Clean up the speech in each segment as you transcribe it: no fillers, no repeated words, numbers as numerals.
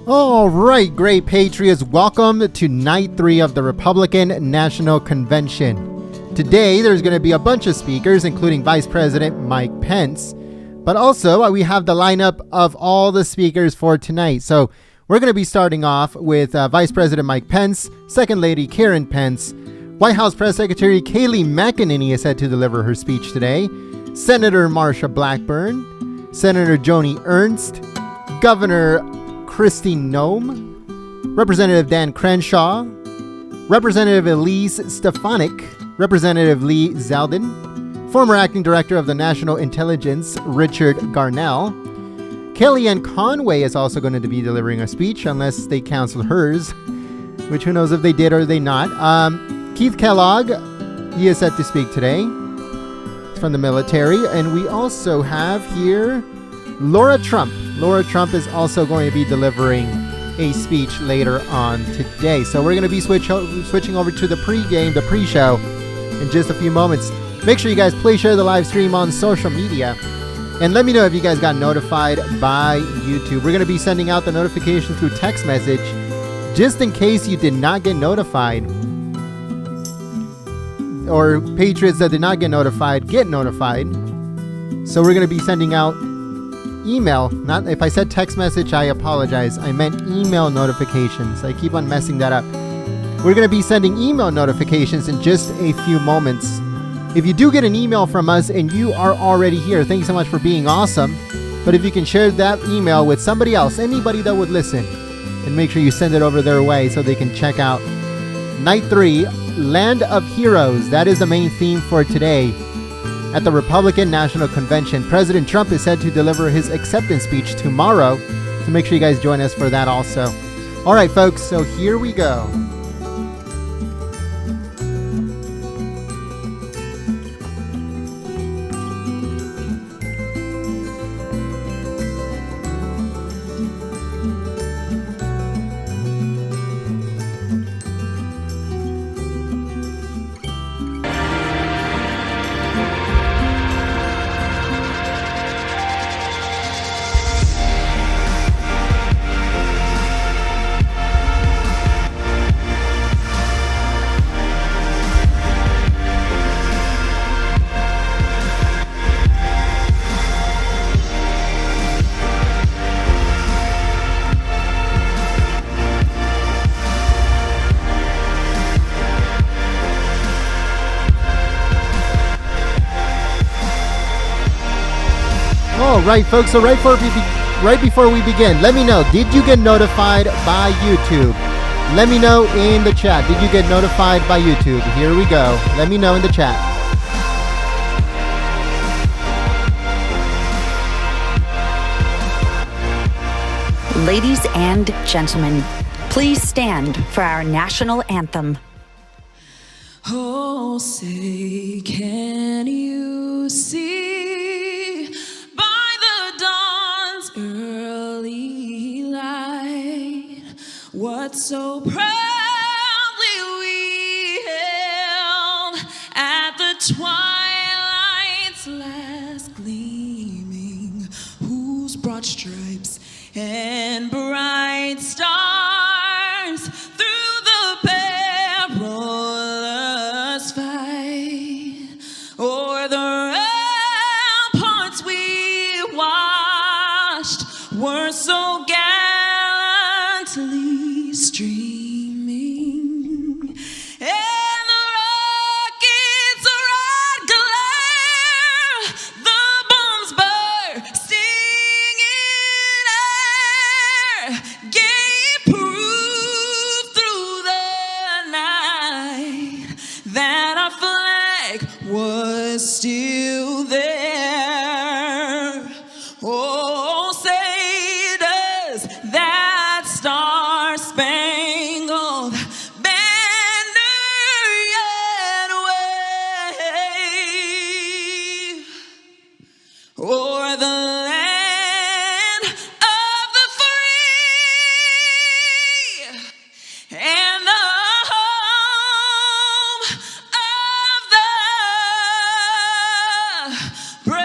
All right, great patriots, welcome to night 3 of the Republican National Convention. Today, there's going to be a bunch of speakers, including Vice President Mike Pence, but also we have the lineup of all the speakers for tonight. So we're going to be starting off with Vice President Mike Pence, Second Lady Karen Pence, White House Press Secretary Kayleigh McEnany is set to deliver her speech today, Senator Marsha Blackburn, Senator Joni Ernst, Governor Kristi Noem, Representative Dan Crenshaw, Representative Elise Stefanik, Representative Lee Zeldin, former Acting Director of the National Intelligence Richard Grenell. Kellyanne Conway is also going to be delivering a speech, unless they cancel hers, which who knows if they did or they not. Keith Kellogg, he is set to speak today from the military. And we also have here Lara Trump. Lara Trump is also going to be delivering a speech later on today. So we're going to be switching over to the pre-show in just a few moments. Make sure you guys please share the live stream on social media. And let me know if you guys got notified by YouTube. We're going to be sending out the notification through text message just in case you did not get notified. Or patriots that did not get notified, get notified. So we're going to be sending out email. Not if I said text message, I apologize. I meant email notifications. I keep on messing that up. We're going to be sending email notifications in just a few moments. If you do get an email from us and you are already here, thanks so much for being awesome. But if you can share that email with somebody else, anybody that would listen, and make sure you send it over their way so they can check out Night 3, Land of Heroes. That is the main theme for today. At the Republican National Convention, President Trump is set to deliver his acceptance speech tomorrow, so make sure you guys join us for that also. All right, folks, so here we go. Right, folks, so right before we begin, let me know, did you get notified by YouTube? Let me know in the chat. Did you get notified by YouTube? Here we go. Let me know in the chat. Ladies and gentlemen, please stand for our national anthem. Oh, say, can you see? Early light, what so proudly we hailed at the twilight's last gleaming, whose broad stripes and bright stars through the perilous fight o'er the ramparts we watched were so gallantly streaming, and the rockets' red glare, the bombs bursting in air, gave proof through the night that our flag was still there. Oh, say does that star-spangled banner yet wave o'er the land of the free and the home of the brave?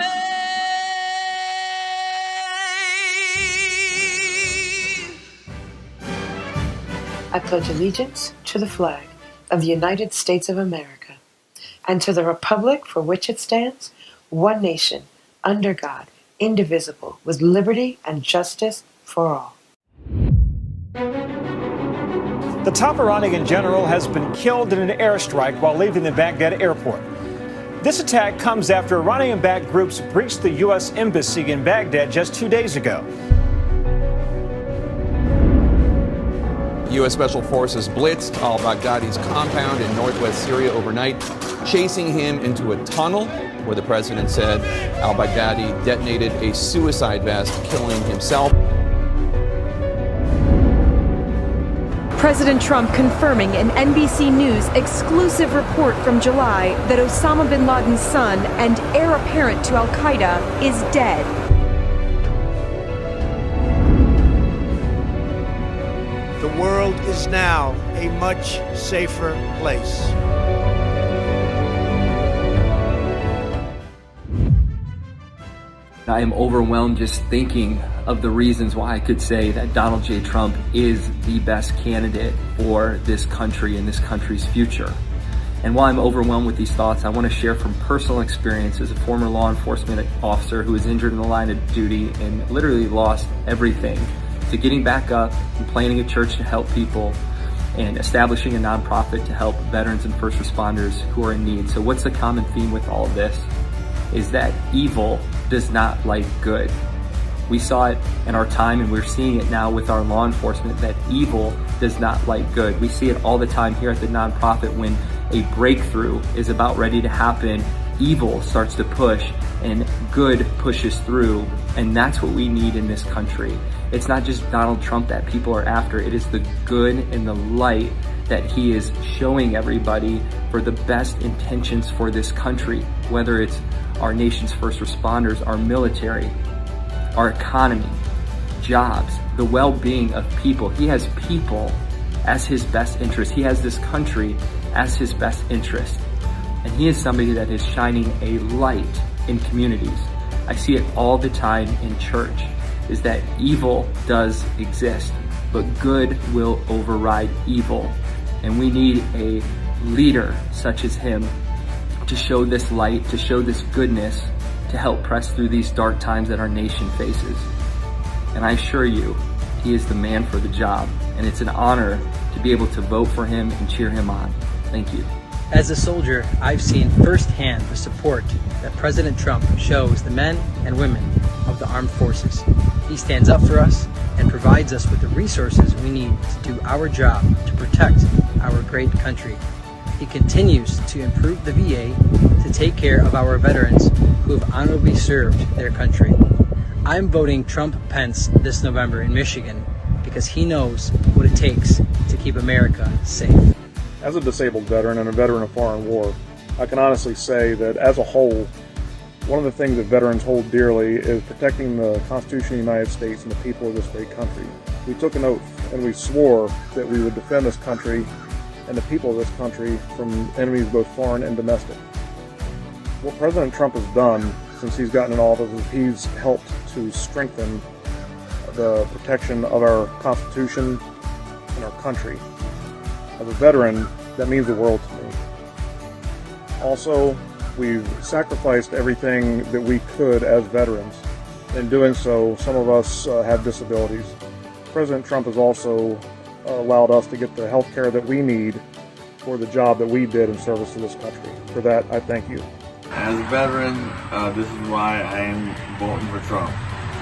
I pledge allegiance to the flag of the United States of America and to the republic for which it stands, one nation, under God, indivisible, with liberty and justice for all. The top Iranian general has been killed in an airstrike while leaving the Baghdad airport. This attack comes after Iranian-backed groups breached the U.S. embassy in Baghdad just 2 days ago. U.S. Special Forces blitzed al-Baghdadi's compound in northwest Syria overnight, chasing him into a tunnel where the president said al-Baghdadi detonated a suicide vest, killing himself. President Trump confirming an NBC News exclusive report from July that Osama bin Laden's son and heir apparent to al-Qaeda is dead. The world is now a much safer place. I am overwhelmed just thinking of the reasons why I could say that Donald J. Trump is the best candidate for this country and this country's future. And while I'm overwhelmed with these thoughts, I want to share from personal experience as a former law enforcement officer who was injured in the line of duty and literally lost everything, to getting back up and planning a church to help people and establishing a nonprofit to help veterans and first responders who are in need. So what's the common theme with all of this? Is that evil does not like good. We saw it in our time, and we're seeing it now with our law enforcement, that evil does not like good. We see it all the time here at the nonprofit. When a breakthrough is about ready to happen, evil starts to push and good pushes through, and that's what we need in this country. It's not just Donald Trump that people are after, it is the good and the light that he is showing everybody for the best intentions for this country, whether it's our nation's first responders, our military, our economy, jobs, the well-being of people. He has people as his best interest. He has this country as his best interest. And he is somebody that is shining a light in communities. I see it all the time in church, is that evil does exist, but good will override evil. And we need a leader such as him to show this light, to show this goodness, to help press through these dark times that our nation faces. And I assure you, he is the man for the job, and it's an honor to be able to vote for him and cheer him on. Thank you. As a soldier, I've seen firsthand the support that President Trump shows the men and women of the armed forces. He stands up for us and provides us with the resources we need to do our job to protect our great country. He continues to improve the VA to take care of our veterans who have honorably served their country. I'm voting Trump-Pence this November in Michigan because he knows what it takes to keep America safe. As a disabled veteran and a veteran of foreign war, I can honestly say that as a whole, one of the things that veterans hold dearly is protecting the Constitution of the United States and the people of this great country. We took an oath and we swore that we would defend this country and the people of this country from enemies both foreign and domestic. What President Trump has done since he's gotten in office is he's helped to strengthen the protection of our Constitution and our country. As a veteran, that means the world to me. Also, we've sacrificed everything that we could as veterans. In doing so, some of us have disabilities. President Trump has also allowed us to get the health care that we need for the job that we did in service to this country. For that, I thank you. As a veteran, this is why I am voting for Trump.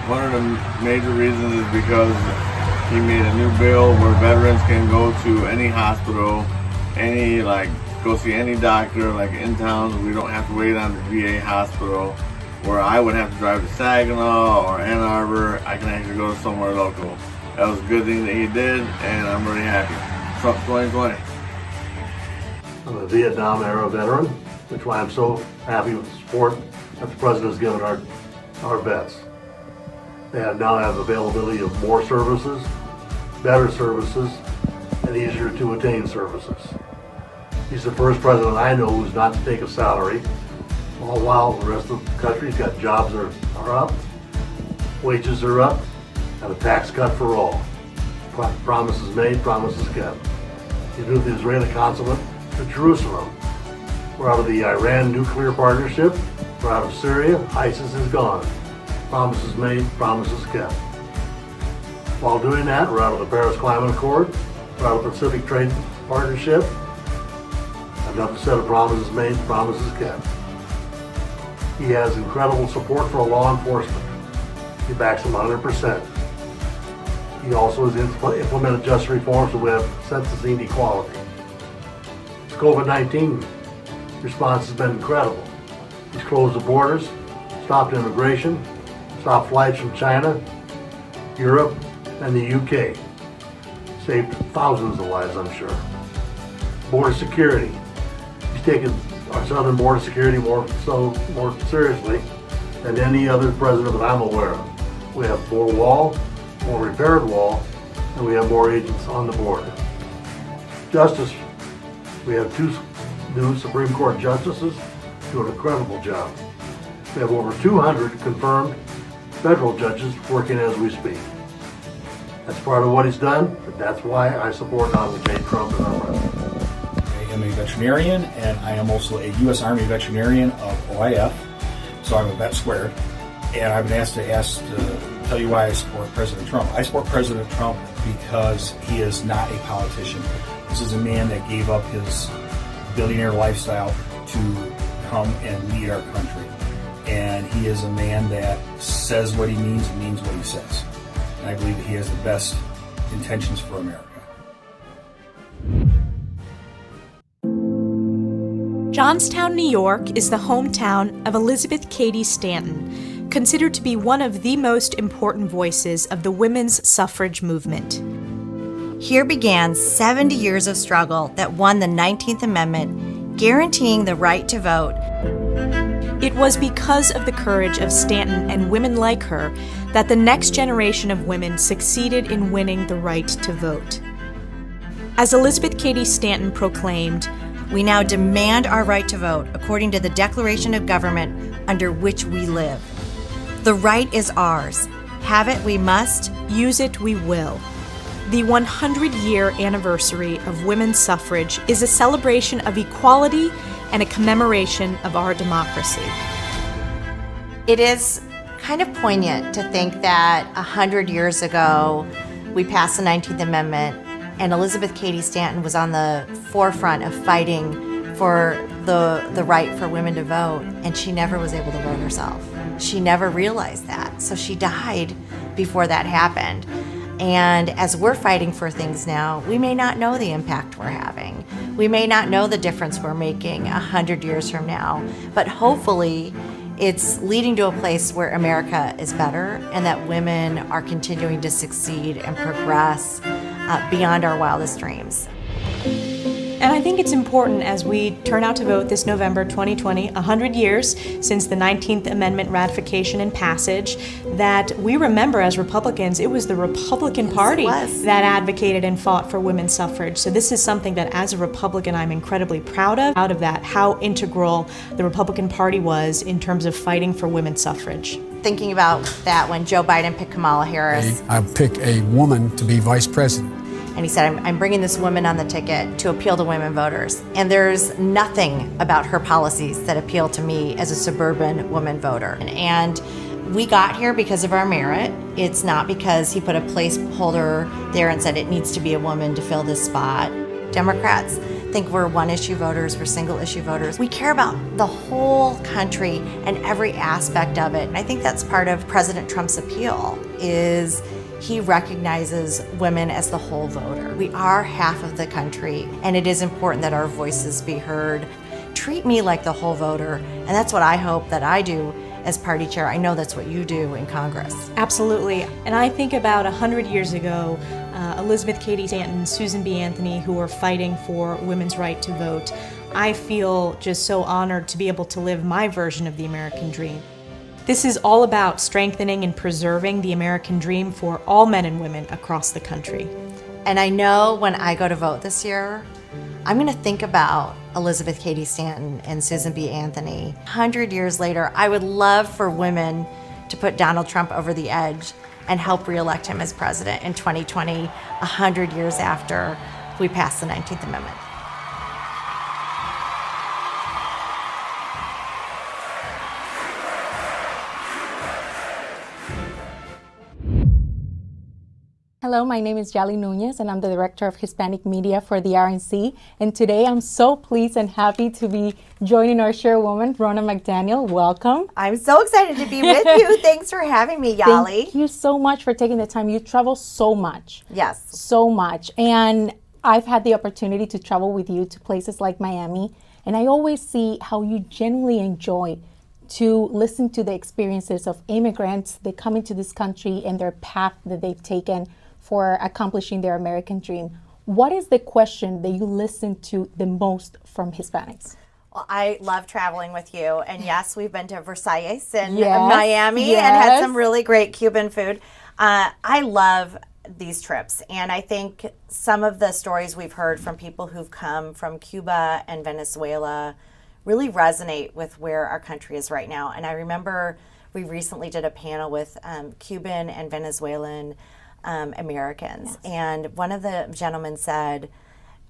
One of the major reasons is because he made a new bill where veterans can go to any hospital, go see any doctor, like in town. We don't have to wait on the VA hospital, where I would have to drive to Saginaw or Ann Arbor. I can actually go to somewhere local. That was a good thing that he did, and I'm really happy. Trump 2020. I'm a Vietnam era veteran, which is why I'm so happy with the support that the President has given our vets. They now have availability of more services, better services, and easier to attain services. He's the first president I know who's not to take a salary, all while the rest of the country's got jobs that are up, wages are up, and a tax cut for all. Promises made, promises kept. He moved the Israeli consulate to Jerusalem. We're out of the Iran nuclear partnership. We're out of Syria. ISIS is gone. Promises made, promises kept. While doing that, we're out of the Paris Climate Accord. We're out of the Pacific Trade Partnership. Another set of promises made, promises kept. He has incredible support for law enforcement. He backs them 100%. He also has implemented just reforms so we have sentencing equality. His COVID-19 response has been incredible. He's closed the borders, stopped immigration, stopped flights from China, Europe, and the UK. Saved thousands of lives, I'm sure. Border security. He's taken our southern border security more seriously than any other president that I'm aware of. We have more wall, more repaired wall, and we have more agents on the border. Justice, we have 2 new Supreme Court justices doing an incredible job. We have over 200 confirmed federal judges working as we speak. That's part of what he's done, but that's why I support Donald J. Trump as our president. I am a veterinarian, and I am also a U.S. Army veterinarian of OIF, so I'm a vet squared. And I've been asked to tell you why I support President Trump. I support President Trump because he is not a politician. This is a man that gave up his billionaire lifestyle to come and lead our country. And he is a man that says what he means and means what he says. And I believe that he has the best intentions for America. Johnstown, New York is the hometown of Elizabeth Cady Stanton, considered to be one of the most important voices of the women's suffrage movement. Here began 70 years of struggle that won the 19th Amendment, guaranteeing the right to vote. It was because of the courage of Stanton and women like her that the next generation of women succeeded in winning the right to vote. As Elizabeth Cady Stanton proclaimed, "We now demand our right to vote according to the Declaration of Government under which we live. The right is ours. Have it we must. Use it we will." The 100-year anniversary of women's suffrage is a celebration of equality and a commemoration of our democracy. It is kind of poignant to think that 100 years ago we passed the 19th Amendment and Elizabeth Cady Stanton was on the forefront of fighting for the right for women to vote, and she never was able to vote herself. She never realized that, so she died before that happened. And as we're fighting for things now, we may not know the impact we're having. We may not know the difference we're making 100 years from now, but hopefully it's leading to a place where America is better and that women are continuing to succeed and progress beyond our wildest dreams. And I think it's important as we turn out to vote this November 2020, 100 years since the 19th Amendment ratification and passage, that we remember as Republicans, it was the Republican Party that advocated and fought for women's suffrage. So this is something that as a Republican, I'm incredibly proud of. Out of that, how integral the Republican Party was in terms of fighting for women's suffrage. Thinking about that when Joe Biden picked Kamala Harris. I picked a woman to be vice president. And he said, I'm bringing this woman on the ticket to appeal to women voters. And there's nothing about her policies that appeal to me as a suburban woman voter. And we got here because of our merit. It's not because he put a placeholder there and said it needs to be a woman to fill this spot. Democrats think we're one-issue voters, we're single-issue voters. We care about the whole country and every aspect of it. And I think that's part of President Trump's appeal, is he recognizes women as the whole voter. We are half of the country, and it is important that our voices be heard. Treat me like the whole voter, and that's what I hope that I do as party chair. I know that's what you do in Congress. Absolutely. And I think about 100 years ago, Elizabeth Cady Stanton, Susan B. Anthony, who were fighting for women's right to vote. I feel just so honored to be able to live my version of the American dream. This is all about strengthening and preserving the American dream for all men and women across the country. And I know when I go to vote this year, I'm going to think about Elizabeth Cady Stanton and Susan B. Anthony. 100 years later, I would love for women to put Donald Trump over the edge and help reelect him as president in 2020, 100 years after we passed the 19th Amendment. Hello, my name is Yali Nunez, and I'm the Director of Hispanic Media for the RNC. And today I'm so pleased and happy to be joining our chairwoman, Ronna McDaniel. Welcome. I'm so excited to be with you. Thanks for having me, Yali. Thank you so much for taking the time. You travel so much. Yes. So much. And I've had the opportunity to travel with you to places like Miami, and I always see how you genuinely enjoy to listen to the experiences of immigrants that come into this country and their path that they've taken for accomplishing their American dream. What is the question that you listen to the most from Hispanics? Well, I love traveling with you. And yes, we've been to Versailles in Miami and had some really great Cuban food. I love these trips. And I think some of the stories we've heard from people who've come from Cuba and Venezuela really resonate with where our country is right now. And I remember we recently did a panel with Cuban and Venezuelan Americans. Yes. And one of the gentlemen said,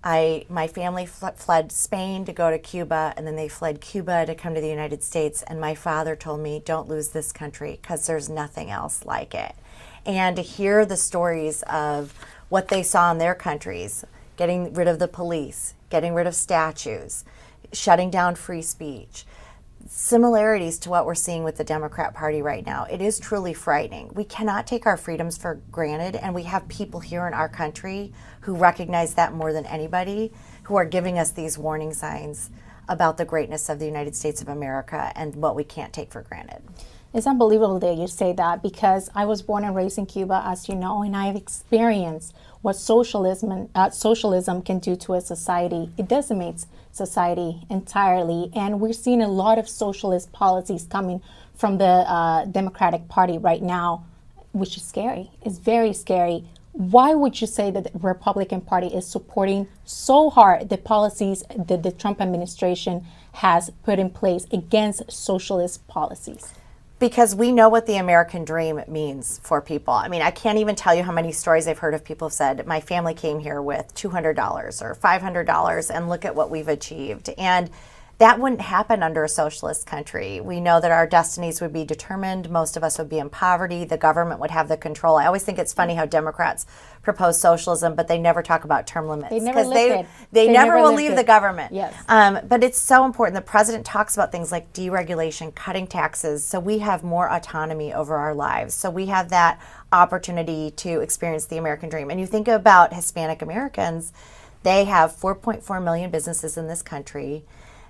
my family fled Spain to go to Cuba, and then they fled Cuba to come to the United States. And my father told me, don't lose this country because there's nothing else like it. And to hear the stories of what they saw in their countries, getting rid of the police, getting rid of statues, shutting down free speech, similarities to what we're seeing with the Democrat Party right now. It is truly frightening. We cannot take our freedoms for granted, and we have people here in our country who recognize that more than anybody, who are giving us these warning signs about the greatness of the United States of America and what we can't take for granted. It's unbelievable that you say that, because I was born and raised in Cuba, as you know, and I've experienced what socialism can do to a society. It decimates society entirely, and we're seeing a lot of socialist policies coming from the Democratic Party right now, which is scary. It's very scary. Why would you say that the Republican Party is supporting so hard the policies that the Trump administration has put in place against socialist policies? Because we know what the American dream means for people. I mean, I can't even tell you how many stories I've heard of people have said, my family came here with $200 or $500 and look at what we've achieved. And that wouldn't happen under a socialist country. We know that our destinies would be determined. Most of us would be in poverty. The government would have the control. I always think it's funny how Democrats propose socialism, but they never talk about term limits. They never lived it. They never will leave the government. Yes. But it's so important. The president talks about things like deregulation, cutting taxes, so we have more autonomy over our lives. So we have that opportunity to experience the American dream. And you think about Hispanic Americans, they have 4.4 million businesses in this country.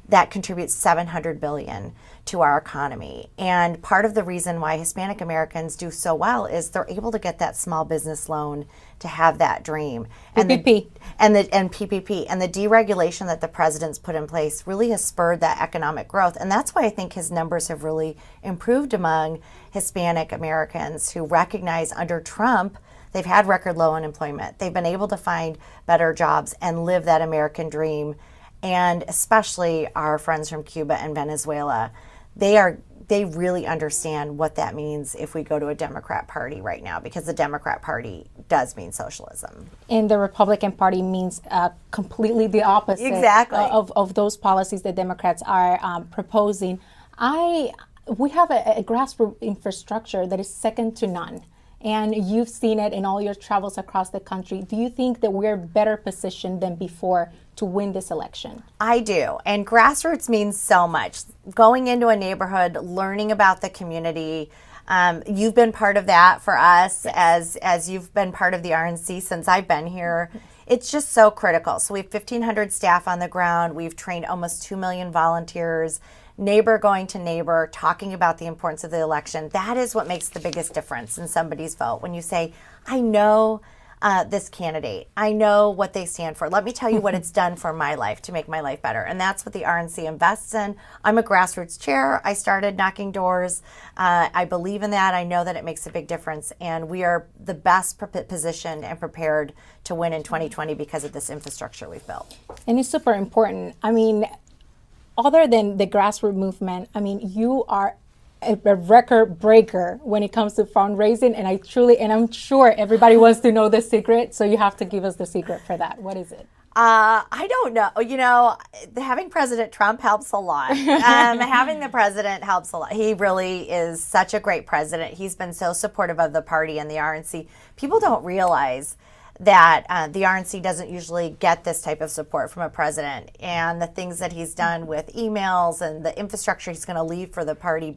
That contributes $700 billion to our economy. And part of the reason why Hispanic Americans do so well is they're able to get that small business loan to have that dream. PPP. And PPP. And the deregulation that the president's put in place really has spurred that economic growth. And that's why I think his numbers have really improved among Hispanic Americans who recognize under Trump, they've had record low unemployment. They've been able to find better jobs and live that American dream. And especially our friends from Cuba and Venezuela, they really understand what that means if we go to a Democrat Party right now, because the Democrat Party does mean socialism. And the Republican Party means completely the opposite. Exactly. Of those policies that Democrats are proposing. We have a grassroots infrastructure that is second to none. And you've seen it in all your travels across the country. Do you think that we're better positioned than before to win this election? I do. And grassroots means so much. Going into a neighborhood, learning about the community. You've been part of that for us, yes, as you've been part of the RNC since I've been here. It's just so critical. So we have 1,500 staff on the ground. We've trained almost 2 million volunteers. Neighbor going to neighbor, talking about the importance of the election. That is what makes the biggest difference in somebody's vote. When you say, I know this candidate, I know what they stand for. Let me tell you what it's done for my life to make my life better. And that's what the RNC invests in. I'm a grassroots chair. I started knocking doors. I believe in that. I know that it makes a big difference. And we are the best positioned and prepared to win in 2020 because of this infrastructure we've built. And it's super important. I mean, other than the grassroots movement, I mean, you are a record breaker when it comes to fundraising, and I'm sure everybody wants to know the secret, so you have to give us the secret for that. What is it? I don't know. You know, having President Trump helps a lot. Having the president helps a lot. He really is such a great president. He's been so supportive of the party and the RNC. People don't realize that the RNC doesn't usually get this type of support from a president, and the things that he's done with emails and the infrastructure he's going to leave for the party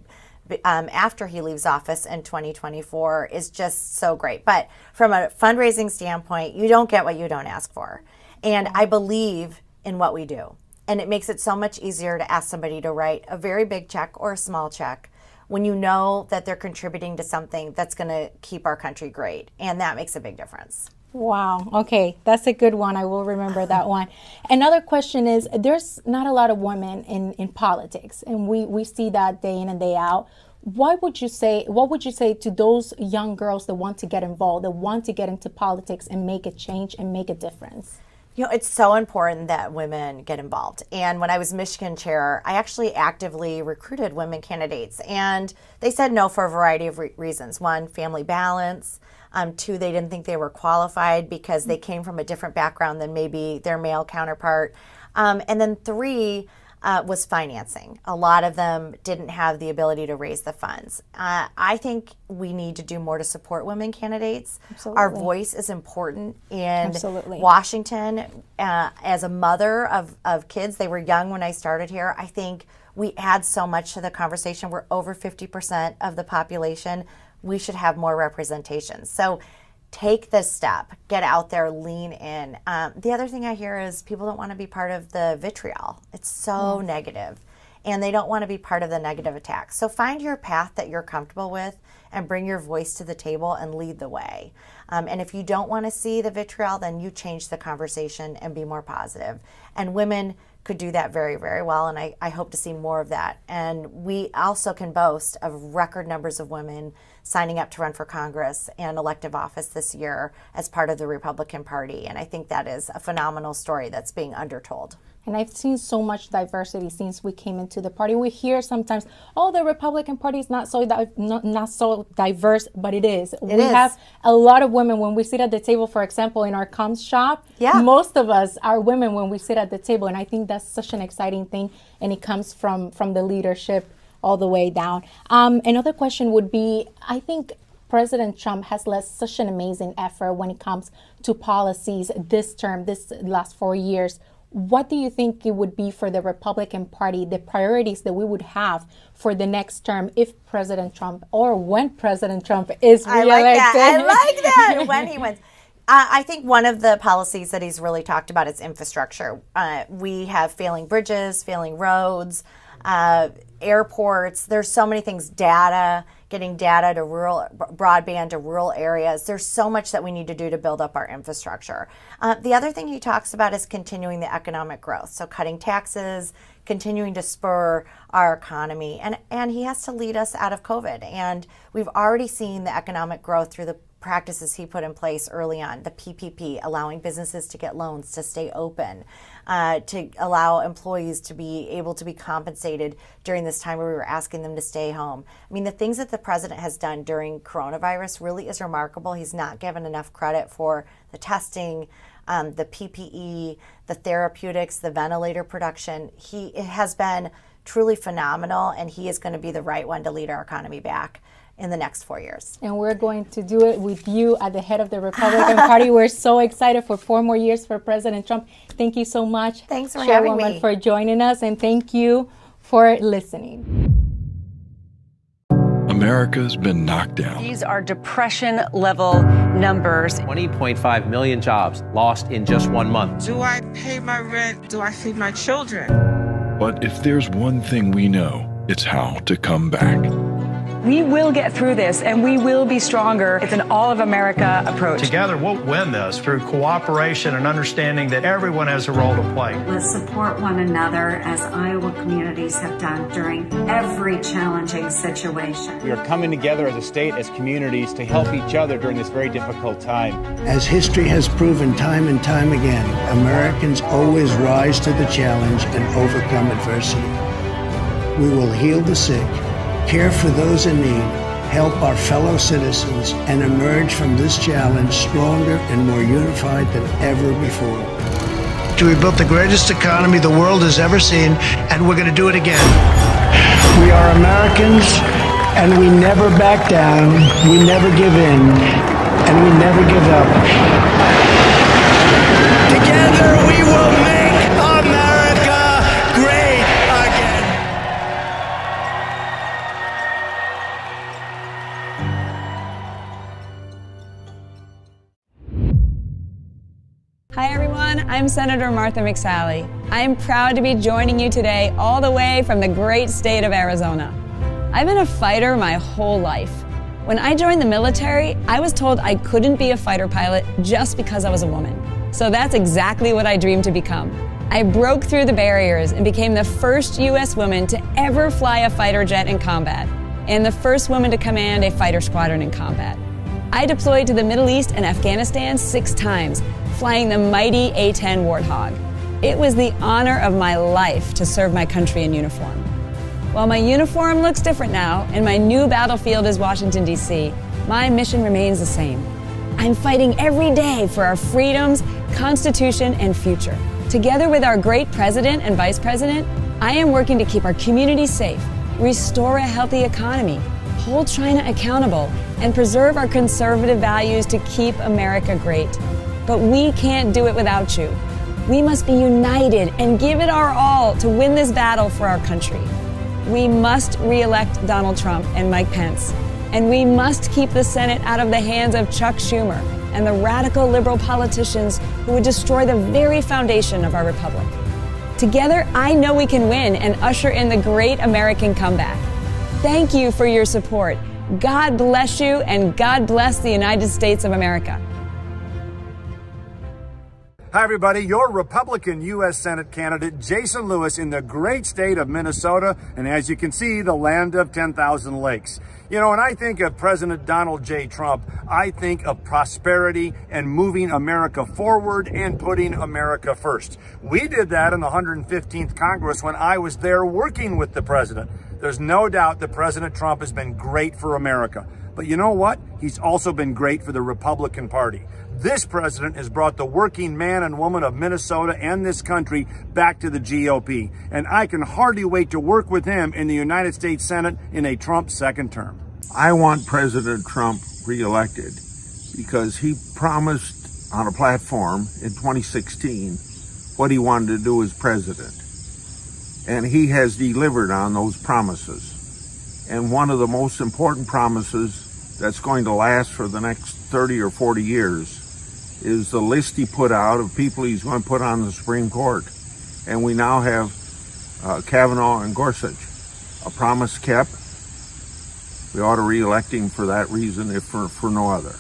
after he leaves office in 2024 is just so great. But from a fundraising standpoint, you don't get what you don't ask for. And I believe in what we do. And it makes it so much easier to ask somebody to write a very big check or a small check when you know that they're contributing to something that's going to keep our country great. And that makes a big difference. Wow. Okay. That's a good one. I will remember that one. Another question is, there's not a lot of women in politics, and we see that day in and day out. What would you say to those young girls that want to get involved, that want to get into politics and make a change and make a difference? You know, it's so important that women get involved. And when I was Michigan chair, I actually actively recruited women candidates. And they said no for a variety of reasons. one, family balance. Two, they didn't think they were qualified because they came from a different background than maybe their male counterpart. And then three, was financing. A lot of them didn't have the ability to raise the funds. I think we need to do more to support women candidates. Absolutely. Our voice is important in Absolutely. Washington. As a mother of kids, they were young when I started here. I think we add so much to the conversation. We're over 50% of the population. We should have more representation. So take this step, get out there, lean in. The other thing I hear is people don't want to be part of the vitriol. It's so negative, and they don't want to be part of the negative attack. So find your path that you're comfortable with and bring your voice to the table and lead the way. And if you don't want to see the vitriol, then you change the conversation and be more positive. And women could do that very, very well, and I hope to see more of that. And we also can boast of record numbers of women signing up to run for Congress and elective office this year as part of the Republican Party. And I think that is a phenomenal story that's being undertold. And I've seen so much diversity since we came into the party. We hear sometimes, oh, the Republican Party is not so diverse, but it is. We have a lot of women when we sit at the table, for example, in our comms shop. Yeah. Most of us are women when we sit at the table. And I think that's such an exciting thing. And it comes from the leadership all the way down. Another question would be, I think President Trump has led such an amazing effort when it comes to policies this term, this last 4 years. What do you think it would be for the Republican Party, the priorities that we would have for the next term if President Trump or when President Trump is reelected? I like that. When he wins. I think one of the policies that he's really talked about is infrastructure. We have failing bridges, failing roads, airports. There's so many things, getting data to broadband to rural areas. There's so much that we need to do to build up our infrastructure. The other thing he talks about is continuing the economic growth. So cutting taxes, continuing to spur our economy. And he has to lead us out of COVID. And we've already seen the economic growth through the practices he put in place early on, the PPP, allowing businesses to get loans to stay open, to allow employees to be able to be compensated during this time where we were asking them to stay home. I mean, the things that the president has done during coronavirus really is remarkable. He's not given enough credit for the testing, the PPE, the therapeutics, the ventilator production. It has been truly phenomenal, and he is going to be the right one to lead our economy back in the next 4 years. And we're going to do it with you at the head of the Republican Party. We're so excited for 4 more years for President Trump. Thank you so much, thanks for having Chairwoman, me, for joining us, and thank you for listening. America's been knocked down. These are depression-level numbers. 20.5 million jobs lost in just 1 month. Do I pay my rent? Do I feed my children? But if there's one thing we know, it's how to come back. We will get through this, and we will be stronger. It's an all-of-America approach. Together, we'll win this through cooperation and understanding that everyone has a role to play. Let's support one another as Iowa communities have done during every challenging situation. We are coming together as a state, as communities, to help each other during this very difficult time. As history has proven time and time again, Americans always rise to the challenge and overcome adversity. We will heal the sick, care for those in need, help our fellow citizens, and emerge from this challenge stronger and more unified than ever before. We built the greatest economy the world has ever seen, and we're going to do it again. We are Americans, and we never back down, we never give in, and we never give up. Together we will make America great again. Hi everyone, I'm Senator Martha McSally. I am proud to be joining you today all the way from the great state of Arizona. I've been a fighter my whole life. When I joined the military, I was told I couldn't be a fighter pilot just because I was a woman. So that's exactly what I dreamed to become. I broke through the barriers and became the first U.S. woman to ever fly a fighter jet in combat, and the first woman to command a fighter squadron in combat. I deployed to the Middle East and Afghanistan 6 times, flying the mighty A-10 Warthog. It was the honor of my life to serve my country in uniform. While my uniform looks different now, and my new battlefield is Washington, D.C., my mission remains the same. I'm fighting every day for our freedoms, Constitution, and future. Together with our great President and Vice President, I am working to keep our communities safe, restore a healthy economy, hold China accountable, and preserve our conservative values to keep America great. But we can't do it without you. We must be united and give it our all to win this battle for our country. We must re-elect Donald Trump and Mike Pence. And we must keep the Senate out of the hands of Chuck Schumer and the radical liberal politicians who would destroy the very foundation of our republic. Together, I know we can win and usher in the great American comeback. Thank you for your support. God bless you, and God bless the United States of America. Hi, everybody. Your Republican U.S. Senate candidate, Jason Lewis, in the great state of Minnesota, and as you can see, the land of 10,000 lakes. You know, when I think of President Donald J. Trump, I think of prosperity and moving America forward and putting America first. We did that in the 115th Congress when I was there working with the president. There's no doubt that President Trump has been great for America. But you know what? He's also been great for the Republican Party. This president has brought the working man and woman of Minnesota and this country back to the GOP. And I can hardly wait to work with him in the United States Senate in a Trump second term. I want President Trump reelected because he promised on a platform in 2016 what he wanted to do as president. And he has delivered on those promises. And one of the most important promises that's going to last for the next 30 or 40 years is the list he put out of people he's going to put on the Supreme Court. And we now have Kavanaugh and Gorsuch. A promise kept. We ought to re-elect him for that reason, if for no other.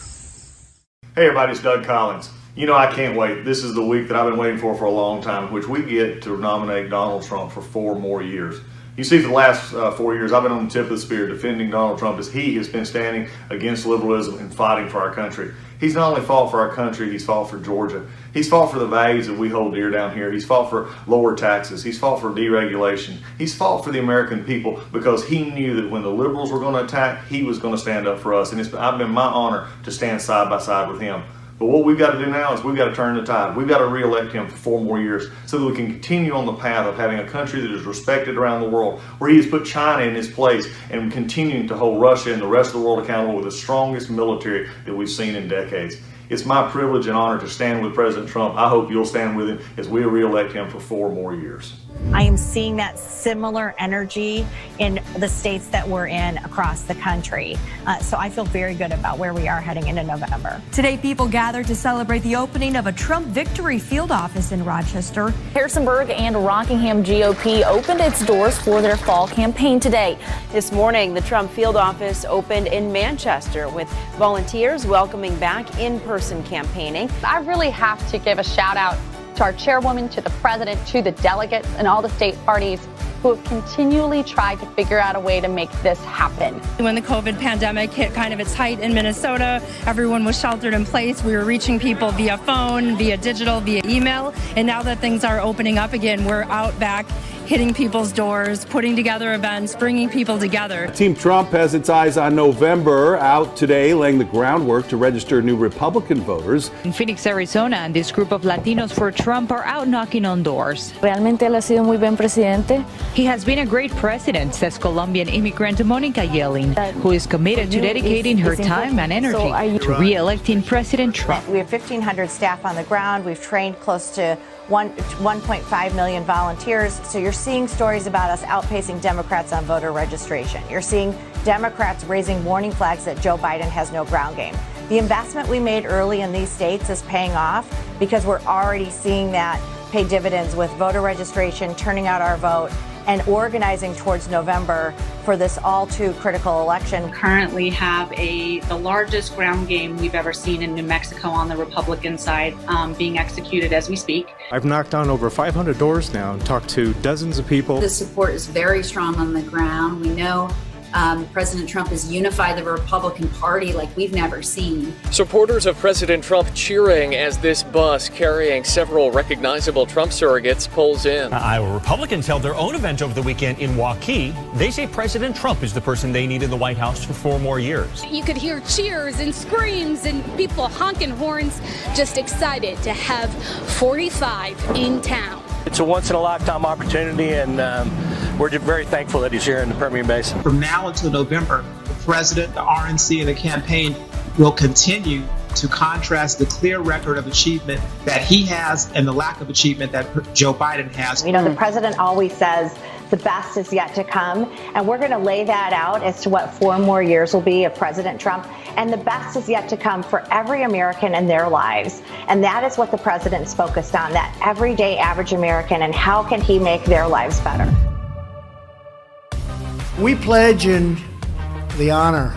Hey everybody, it's Doug Collins. You know, I can't wait. This is the week that I've been waiting for a long time, in which we get to nominate Donald Trump for 4 more years. You see, for the last 4 years, I've been on the tip of the spear defending Donald Trump as he has been standing against liberalism and fighting for our country. He's not only fought for our country, he's fought for Georgia. He's fought for the values that we hold dear down here. He's fought for lower taxes. He's fought for deregulation. He's fought for the American people because he knew that when the liberals were going to attack, he was going to stand up for us. And I've been my honor to stand side by side with him. But what we've got to do now is we've got to turn the tide. We've got to re-elect him for 4 more years so that we can continue on the path of having a country that is respected around the world, where he has put China in his place and continuing to hold Russia and the rest of the world accountable with the strongest military that we've seen in decades. It's my privilege and honor to stand with President Trump. I hope you'll stand with him as we re-elect him for 4 more years. I am seeing that similar energy in the states that we're in across the country. So I feel very good about where we are heading into November. Today, people gathered to celebrate the opening of a Trump Victory Field office in Rochester. Harrisonburg and Rockingham GOP opened its doors for their fall campaign today. This morning, the Trump field office opened in Manchester with volunteers welcoming back in-person campaigning. I really have to give a shout out to our chairwoman, to the president, to the delegates, and all the state parties who have continually tried to figure out a way to make this happen. When the COVID pandemic hit kind of its height in Minnesota, everyone was sheltered in place. We were reaching people via phone, via digital, via email. And now that things are opening up again, we're out back hitting people's doors, putting together events, bringing people together. Team Trump has its eyes on November, out today laying the groundwork to register new Republican voters. In Phoenix, Arizona, and this group of Latinos for Trump are out knocking on doors. Realmente él ha sido muy buen presidente. He has been a great president, says Colombian immigrant Monica Yelling, who is committed to dedicating her time and energy to re-electing President Trump. We have 1,500 staff on the ground. We've trained close to 1.5 million volunteers. So you're seeing stories about us outpacing Democrats on voter registration. You're seeing Democrats raising warning flags that Joe Biden has no ground game. The investment we made early in these states is paying off because we're already seeing that pay dividends with voter registration, turning out our vote, and organizing towards November for this all too critical election. Currently have the largest ground game we've ever seen in New Mexico on the Republican side being executed as we speak. I've knocked on over 500 doors now and talked to dozens of people. The support is very strong on the ground. We know President Trump has unified the Republican Party like we've never seen. Supporters of President Trump cheering as this bus carrying several recognizable Trump surrogates pulls in. Iowa Republicans held their own event over the weekend in Waukee. They say President Trump is the person they need in the White House for 4 more years. You could hear cheers and screams and people honking horns, just excited to have 45 in town. It's a once-in-a-lifetime opportunity, and we're just very thankful that he's here in the Permian Basin. From now until November, the president, the RNC, and the campaign will continue to contrast the clear record of achievement that he has and the lack of achievement that Joe Biden has. You know, the president always says the best is yet to come, and we're going to lay that out as to what 4 more years will be of President Trump, and the best is yet to come for every American in their lives. And that is what the president's focused on, that everyday average American, and how can he make their lives better. We pledge in the honor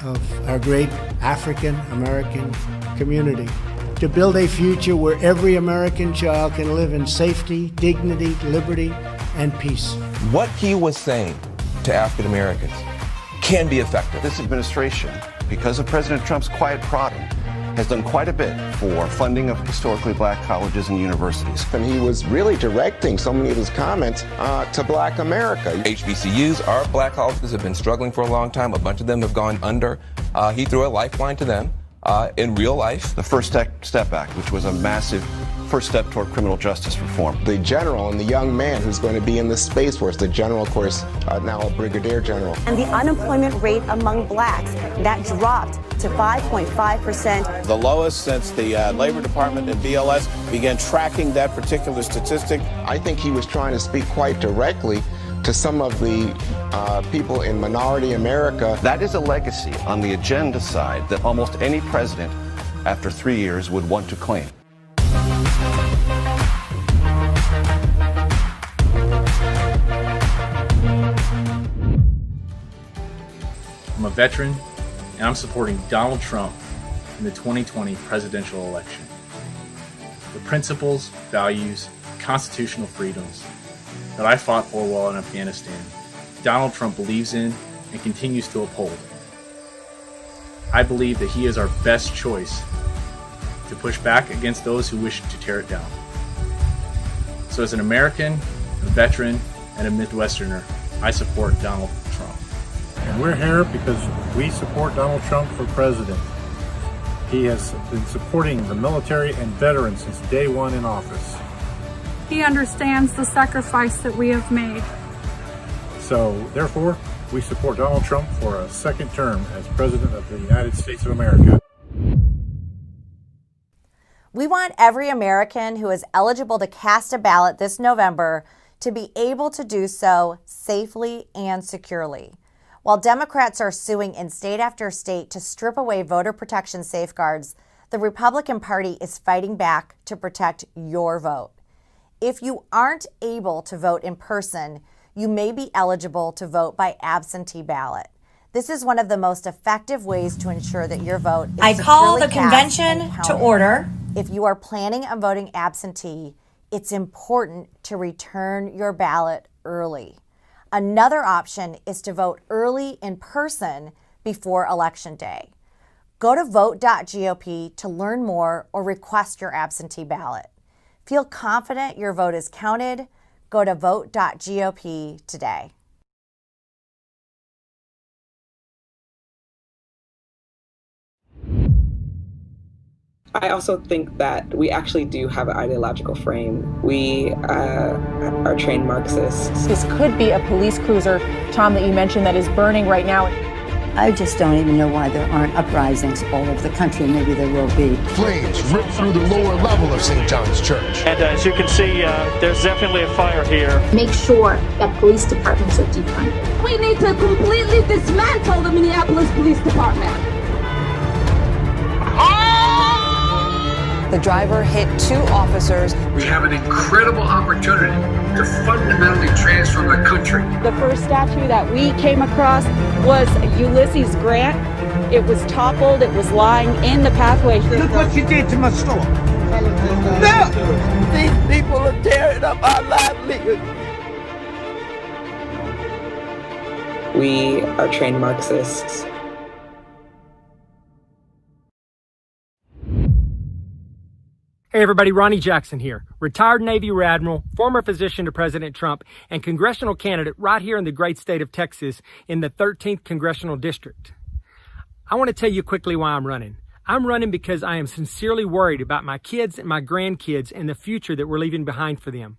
of our great African American community to build a future where every American child can live in safety, dignity, liberty, and peace. What he was saying to African Americans can be effective. This administration, because of President Trump's quiet prodding, has done quite a bit for funding of historically black colleges and universities. And he was really directing so many of his comments to black America. HBCUs, our black colleges, have been struggling for a long time. A bunch of them have gone under. He threw a lifeline to them in real life. The First Step Act, which was a massive first step toward criminal justice reform. The general and the young man who's going to be in the Space Force, the general, of course, now a brigadier general. And the unemployment rate among blacks, that dropped to 5.5%. The lowest since the Labor Department and BLS began tracking that particular statistic. I think he was trying to speak quite directly to some of the people in minority America. That is a legacy on the agenda side that almost any president after 3 years would want to claim. I'm a veteran, and I'm supporting Donald Trump in the 2020 presidential election. The principles, values, constitutional freedoms that I fought for while in Afghanistan, Donald Trump believes in and continues to uphold. I believe that he is our best choice to push back against those who wish to tear it down. So as an American, a veteran, and a Midwesterner, I support Donald Trump. And we're here because we support Donald Trump for president. He has been supporting the military and veterans since day one in office. He understands the sacrifice that we have made. So, therefore, we support Donald Trump for a second term as President of the United States of America. We want every American who is eligible to cast a ballot this November to be able to do so safely and securely. While Democrats are suing in state after state to strip away voter protection safeguards, the Republican Party is fighting back to protect your vote. If you aren't able to vote in person, you may be eligible to vote by absentee ballot. This is one of the most effective ways to ensure that your vote is I call securely the convention cast and to counted. order. If you are planning on voting absentee, it's important to return your ballot early. Another option is to vote early in person before Election Day. Go to vote.gop to learn more or request your absentee ballot. Feel confident your vote is counted. Go to vote.gop today. I also think that we actually do have an ideological frame. We are trained Marxists. This could be a police cruiser, Tom, that you mentioned that is burning right now. I just don't even know why there aren't uprisings all over the country. Maybe there will be. Flames rip through the lower level of St. John's Church. And as you can see, there's definitely a fire here. Make sure that police departments are defunded. We need to completely dismantle the Minneapolis Police Department. The driver hit 2 officers. We have an incredible opportunity to fundamentally transform the country. The first statue that we came across was Ulysses Grant. It was toppled. It was lying in the pathway. Look what you did to my store. No! These people are tearing up our livelihood. We are trained Marxists. Hey everybody, Ronnie Jackson here, retired Navy Rear Admiral, former physician to President Trump, and congressional candidate right here in the great state of Texas in the 13th Congressional District. I want to tell you quickly why I'm running. I'm running because I am sincerely worried about my kids and my grandkids and the future that we're leaving behind for them.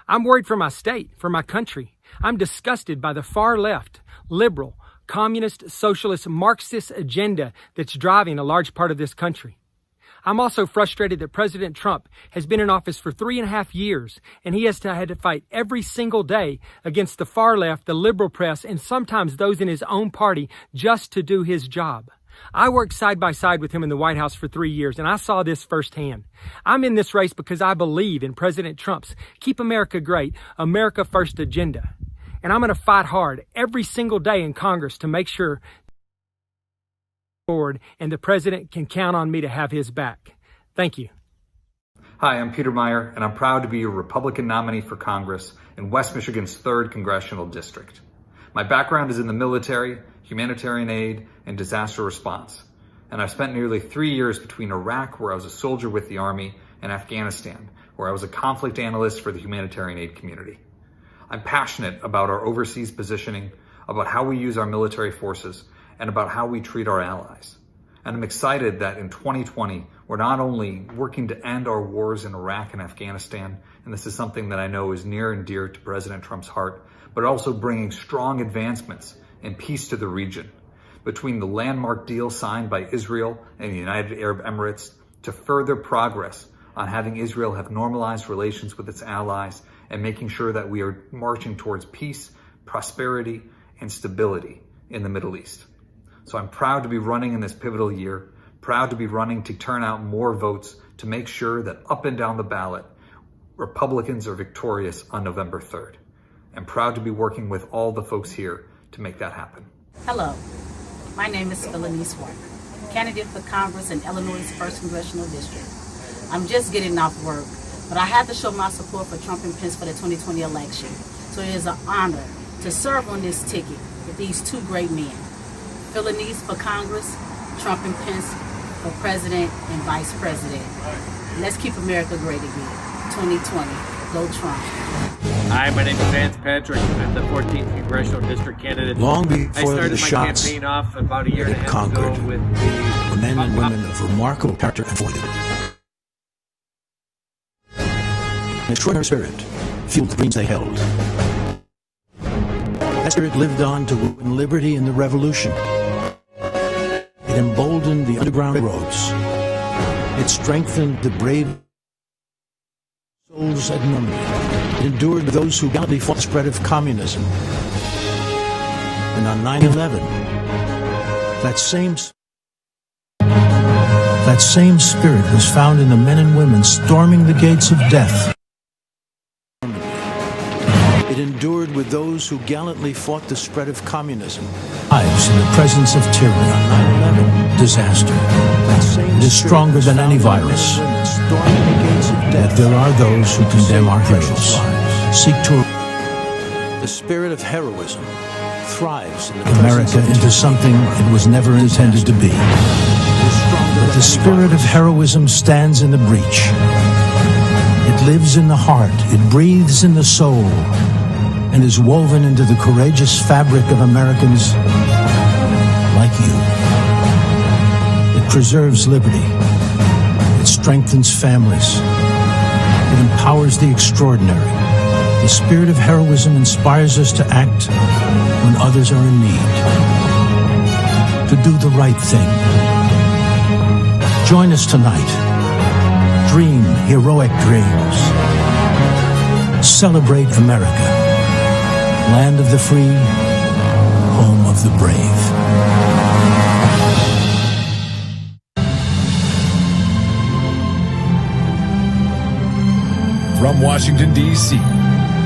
I'm worried for my state, for my country. I'm disgusted by the far left, liberal, communist, socialist, Marxist agenda that's driving a large part of this country. I'm also frustrated that President Trump has been in office for 3.5 years, and he has had to fight every single day against the far left, the liberal press, and sometimes those in his own party just to do his job. I worked side by side with him in the White House for 3 years, and I saw this firsthand. I'm in this race because I believe in President Trump's Keep America Great, America First agenda. And I'm going to fight hard every single day in Congress to make sure forward, and the president can count on me to have his back. Thank you. Hi, I'm Peter Meyer, and I'm proud to be your Republican nominee for Congress in West Michigan's 3rd Congressional District. My background is in the military, humanitarian aid, and disaster response, and I've spent nearly 3 years between Iraq, where I was a soldier with the Army, and Afghanistan, where I was a conflict analyst for the humanitarian aid community. I'm passionate about our overseas positioning, about how we use our military forces, and about how we treat our allies. And I'm excited that in 2020, we're not only working to end our wars in Iraq and Afghanistan, and this is something that I know is near and dear to President Trump's heart, but also bringing strong advancements and peace to the region. Between the landmark deal signed by Israel and the United Arab Emirates to further progress on having Israel have normalized relations with its allies and making sure that we are marching towards peace, prosperity, and stability in the Middle East. So I'm proud to be running in this pivotal year, proud to be running to turn out more votes to make sure that up and down the ballot, Republicans are victorious on November 3rd. I'm proud to be working with all the folks here to make that happen. Hello, my name is Elise Walker, candidate for Congress in Illinois' 1st Congressional District. I'm just getting off work, but I had to show my support for Trump and Pence for the 2020 election. So it is an honor to serve on this ticket with these two great men. Elise for Congress, Trump and Pence for President and Vice President. Let's keep America great again. 2020, go Trump. Hi, my name is Vance Patrick. I'm the 14th Congressional District candidate. Long before the shots campaign off about a year and a half conquered, ago with the men and women of remarkable character and fortitude. An extraordinary spirit fueled the dreams they held. That spirit lived on to win liberty in the Revolution. It emboldened the Underground Railroads. It strengthened the brave souls at Normandy. It endured those who gallantly fought the spread of communism. And on 9/11, that same spirit was found in the men and women storming the gates of death. It endured with those who gallantly fought the spread of communism. Lives in the presence of tyranny. 9/11 disaster. It is stronger than any virus. Yet there are those who condemn our heroes. Seek to. The spirit of heroism thrives in America into something it was never intended to be. But the spirit of heroism stands in the breach. It lives in the heart. It breathes in the soul. And is woven into the courageous fabric of Americans like you. It preserves liberty. It strengthens families. It empowers the extraordinary. The spirit of heroism inspires us to act when others are in need. To do the right thing. Join us tonight. Dream heroic dreams. Celebrate America. Land of the free, home of the brave. From Washington, D.C.,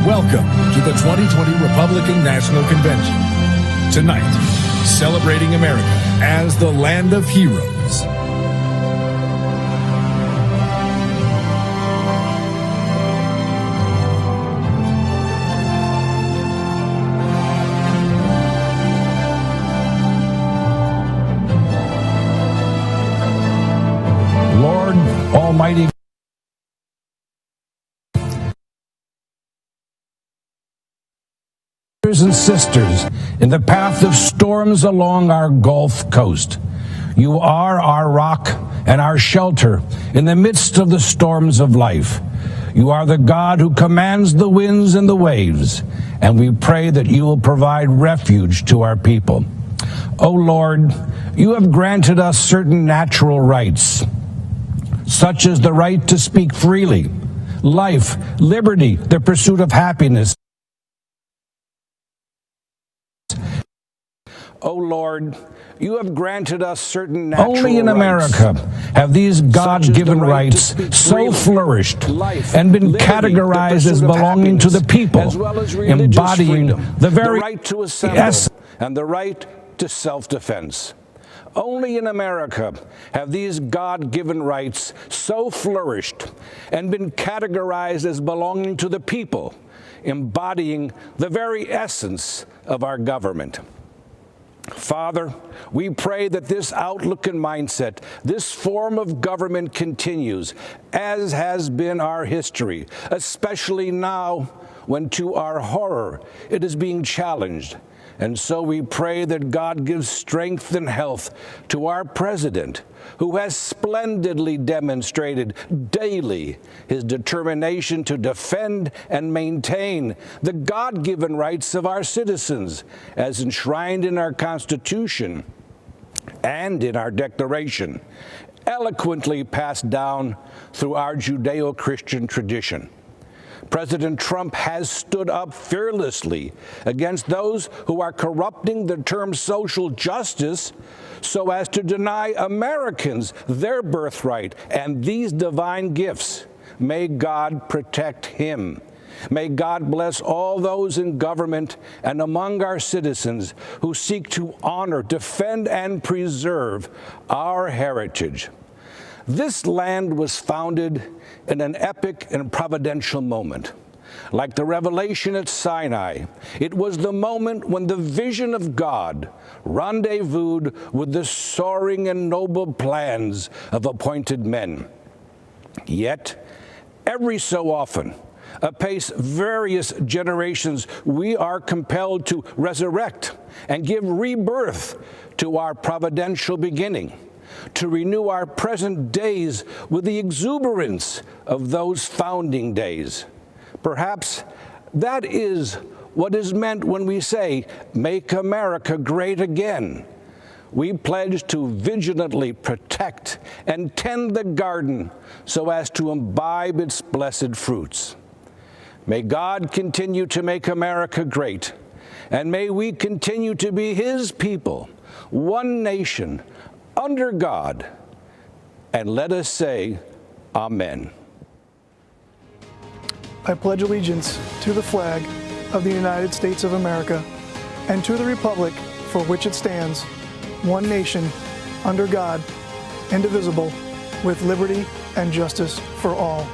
welcome to the 2020 Republican National Convention. Tonight, celebrating America as the land of heroes. Almighty brothers and sisters in the path of storms along our Gulf Coast. You are our rock and our shelter in the midst of the storms of life. You are the God who commands the winds and the waves, and we pray that you will provide refuge to our people. O Lord, you have granted us certain natural rights, such as the right to speak freely, life, liberty, the pursuit of happiness. O Lord, you have granted us certain natural rights. Only in America have these God-given rights so flourished and been categorized as belonging to the people, embodying the very right to essence and the right to self-defense. Only in America have these God-given rights so flourished and been categorized as belonging to the people, embodying the very essence of our government. Father, we pray that this outlook and mindset, this form of government continues, as has been our history, especially now when, to our horror, it is being challenged. And so we pray that God gives strength and health to our president, who has splendidly demonstrated daily his determination to defend and maintain the God-given rights of our citizens, as enshrined in our Constitution and in our Declaration, eloquently passed down through our Judeo-Christian tradition. President Trump has stood up fearlessly against those who are corrupting the term social justice so as to deny Americans their birthright and these divine gifts. May God protect him. May God bless all those in government and among our citizens who seek to honor, defend, and preserve our heritage. This land was founded in an epic and providential moment. Like the revelation at Sinai, it was the moment when the vision of God rendezvoused with the soaring and noble plans of appointed men. Yet, every so often, apace various generations, we are compelled to resurrect and give rebirth to our providential beginning, to renew our present days with the exuberance of those founding days. Perhaps that is what is meant when we say, "Make America great again." We pledge to vigilantly protect and tend the garden so as to imbibe its blessed fruits. May God continue to make America great, and may we continue to be his people, one nation, under God, and let us say, Amen. I pledge allegiance to the flag of the United States of America and to the republic for which it stands, one nation, under God, indivisible, with liberty and justice for all.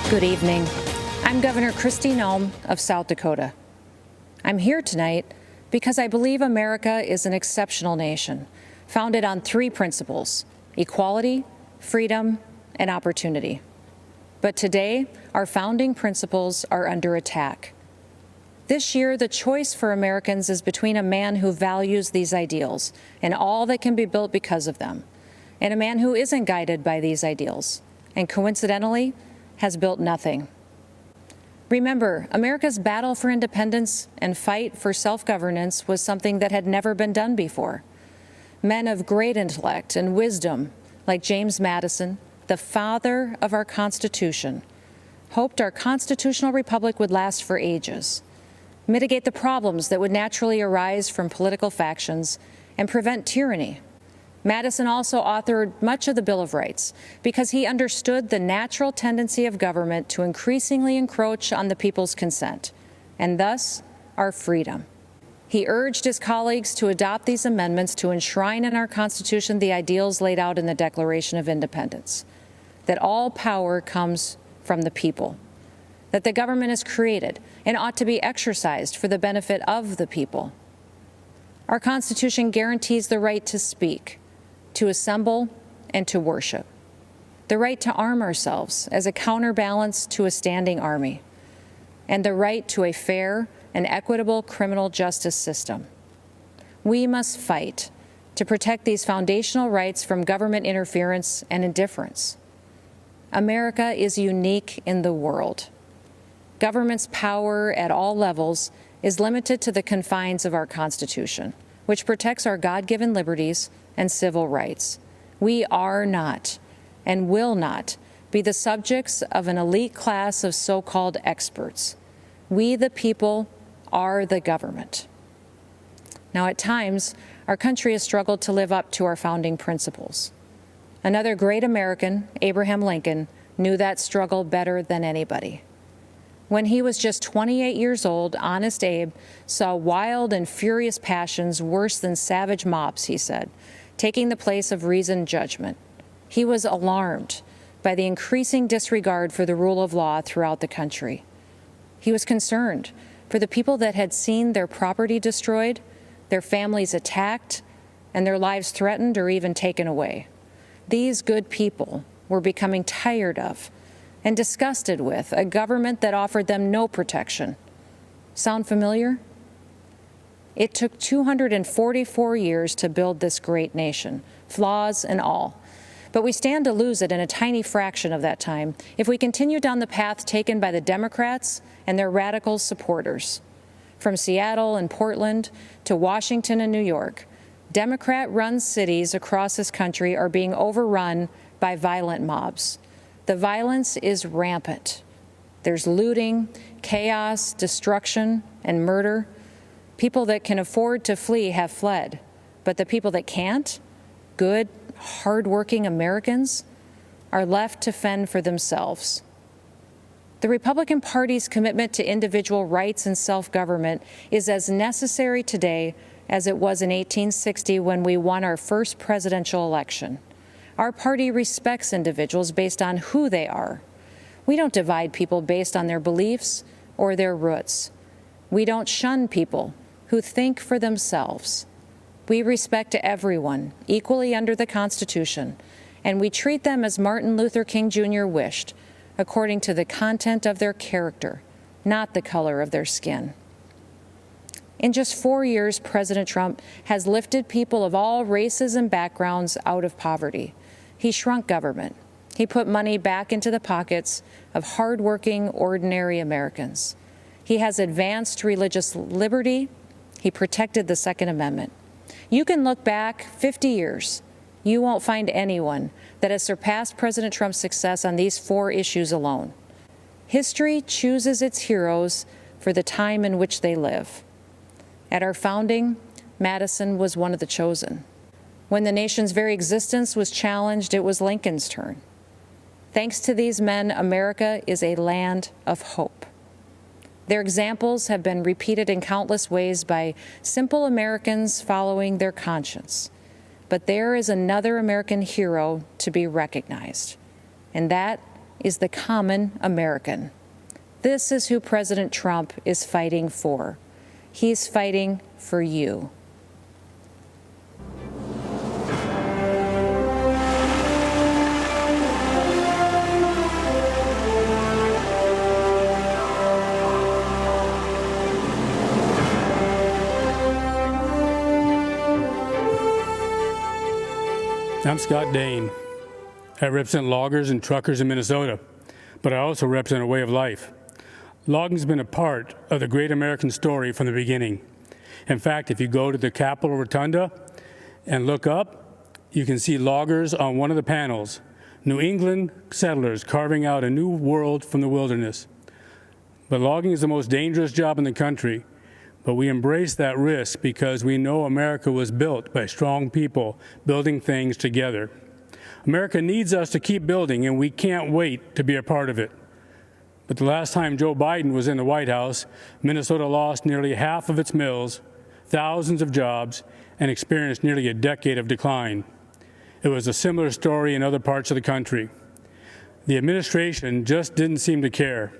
Good evening. I'm Governor Kristi Noem of South Dakota. I'm here tonight because I believe America is an exceptional nation, founded on three principles: equality, freedom, and opportunity. But today, our founding principles are under attack. This year, the choice for Americans is between a man who values these ideals and all that can be built because of them, and a man who isn't guided by these ideals, and coincidentally, has built nothing. Remember, America's battle for independence and fight for self-governance was something that had never been done before. Men of great intellect and wisdom, like James Madison, the father of our Constitution, hoped our constitutional republic would last for ages, mitigate the problems that would naturally arise from political factions, and prevent tyranny. Madison also authored much of the Bill of Rights because he understood the natural tendency of government to increasingly encroach on the people's consent, and thus our freedom. He urged his colleagues to adopt these amendments to enshrine in our Constitution the ideals laid out in the Declaration of Independence, that all power comes from the people, that the government is created and ought to be exercised for the benefit of the people. Our Constitution guarantees the right to speak, to assemble, and to worship, the right to arm ourselves as a counterbalance to a standing army, and the right to a fair and equitable criminal justice system. We must fight to protect these foundational rights from government interference and indifference. America is unique in the world. Government's power at all levels is limited to the confines of our Constitution, which protects our God-given liberties and civil rights. We are not and will not be the subjects of an elite class of so-called experts. We, the people, are the government. Now, at times, our country has struggled to live up to our founding principles. Another great American, Abraham Lincoln, knew that struggle better than anybody. When he was just 28 years old, Honest Abe saw wild and furious passions worse than savage mobs, he said, taking the place of reasoned judgment. He was alarmed by the increasing disregard for the rule of law throughout the country. He was concerned for the people that had seen their property destroyed, their families attacked, and their lives threatened or even taken away. These good people were becoming tired of and disgusted with a government that offered them no protection. Sound familiar? It took 244 years to build this great nation, flaws and all. But we stand to lose it in a tiny fraction of that time if we continue down the path taken by the Democrats and their radical supporters. From Seattle and Portland to Washington and New York, Democrat-run cities across this country are being overrun by violent mobs. The violence is rampant. There's looting, chaos, destruction, and murder. People that can afford to flee have fled, but the people that can't, good, hardworking Americans, are left to fend for themselves. The Republican Party's commitment to individual rights and self-government is as necessary today as it was in 1860 when we won our first presidential election. Our party respects individuals based on who they are. We don't divide people based on their beliefs or their roots. We don't shun people who think for themselves. We respect everyone equally under the Constitution, and we treat them as Martin Luther King Jr. wished, according to the content of their character, not the color of their skin. In just 4 years, President Trump has lifted people of all races and backgrounds out of poverty. He shrunk government. He put money back into the pockets of hardworking, ordinary Americans. He has advanced religious liberty. He protected the Second Amendment. You can look back 50 years. You won't find anyone that has surpassed President Trump's success on these 4 issues alone. History chooses its heroes for the time in which they live. At our founding, Madison was one of the chosen. When the nation's very existence was challenged, it was Lincoln's turn. Thanks to these men, America is a land of hope. Their examples have been repeated in countless ways by simple Americans following their conscience. But there is another American hero to be recognized, and that is the common American. This is who President Trump is fighting for. He's fighting for you. I'm Scott Dane. I represent loggers and truckers in Minnesota, but I also represent a way of life. Logging's been a part of the great American story from the beginning. In fact, if you go to the Capitol Rotunda and look up, you can see loggers on one of the panels, New England settlers carving out a new world from the wilderness. But logging is the most dangerous job in the country, but we embrace that risk because we know America was built by strong people building things together. America needs us to keep building, and we can't wait to be a part of it. But the last time Joe Biden was in the White House, Minnesota lost nearly half of its mills, thousands of jobs, and experienced nearly a decade of decline. It was a similar story in other parts of the country. The administration just didn't seem to care.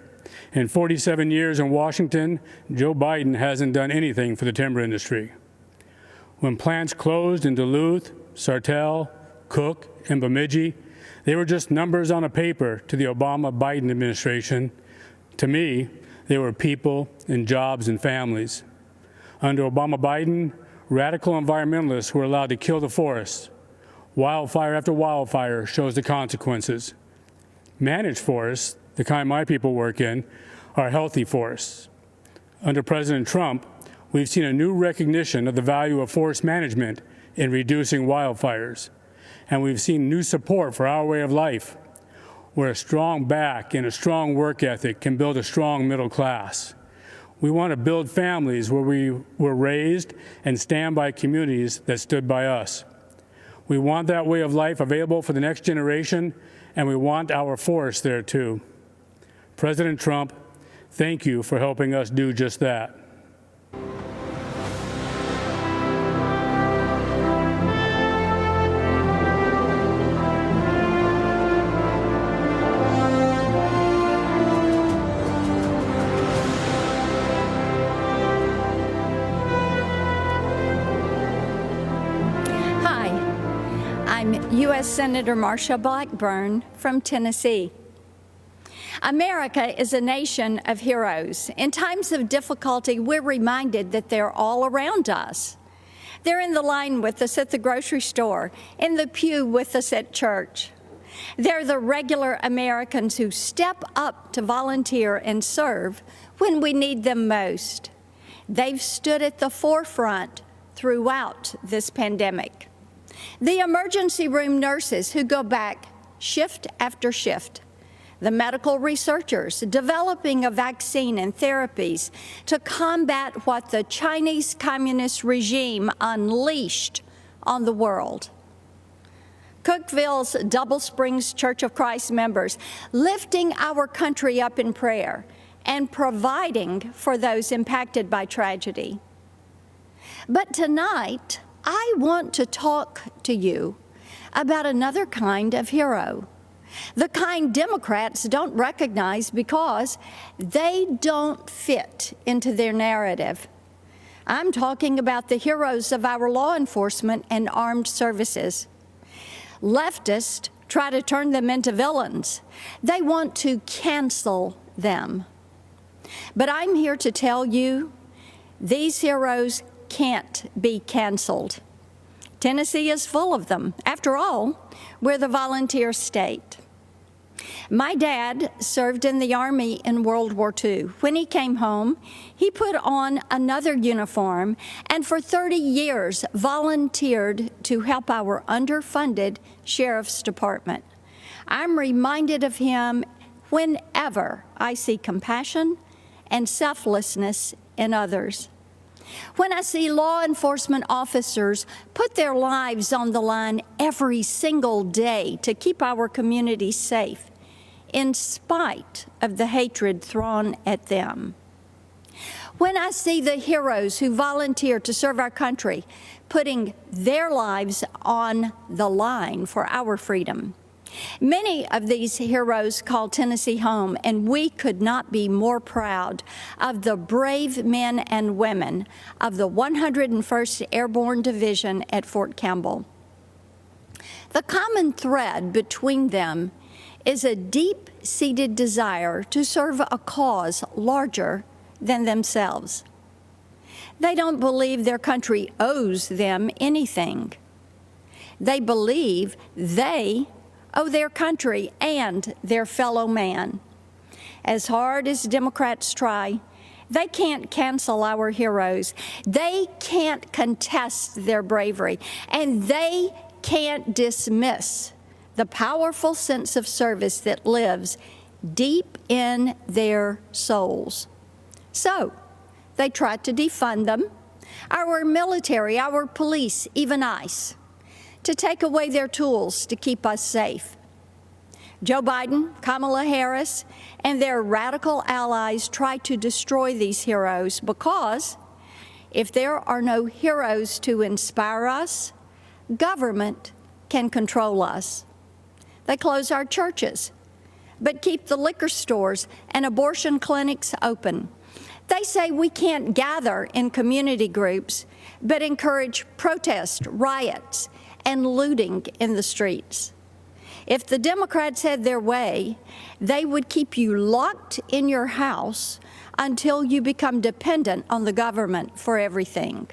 In 47 years in Washington, Joe Biden hasn't done anything for the timber industry. When plants closed in Duluth, Sartell, Cook, and Bemidji, they were just numbers on a paper to the Obama-Biden administration. To me, they were people and jobs and families. Under Obama-Biden, radical environmentalists were allowed to kill the forests. Wildfire after wildfire shows the consequences. Managed forests, the kind my people work in, are healthy forests. Under President Trump, we've seen a new recognition of the value of forest management in reducing wildfires. And we've seen new support for our way of life, where a strong back and a strong work ethic can build a strong middle class. We want to build families where we were raised and stand by communities that stood by us. We want that way of life available for the next generation, and we want our forests there too. President Trump, thank you for helping us do just that. U.S. Senator Marsha Blackburn from Tennessee. America is a nation of heroes. In times of difficulty, we're reminded that they're all around us. They're in the line with us at the grocery store, in the pew with us at church. They're the regular Americans who step up to volunteer and serve when we need them most. They've stood at the forefront throughout this pandemic. The emergency room nurses who go back shift after shift. The medical researchers developing a vaccine and therapies to combat what the Chinese Communist regime unleashed on the world. Cookeville's Double Springs Church of Christ members lifting our country up in prayer and providing for those impacted by tragedy. But tonight, I want to talk to you about another kind of hero, the kind Democrats don't recognize because they don't fit into their narrative. I'm talking about the heroes of our law enforcement and armed services. Leftists try to turn them into villains. They want to cancel them. But I'm here to tell you, these heroes can't be canceled. Tennessee is full of them. After all, we're the volunteer state. My dad served in the Army in World War II. When he came home, he put on another uniform and for 30 years volunteered to help our underfunded Sheriff's Department. I'm reminded of him whenever I see compassion and selflessness in others. When I see law enforcement officers put their lives on the line every single day to keep our communities safe, in spite of the hatred thrown at them. When I see the heroes who volunteer to serve our country, putting their lives on the line for our freedom. Many of these heroes call Tennessee home, and we could not be more proud of the brave men and women of the 101st Airborne Division at Fort Campbell. The common thread between them is a deep-seated desire to serve a cause larger than themselves. They don't believe their country owes them anything. They believe they owe their country and their fellow man. As hard as Democrats try, they can't cancel our heroes. They can't contest their bravery, and they can't dismiss the powerful sense of service that lives deep in their souls. So, they try to defund them, our military, our police, even ICE, to take away their tools to keep us safe. Joe Biden, Kamala Harris, and their radical allies try to destroy these heroes because if there are no heroes to inspire us, government can control us. They close our churches, but keep the liquor stores and abortion clinics open. They say we can't gather in community groups, but encourage protest, riots, and looting in the streets. If the Democrats had their way, they would keep you locked in your house until you become dependent on the government for everything.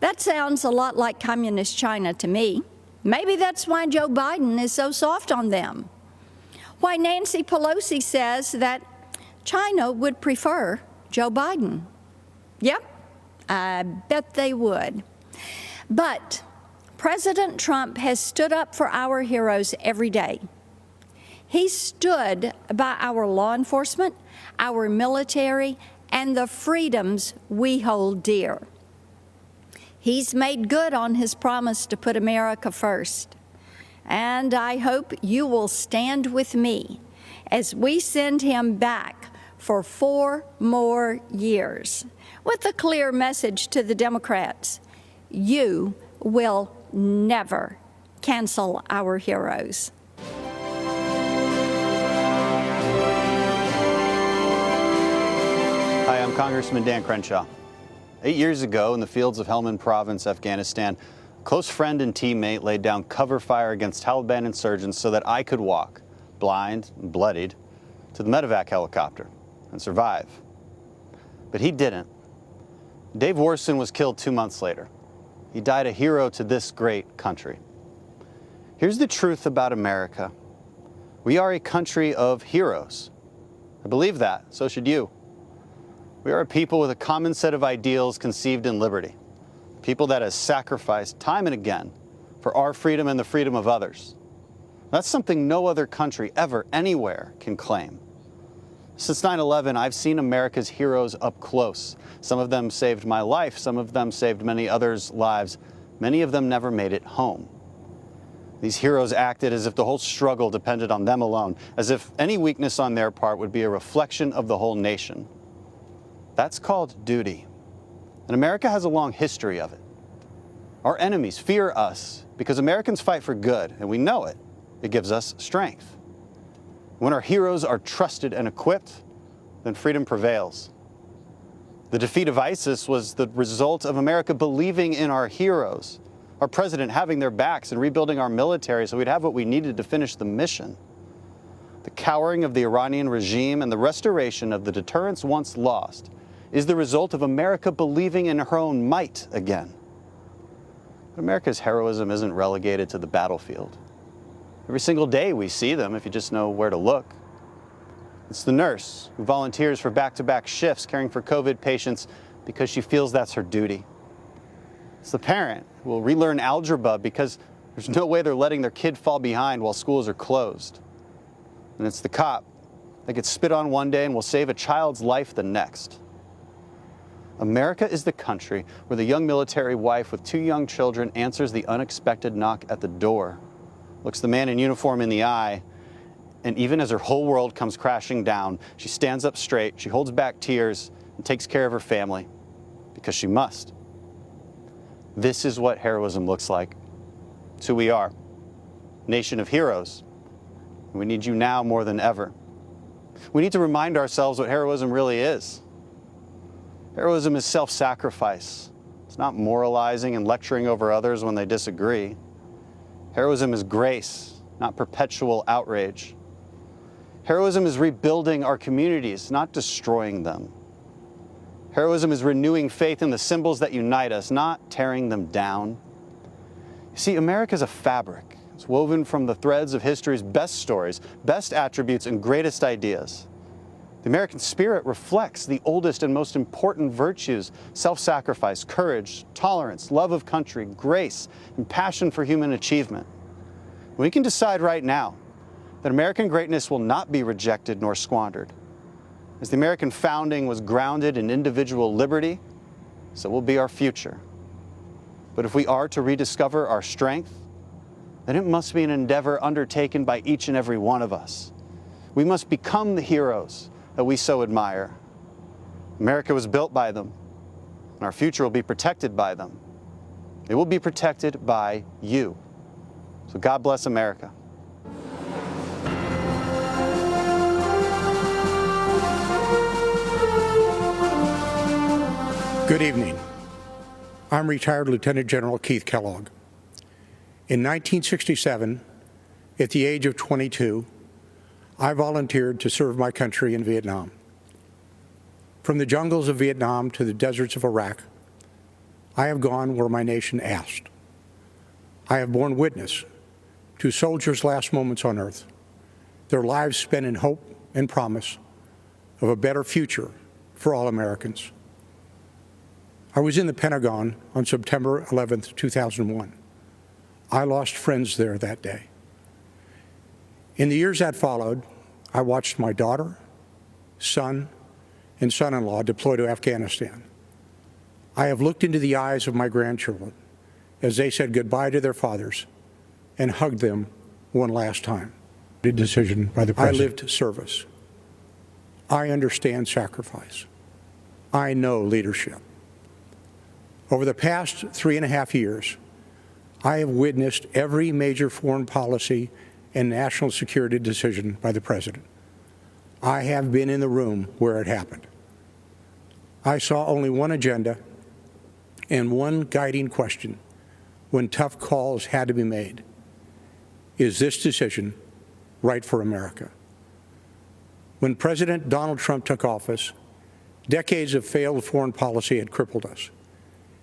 That sounds a lot like communist China to me. Maybe that's why Joe Biden is so soft on them. Why Nancy Pelosi says that China would prefer Joe Biden. Yep, I bet they would. But President Trump has stood up for our heroes every day. He stood by our law enforcement, our military, and the freedoms we hold dear. He's made good on his promise to put America first. And I hope you will stand with me as we send him back for 4 more years with a clear message to the Democrats. You will never cancel our heroes. Hi, I'm Congressman Dan Crenshaw. 8 years ago, in the fields of Helmand Province, Afghanistan, a close friend and teammate laid down cover fire against Taliban insurgents so that I could walk, blind and bloodied, to the medevac helicopter and survive. But he didn't. Dave Warson was killed 2 months later. He died a hero to this great country. Here's the truth about America. We are a country of heroes. I believe that, so should you. We are a people with a common set of ideals conceived in liberty. People that have sacrificed time and again for our freedom and the freedom of others. That's something no other country ever, anywhere, can claim. Since 9/11, I've seen America's heroes up close. Some of them saved my life. Some of them saved many others' lives. Many of them never made it home. These heroes acted as if the whole struggle depended on them alone, as if any weakness on their part would be a reflection of the whole nation. That's called duty. And America has a long history of it. Our enemies fear us because Americans fight for good, and we know it. It gives us strength. When our heroes are trusted and equipped, then freedom prevails. The defeat of ISIS was the result of America believing in our heroes, our president having their backs and rebuilding our military so we'd have what we needed to finish the mission. The cowering of the Iranian regime and the restoration of the deterrence once lost is the result of America believing in her own might again. But America's heroism isn't relegated to the battlefield. Every single day we see them if you just know where to look. It's the nurse who volunteers for back-to-back shifts caring for COVID patients because she feels that's her duty. It's the parent who will relearn algebra because there's no way they're letting their kid fall behind while schools are closed. And it's the cop that gets spit on one day and will save a child's life the next. America is the country where the young military wife with 2 young children answers the unexpected knock at the door, looks the man in uniform in the eye, and even as her whole world comes crashing down, she stands up straight, she holds back tears, and takes care of her family, because she must. This is what heroism looks like. It's who we are, nation of heroes. We need you now more than ever. We need to remind ourselves what heroism really is. Heroism is self-sacrifice. It's not moralizing and lecturing over others when they disagree. Heroism is grace, not perpetual outrage. Heroism is rebuilding our communities, not destroying them. Heroism is renewing faith in the symbols that unite us, not tearing them down. You see, America is a fabric. It's woven from the threads of history's best stories, best attributes, and greatest ideas. The American spirit reflects the oldest and most important virtues: self-sacrifice, courage, tolerance, love of country, grace, and passion for human achievement. We can decide right now that American greatness will not be rejected nor squandered. As the American founding was grounded in individual liberty, so will be our future. But if we are to rediscover our strength, then it must be an endeavor undertaken by each and every one of us. We must become the heroes that we so admire. America was built by them, and our future will be protected by them. It will be protected by you. So God bless America. Good evening. I'm retired Lieutenant General Keith Kellogg. In 1967, at the age of 22, I volunteered to serve my country in Vietnam. From the jungles of Vietnam to the deserts of Iraq, I have gone where my nation asked. I have borne witness to soldiers' last moments on earth, their lives spent in hope and promise of a better future for all Americans. I was in the Pentagon on September 11th, 2001. I lost friends there that day. In the years that followed, I watched my daughter, son, and son-in-law deploy to Afghanistan. I have looked into the eyes of my grandchildren as they said goodbye to their fathers and hugged them one last time. A decision by the president. I lived service. I understand sacrifice. I know leadership. Over the past 3.5 years, I have witnessed every major foreign policy and national security decision by the president. I have been in the room where it happened. I saw only one agenda and one guiding question when tough calls had to be made. Is this decision right for America? When President Donald Trump took office, decades of failed foreign policy had crippled us.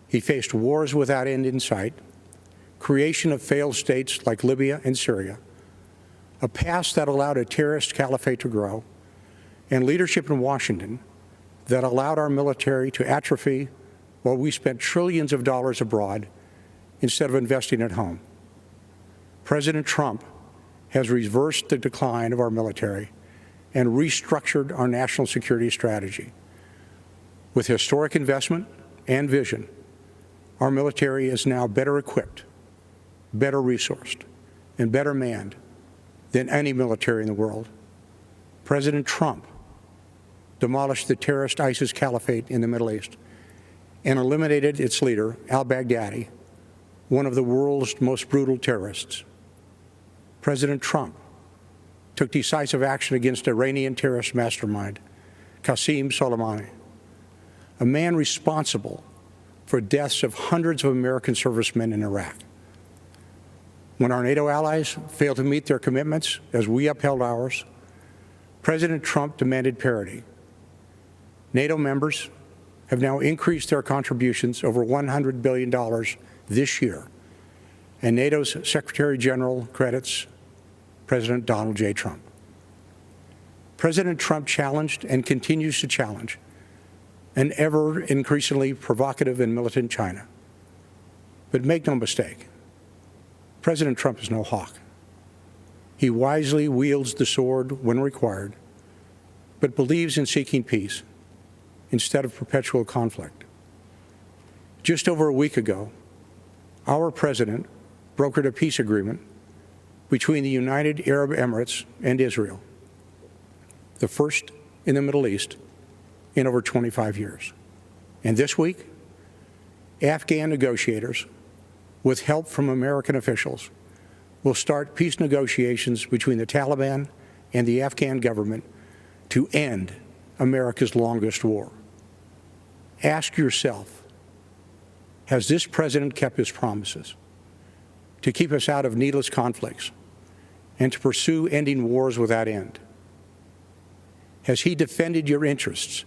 He faced wars without end in sight, creation of failed states like Libya and Syria, a past that allowed a terrorist caliphate to grow, and leadership in Washington that allowed our military to atrophy while we spent trillions of dollars abroad instead of investing at home. President Trump has reversed the decline of our military and restructured our national security strategy. With historic investment and vision, our military is now better equipped, better resourced, and better manned than any military in the world. President Trump demolished the terrorist ISIS caliphate in the Middle East and eliminated its leader, al-Baghdadi, one of the world's most brutal terrorists. President Trump took decisive action against Iranian terrorist mastermind, Qasem Soleimani, a man responsible for deaths of hundreds of American servicemen in Iraq. When our NATO allies failed to meet their commitments as we upheld ours, President Trump demanded parity. NATO members have now increased their contributions over $100 billion this year, and NATO's Secretary General credits President Donald J. Trump. President Trump challenged and continues to challenge an ever increasingly provocative and militant China. But make no mistake, President Trump is no hawk. He wisely wields the sword when required, but believes in seeking peace instead of perpetual conflict. Just over a week ago, our president brokered a peace agreement between the United Arab Emirates and Israel, the first in the Middle East in over 25 years. And this week, Afghan negotiators, with help from American officials, will start peace negotiations between the Taliban and the Afghan government to end America's longest war. Ask yourself, has this president kept his promises to keep us out of needless conflicts and to pursue ending wars without end? Has he defended your interests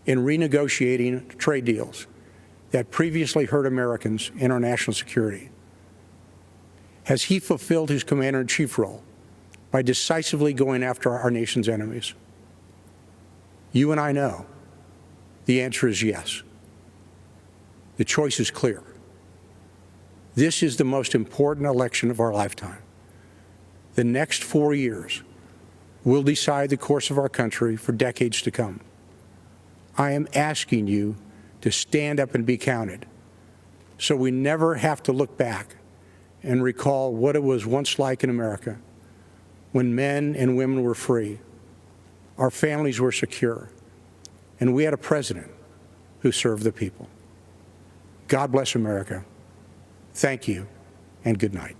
in renegotiating trade deals that previously hurt Americans and our national security? Has he fulfilled his commander-in-chief role by decisively going after our nation's enemies? You and I know the answer is yes. The choice is clear. This is the most important election of our lifetime. The next 4 years will decide the course of our country for decades to come. I am asking you to stand up and be counted so we never have to look back and recall what it was once like in America when men and women were free, our families were secure, and we had a president who served the people. God bless America. Thank you, and good night.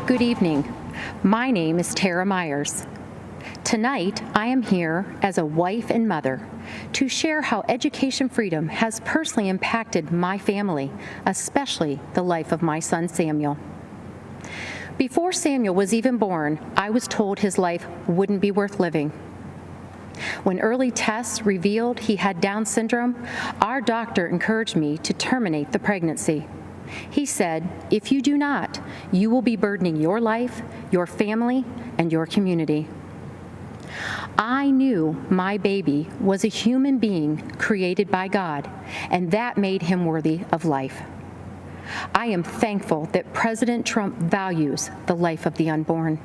Good evening. My name is Tara Myers. Tonight, I am here as a wife and mother to share how education freedom has personally impacted my family, especially the life of my son Samuel. Before Samuel was even born, I was told his life wouldn't be worth living. When early tests revealed he had Down syndrome, our doctor encouraged me to terminate the pregnancy. He said, "If you do not, you will be burdening your life, your family, and your community." I knew my baby was a human being created by God, and that made him worthy of life. I am thankful that President Trump values the life of the unborn.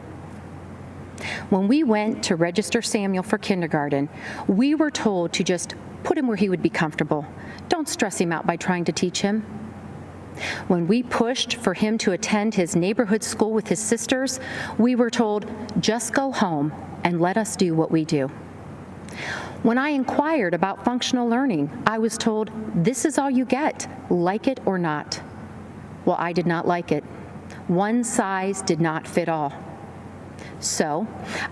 When we went to register Samuel for kindergarten, we were told to just put him where he would be comfortable. Don't stress him out by trying to teach him. When we pushed for him to attend his neighborhood school with his sisters, we were told, just go home and let us do what we do. When I inquired about functional learning, I was told, this is all you get, like it or not. Well, I did not like it. One size did not fit all. So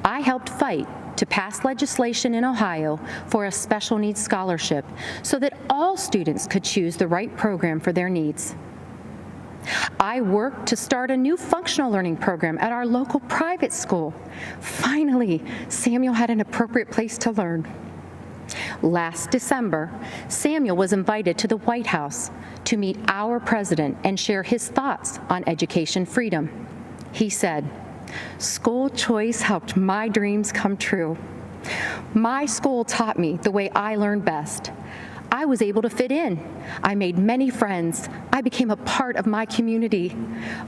I helped fight to pass legislation in Ohio for a special needs scholarship so that all students could choose the right program for their needs. I worked to start a new functional learning program at our local private school. Finally, Samuel had an appropriate place to learn. Last December, Samuel was invited to the White House to meet our president and share his thoughts on education freedom. He said, "School choice helped my dreams come true. My school taught me the way I learned best. I was able to fit in. I made many friends. I became a part of my community.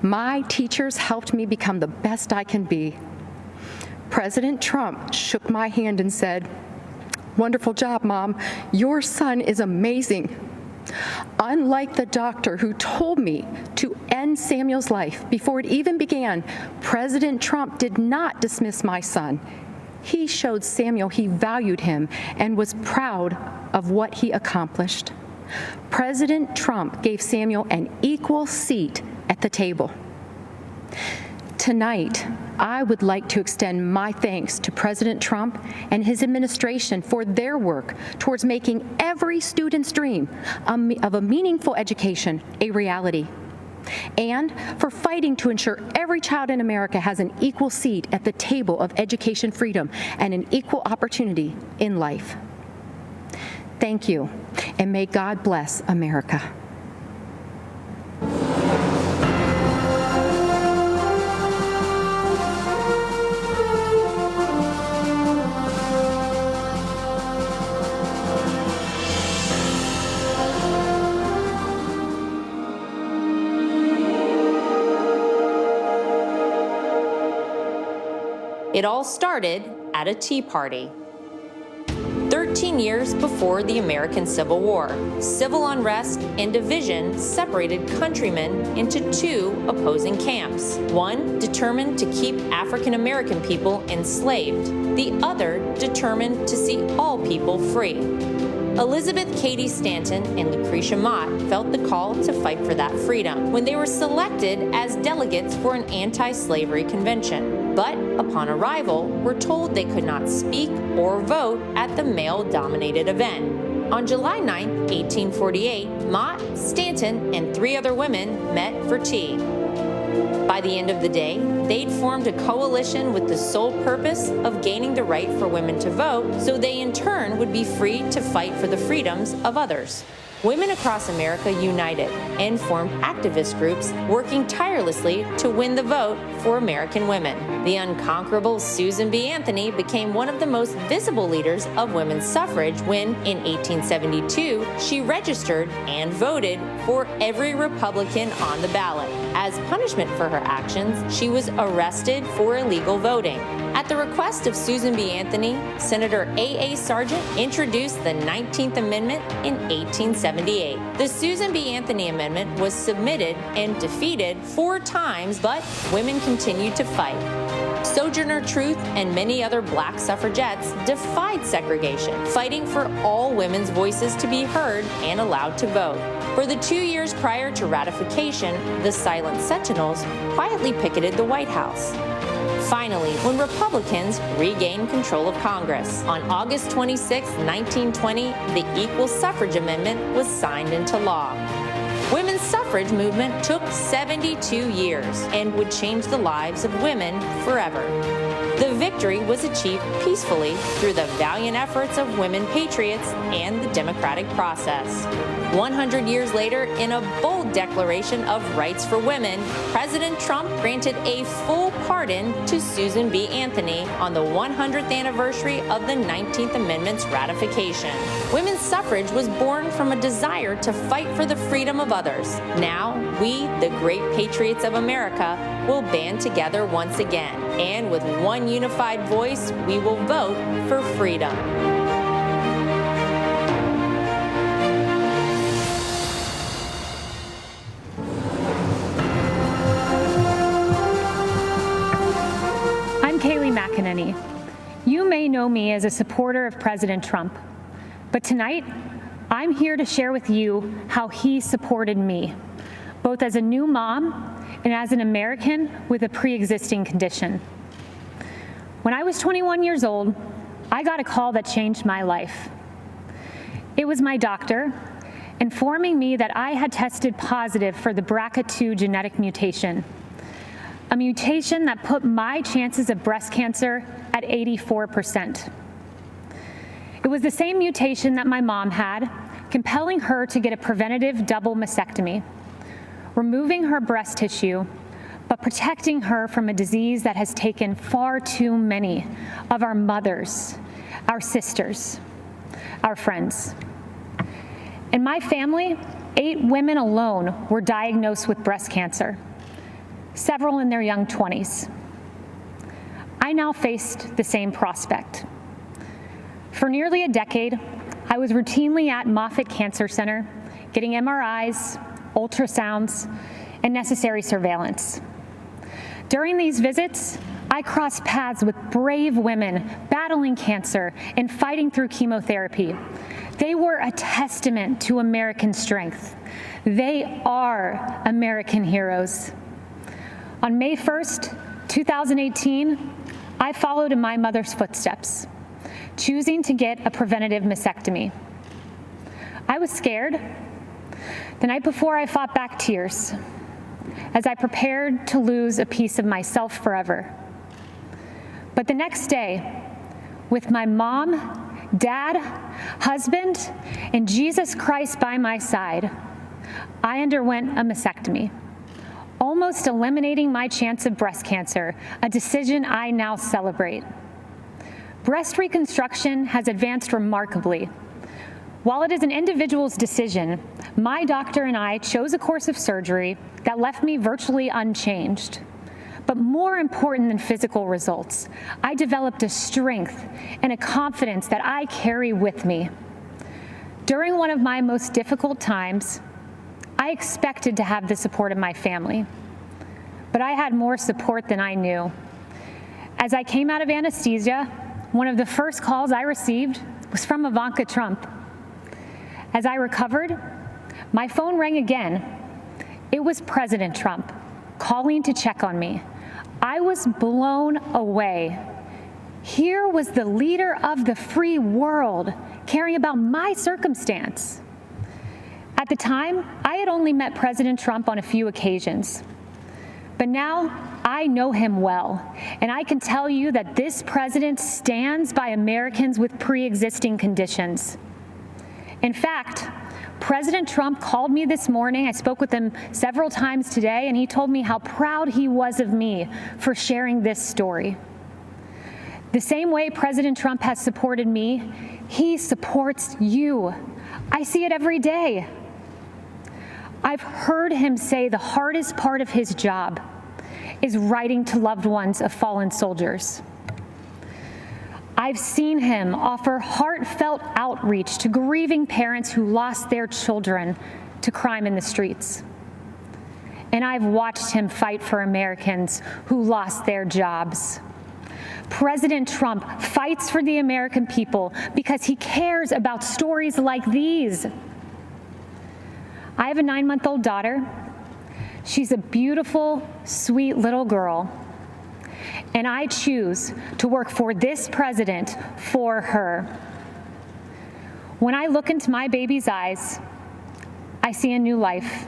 My teachers helped me become the best I can be." President Trump shook my hand and said, "Wonderful job, Mom. Your son is amazing." Unlike the doctor who told me to end Samuel's life before it even began, President Trump did not dismiss my son. He showed Samuel he valued him and was proud of what he accomplished. President Trump gave Samuel an equal seat at the table. Tonight, I would like to extend my thanks to President Trump and his administration for their work towards making every student's dream of a meaningful education a reality, and for fighting to ensure every child in America has an equal seat at the table of education freedom and an equal opportunity in life. Thank you, and may God bless America. It all started at a tea party. 13 years before the American Civil War, civil unrest and division separated countrymen into two opposing camps. One determined to keep African American people enslaved, the other determined to see all people free. Elizabeth Cady Stanton and Lucretia Mott felt the call to fight for that freedom when they were selected as delegates for an anti-slavery convention, but upon arrival were told they could not speak or vote at the male-dominated event. On July 9, 1848, Mott, Stanton, and 3 other women met for tea. By the end of the day, they'd formed a coalition with the sole purpose of gaining the right for women to vote, so they in turn would be free to fight for the freedoms of others. Women across America united and formed activist groups working tirelessly to win the vote for American women. The unconquerable Susan B. Anthony became one of the most visible leaders of women's suffrage when, in 1872, she registered and voted for every Republican on the ballot. As punishment for her actions, she was arrested for illegal voting. At the request of Susan B. Anthony, Senator A.A. Sargent introduced the 19th Amendment in 1878. The Susan B. Anthony Amendment was submitted and defeated 4 times, but women continued to fight. Sojourner Truth and many other black suffragettes defied segregation, fighting for all women's voices to be heard and allowed to vote. For the 2 years prior to ratification, the Silent Sentinels quietly picketed the White House. Finally, when Republicans regained control of Congress, on August 26, 1920, the Equal Suffrage Amendment was signed into law. Women's suffrage movement took 72 years and would change the lives of women forever. The victory was achieved peacefully through the valiant efforts of women patriots and the democratic process. 100 years later, in a bold declaration of rights for women, President Trump granted a full pardon to Susan B. Anthony on the 100th anniversary of the 19th Amendment's ratification. Women's suffrage was born from a desire to fight for the freedom of others. Now, we, the great patriots of America, will band together once again, and with one unified voice, we will vote for freedom. I'm Kayleigh McEnany. You may know me as a supporter of President Trump, but tonight, I'm here to share with you how he supported me, both as a new mom and as an American with a pre-existing condition. When I was 21 years old, I got a call that changed my life. It was my doctor informing me that I had tested positive for the BRCA2 genetic mutation, a mutation that put my chances of breast cancer at 84%. It was the same mutation that my mom had, compelling her to get a preventative double mastectomy, removing her breast tissue, but protecting her from a disease that has taken far too many of our mothers, our sisters, our friends. In my family, 8 women alone were diagnosed with breast cancer, several in their young 20s. I now faced the same prospect. For nearly a decade, I was routinely at Moffitt Cancer Center, getting MRIs, ultrasounds, and necessary surveillance. During these visits, I crossed paths with brave women battling cancer and fighting through chemotherapy. They were a testament to American strength. They are American heroes. On May 1st, 2018, I followed in my mother's footsteps, choosing to get a preventative mastectomy. I was scared. The night before, I fought back tears as I prepared to lose a piece of myself forever. But the next day, with my mom, dad, husband, and Jesus Christ by my side, I underwent a mastectomy, almost eliminating my chance of breast cancer, a decision I now celebrate. Breast reconstruction has advanced remarkably. While it is an individual's decision, my doctor and I chose a course of surgery that left me virtually unchanged. But more important than physical results, I developed a strength and a confidence that I carry with me. During one of my most difficult times, I expected to have the support of my family, but I had more support than I knew. As I came out of anesthesia, one of the first calls I received was from Ivanka Trump. As I recovered, my phone rang again. It was President Trump calling to check on me. I was blown away. Here was the leader of the free world caring about my circumstance. At the time, I had only met President Trump on a few occasions. But now I know him well, and I can tell you that this president stands by Americans with pre-existing conditions. In fact, President Trump called me this morning. I spoke with him several times today, and he told me how proud he was of me for sharing this story. The same way President Trump has supported me, he supports you. I see it every day. I've heard him say the hardest part of his job is writing to loved ones of fallen soldiers. I've seen him offer heartfelt outreach to grieving parents who lost their children to crime in the streets. And I've watched him fight for Americans who lost their jobs. President Trump fights for the American people because he cares about stories like these. I have a 9-month-old daughter. She's a beautiful, sweet little girl. And I choose to work for this president for her. When I look into my baby's eyes, I see a new life,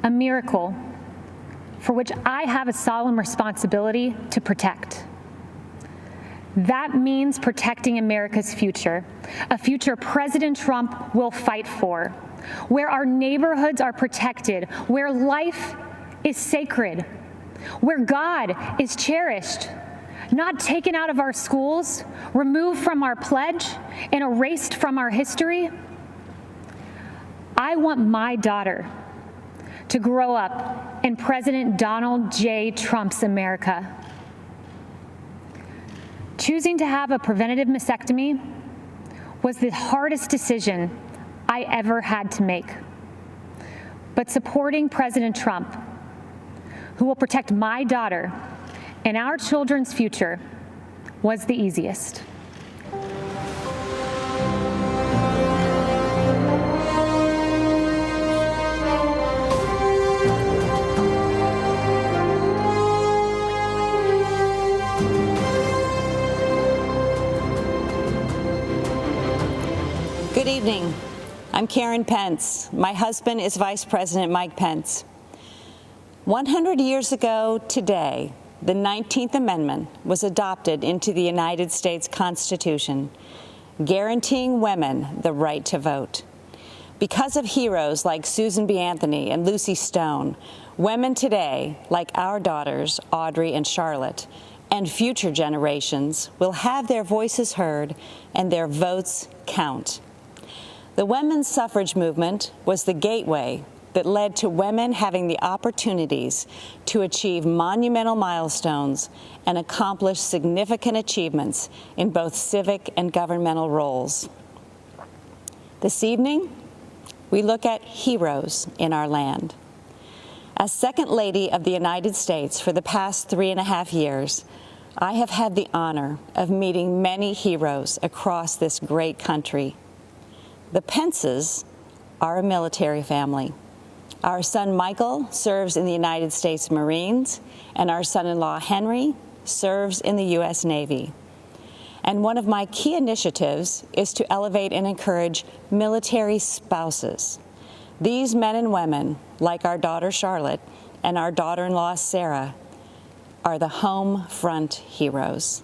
a miracle for which I have a solemn responsibility to protect. That means protecting America's future, a future President Trump will fight for, where our neighborhoods are protected, where life is sacred, where God is cherished, not taken out of our schools, removed from our pledge, and erased from our history. I want my daughter to grow up in President Donald J. Trump's America. Choosing to have a preventative mastectomy was the hardest decision I ever had to make. But supporting President Trump, who will protect my daughter and our children's future, was the easiest. Good evening. I'm Karen Pence. My husband is Vice President Mike Pence. 100 years ago today, the 19th Amendment was adopted into the United States Constitution, guaranteeing women the right to vote. Because of heroes like Susan B. Anthony and Lucy Stone, women today, like our daughters, Audrey and Charlotte, and future generations, will have their voices heard and their votes count. The women's suffrage movement was the gateway that led to women having the opportunities to achieve monumental milestones and accomplish significant achievements in both civic and governmental roles. This evening, we look at heroes in our land. As Second Lady of the United States for the past 3.5 years, I have had the honor of meeting many heroes across this great country. The Pences are a military family. Our son Michael serves in the United States Marines, and our son-in-law Henry serves in the U.S. Navy. And one of my key initiatives is to elevate and encourage military spouses. These men and women, like our daughter Charlotte and our daughter-in-law Sarah, are the home front heroes.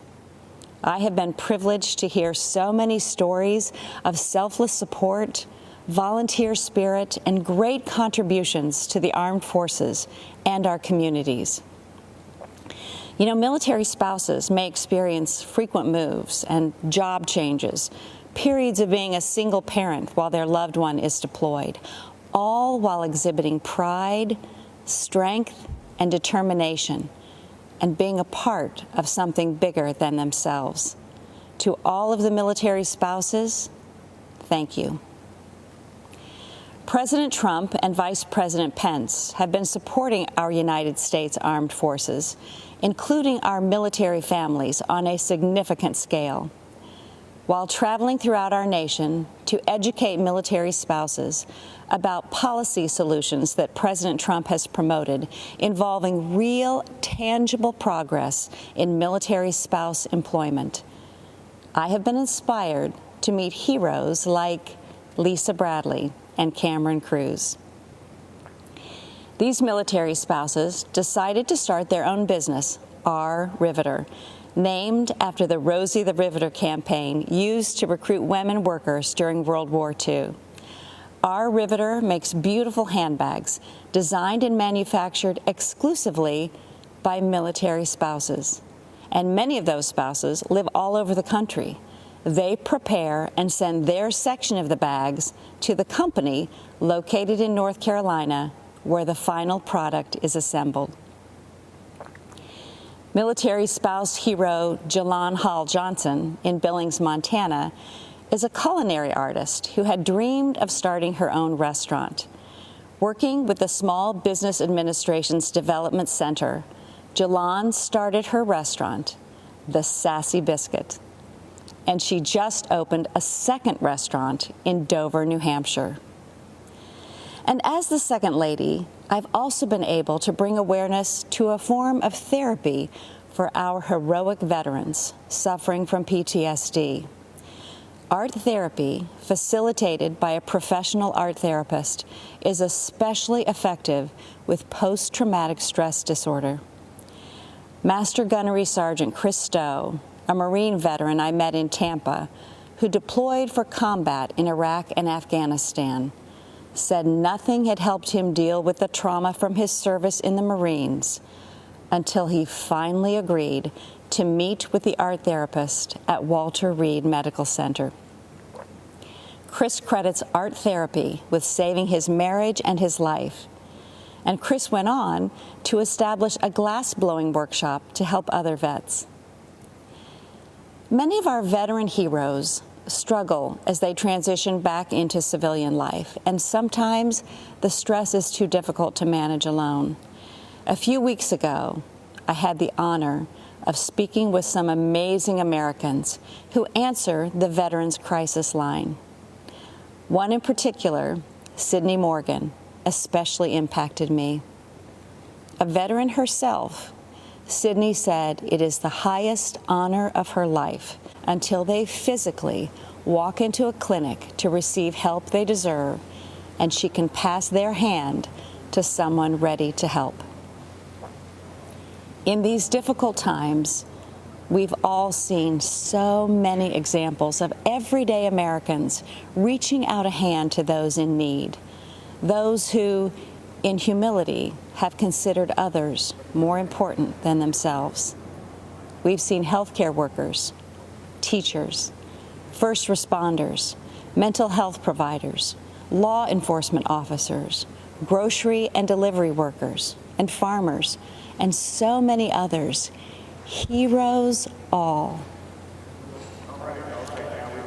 I have been privileged to hear so many stories of selfless support, volunteer spirit, and great contributions to the armed forces and our communities. You know, military spouses may experience frequent moves and job changes, periods of being a single parent while their loved one is deployed, all while exhibiting pride, strength, and determination, and being a part of something bigger than themselves. To all of the military spouses, thank you. President Trump and Vice President Pence have been supporting our United States Armed Forces, including our military families, on a significant scale. While traveling throughout our nation to educate military spouses about policy solutions that President Trump has promoted involving real, tangible progress in military spouse employment, I have been inspired to meet heroes like Lisa Bradley and Cameron Cruz. These military spouses decided to start their own business, Our Riveter, named after the Rosie the Riveter campaign used to recruit women workers during World War II. Our Riveter makes beautiful handbags designed and manufactured exclusively by military spouses. And many of those spouses live all over the country. They prepare and send their section of the bags to the company located in North Carolina, where the final product is assembled. Military spouse hero Jalon Hall Johnson in Billings, Montana, is a culinary artist who had dreamed of starting her own restaurant. Working with the Small Business Administration's Development Center, Jalon started her restaurant, the Sassy Biscuit. And she just opened a second restaurant in Dover, New Hampshire. And as the Second Lady, I've also been able to bring awareness to a form of therapy for our heroic veterans suffering from PTSD. Art therapy, facilitated by a professional art therapist, is especially effective with post-traumatic stress disorder. Master Gunnery Sergeant Chris Stowe, a Marine veteran I met in Tampa, who deployed for combat in Iraq and Afghanistan, said nothing had helped him deal with the trauma from his service in the Marines until he finally agreed to meet with the art therapist at Walter Reed Medical Center. Chris credits art therapy with saving his marriage and his life. And Chris went on to establish a glass-blowing workshop to help other vets. Many of our veteran heroes struggle as they transition back into civilian life, and sometimes the stress is too difficult to manage alone. A few weeks ago, I had the honor of speaking with some amazing Americans who answer the Veterans Crisis Line. One in particular, Sydney Morgan, especially impacted me. A veteran herself, Sydney said it is the highest honor of her life until they physically walk into a clinic to receive help they deserve, and she can pass their hand to someone ready to help. In these difficult times, we've all seen so many examples of everyday Americans reaching out a hand to those in need, those who, in humility, have considered others more important than themselves. We've seen healthcare workers, teachers, first responders, mental health providers, law enforcement officers, grocery and delivery workers, and farmers, and so many others, heroes all.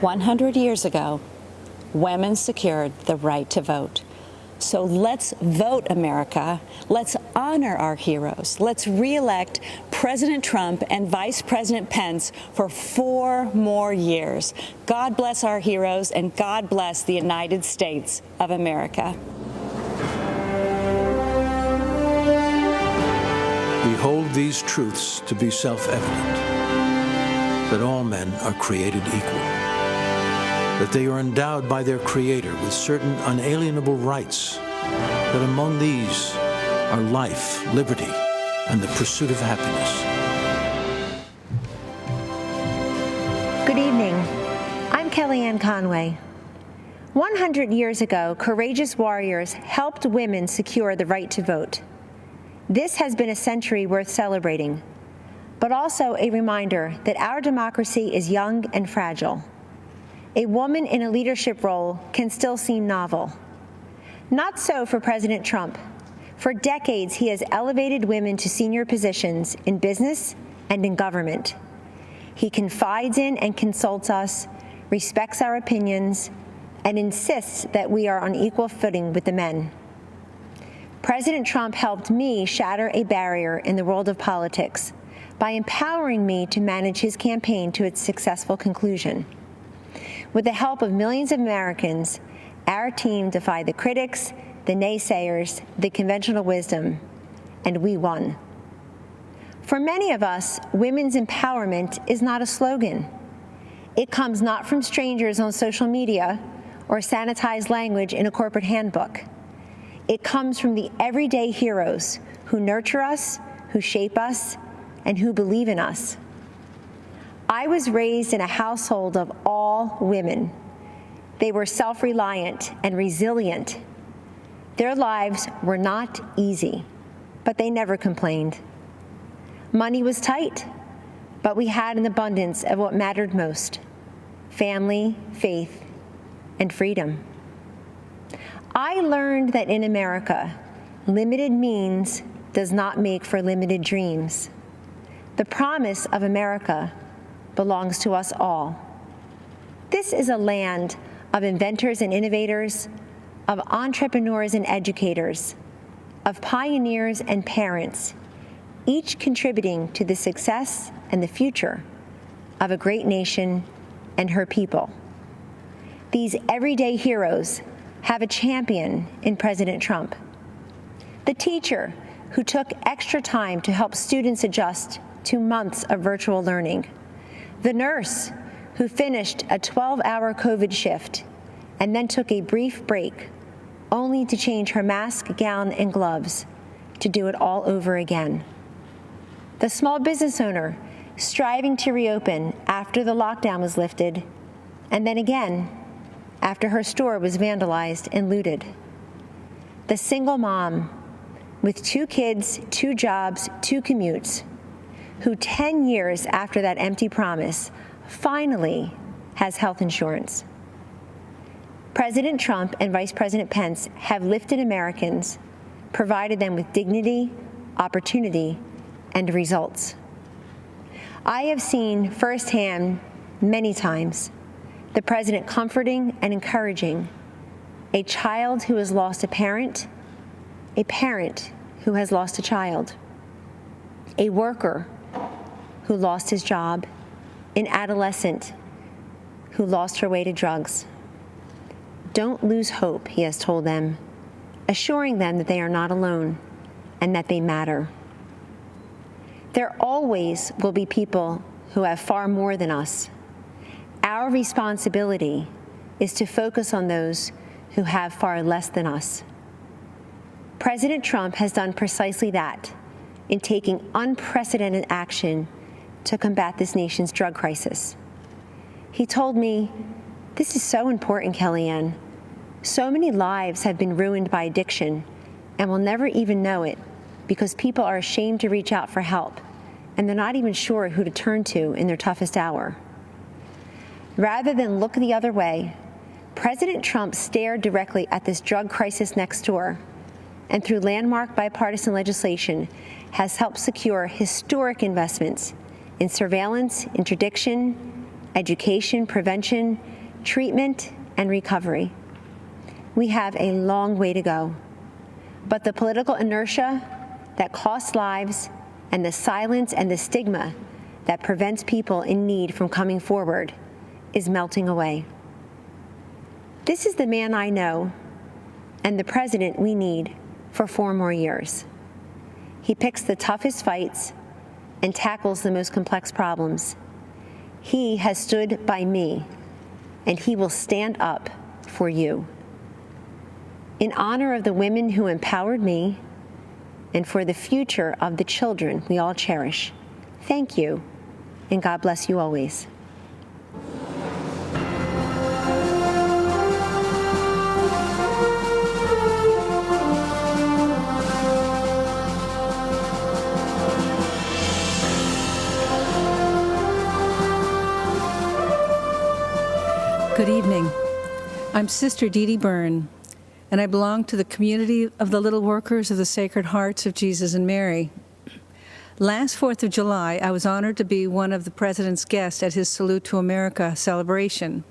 100 years ago, women secured the right to vote. So let's vote, America. Let's honor our heroes. Let's re-elect President Trump and Vice President Pence for 4 more years. God bless our heroes, and God bless the United States of America. We hold these truths to be self-evident, that all men are created equal, that they are endowed by their Creator with certain unalienable rights, that among these are life, liberty, and the pursuit of happiness. Good evening. I'm Kellyanne Conway. 100 years ago, courageous warriors helped women secure the right to vote. This has been a century worth celebrating, but also a reminder that our democracy is young and fragile. A woman in a leadership role can still seem novel. Not so for President Trump. For decades, he has elevated women to senior positions in business and in government. He confides in and consults us, respects our opinions, and insists that we are on equal footing with the men. President Trump helped me shatter a barrier in the world of politics by empowering me to manage his campaign to its successful conclusion. With the help of millions of Americans, our team defied the critics, the naysayers, the conventional wisdom, and we won. For many of us, women's empowerment is not a slogan. It comes not from strangers on social media or sanitized language in a corporate handbook. It comes from the everyday heroes who nurture us, who shape us, and who believe in us. I was raised in a household of all women. They were self-reliant and resilient. Their lives were not easy, but they never complained. Money was tight, but we had an abundance of what mattered most: family, faith, and freedom. I learned that in America, limited means does not make for limited dreams. The promise of America belongs to us all. This is a land of inventors and innovators, of entrepreneurs and educators, of pioneers and parents, each contributing to the success and the future of a great nation and her people. These everyday heroes have a champion in President Trump. The teacher who took extra time to help students adjust to months of virtual learning. The nurse who finished a 12-hour COVID shift and then took a brief break only to change her mask, gown, and gloves to do it all over again. The small business owner striving to reopen after the lockdown was lifted, and then again after her store was vandalized and looted. The single mom with 2 kids, 2 jobs, 2 commutes, who 10 years after that empty promise finally has health insurance. President Trump and Vice President Pence have lifted Americans, provided them with dignity, opportunity, and results. I have seen firsthand many times the president comforting and encouraging a child who has lost a parent who has lost a child, a worker who lost his job, an adolescent who lost her way to drugs. Don't lose hope, he has told them, assuring them that they are not alone and that they matter. There always will be people who have far more than us. Our responsibility is to focus on those who have far less than us. President Trump has done precisely that in taking unprecedented action to combat this nation's drug crisis. He told me, "This is so important, Kellyanne. So many lives have been ruined by addiction and will never even know it because people are ashamed to reach out for help and they're not even sure who to turn to in their toughest hour." Rather than look the other way, President Trump stared directly at this drug crisis next door and through landmark bipartisan legislation has helped secure historic investments in surveillance, interdiction, education, prevention, treatment, and recovery. We have a long way to go, but the political inertia that costs lives and the silence and the stigma that prevents people in need from coming forward is melting away. This is the man I know and the president we need for 4 more years. He picks the toughest fights and tackles the most complex problems. He has stood by me, and he will stand up for you. In honor of the women who empowered me and for the future of the children we all cherish, thank you, and God bless you always. Good evening. I'm Sister Dede Byrne, and I belong to the community of the Little Workers of the Sacred Hearts of Jesus and Mary. Last 4th of July, I was honored to be one of the President's guests at his Salute to America celebration.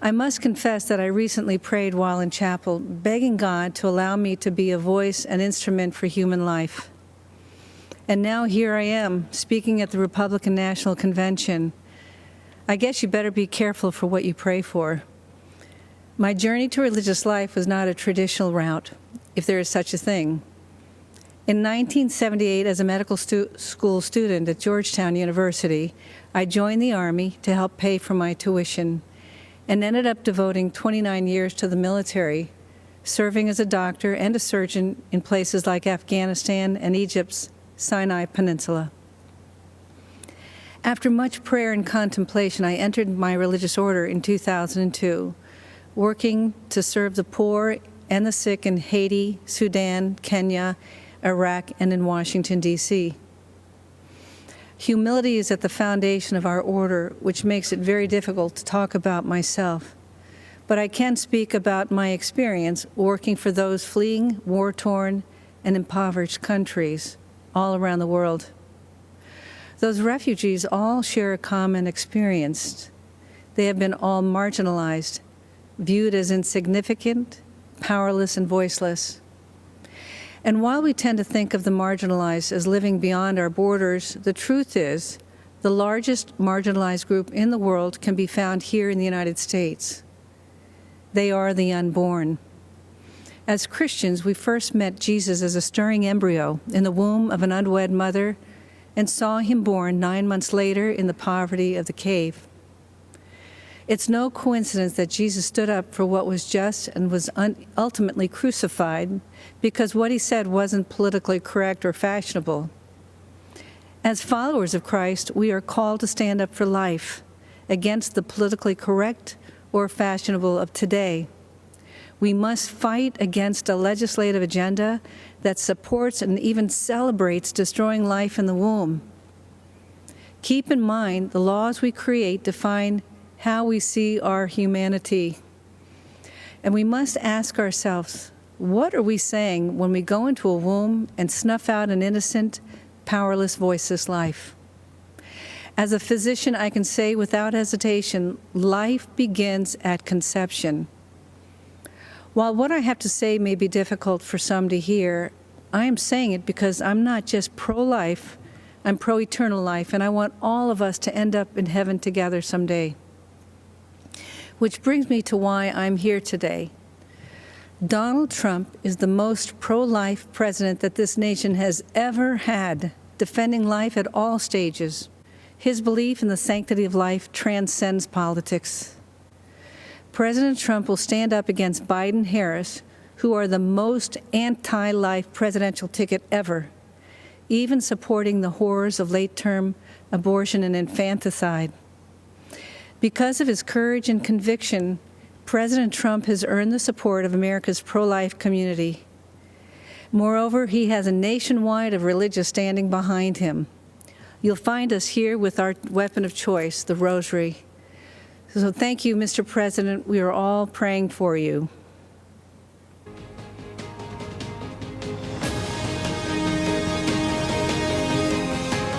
I must confess that I recently prayed while in chapel, begging God to allow me to be a voice and instrument for human life. And now here I am, speaking at the Republican National Convention. I guess you better be careful for what you pray for. My journey to religious life was not a traditional route, if there is such a thing. In 1978, as a medical school student at Georgetown University, I joined the Army to help pay for my tuition and ended up devoting 29 years to the military, serving as a doctor and a surgeon in places like Afghanistan and Egypt's Sinai Peninsula. After much prayer and contemplation, I entered my religious order in 2002, working to serve the poor and the sick in Haiti, Sudan, Kenya, Iraq, and in Washington, D.C. Humility is at the foundation of our order, which makes it very difficult to talk about myself. But I can speak about my experience working for those fleeing war-torn and impoverished countries all around the world. Those refugees all share a common experience. They have been all marginalized, viewed as insignificant, powerless, and voiceless. And while we tend to think of the marginalized as living beyond our borders, the truth is the largest marginalized group in the world can be found here in the United States. They are the unborn. As Christians, we first met Jesus as a stirring embryo in the womb of an unwed mother and saw him born 9 months later in the poverty of the cave. It's no coincidence that Jesus stood up for what was just and was ultimately crucified because what he said wasn't politically correct or fashionable. As followers of Christ, we are called to stand up for life against the politically correct or fashionable of today. We must fight against a legislative agenda that supports and even celebrates destroying life in the womb. Keep in mind, the laws we create define how we see our humanity. And we must ask ourselves, what are we saying when we go into a womb and snuff out an innocent, powerless, voiceless life? As a physician, I can say without hesitation, life begins at conception. While what I have to say may be difficult for some to hear, I am saying it because I'm not just pro-life, I'm pro-eternal life, and I want all of us to end up in heaven together someday. Which brings me to why I'm here today. Donald Trump is the most pro-life president that this nation has ever had, defending life at all stages. His belief in the sanctity of life transcends politics. President Trump will stand up against Biden and Harris, who are the most anti-life presidential ticket ever, even supporting the horrors of late-term abortion and infanticide. Because of his courage and conviction, President Trump has earned the support of America's pro-life community. Moreover, he has a nationwide of religious standing behind him. You'll find us here with our weapon of choice, the rosary. So thank you, Mr. President. We are all praying for you.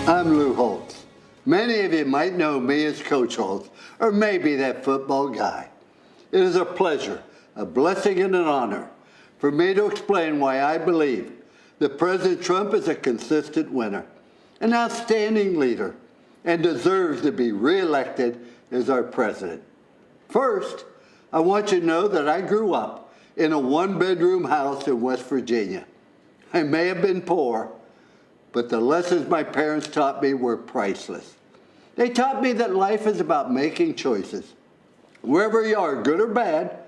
I'm Lou Holtz. Many of you might know me as Coach Holtz, or maybe that football guy. It is a pleasure, a blessing, and an honor for me to explain why I believe that President Trump is a consistent winner, an outstanding leader, and deserves to be reelected as our president. First, I want you to know that I grew up in a one-bedroom house in West Virginia. I may have been poor, but the lessons my parents taught me were priceless. They taught me that life is about making choices. Wherever you are, good or bad,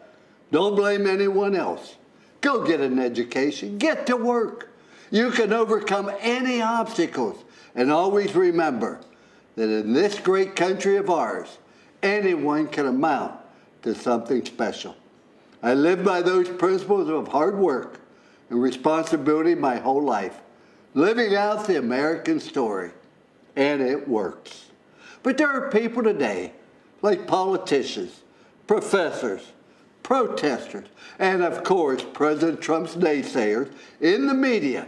don't blame anyone else. Go get an education, get to work. You can overcome any obstacles, and always remember that in this great country of ours, anyone can amount to something special. I lived by those principles of hard work and responsibility my whole life, living out the American story, and it works. But there are people today, like politicians, professors, protesters, and of course, President Trump's naysayers in the media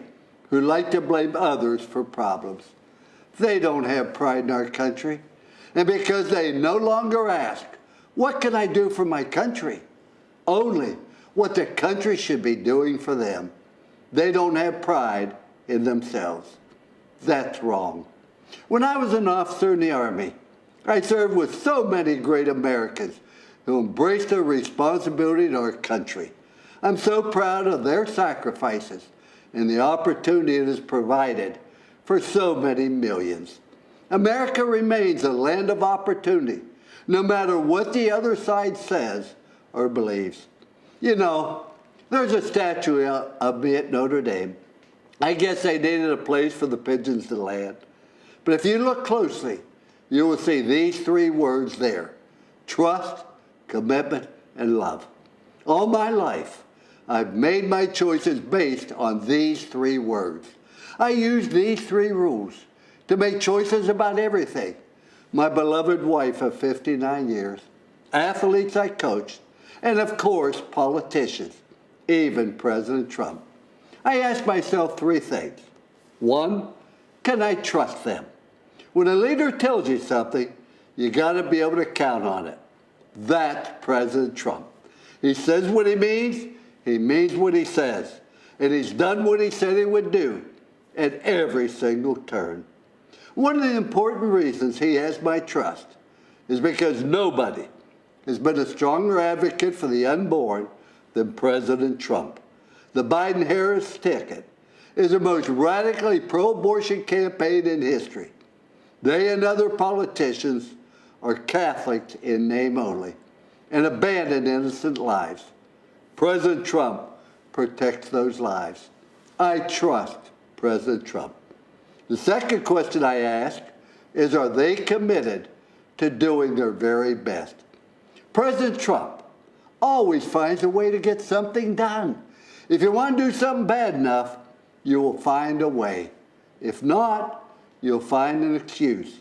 who like to blame others for problems. They don't have pride in our country. And because they no longer ask, what can I do for my country? Only what the country should be doing for them. They don't have pride in themselves. That's wrong. When I was an officer in the Army, I served with so many great Americans who embraced their responsibility to our country. I'm so proud of their sacrifices and the opportunity it has provided for so many millions. America remains a land of opportunity, no matter what the other side says or believes. You know, there's a statue of me at Notre Dame. I guess they needed a place for the pigeons to land. But if you look closely, you will see these three words there: trust, commitment, and love. All my life, I've made my choices based on these three words. I use these three rules to make choices about everything. My beloved wife of 59 years, athletes I coached, and of course, politicians, even President Trump. I ask myself three things. One, can I trust them? When a leader tells you something, you gotta be able to count on it. That's President Trump. He says what he means what he says. and he's done what he said he would do at every single turn. One of the important reasons he has my trust is because nobody has been a stronger advocate for the unborn than President Trump. The Biden-Harris ticket is the most radically pro-abortion campaign in history. They and other politicians are Catholics in name only and abandon innocent lives. President Trump protects those lives. I trust President Trump. The second question I ask is, are they committed to doing their very best? President Trump always finds a way to get something done. If you want to do something bad enough, you will find a way. If not, you'll find an excuse.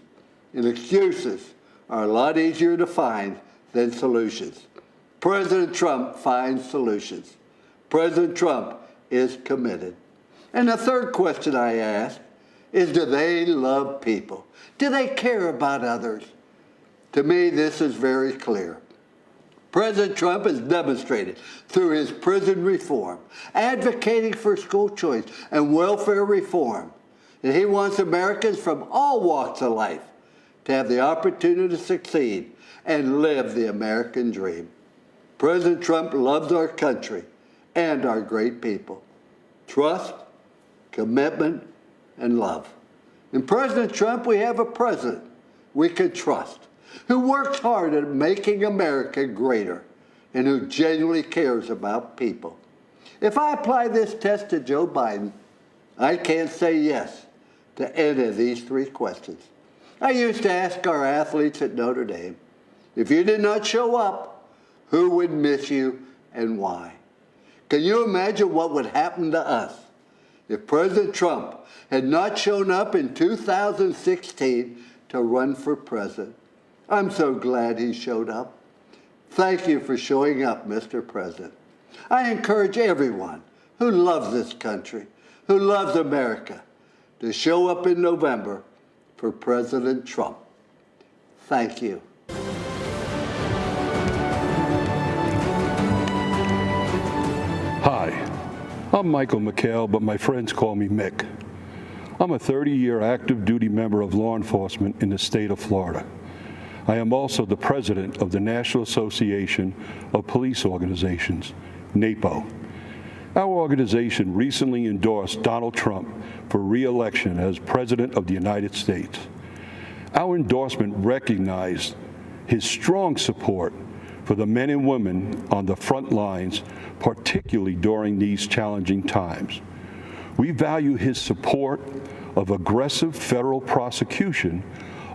And excuses are a lot easier to find than solutions. President Trump finds solutions. President Trump is committed. And the third question I ask is, do they love people? Do they care about others? To me, this is very clear. President Trump has demonstrated through his prison reform, advocating for school choice and welfare reform, that he wants Americans from all walks of life to have the opportunity to succeed and live the American dream. President Trump loves our country and our great people. Trust, commitment, and love. In President Trump, we have a president we can trust, who works hard at making America greater and who genuinely cares about people. If I apply this test to Joe Biden, I can't say yes to any of these three questions. I used to ask our athletes at Notre Dame, if you did not show up, who would miss you and why? Can you imagine what would happen to us if President Trump had not shown up in 2016 to run for president? I'm so glad he showed up. Thank you for showing up, Mr. President. I encourage everyone who loves this country, who loves America, to show up in November for President Trump. Thank you. Hi, I'm Michael McHale, but my friends call me Mick. I'm a 30-year active duty member of law enforcement in the state of Florida. I am also the president of the National Association of Police Organizations, NAPO. Our organization recently endorsed Donald Trump for re-election as President of the United States. Our endorsement recognized his strong support for the men and women on the front lines, particularly during these challenging times. We value his support of aggressive federal prosecution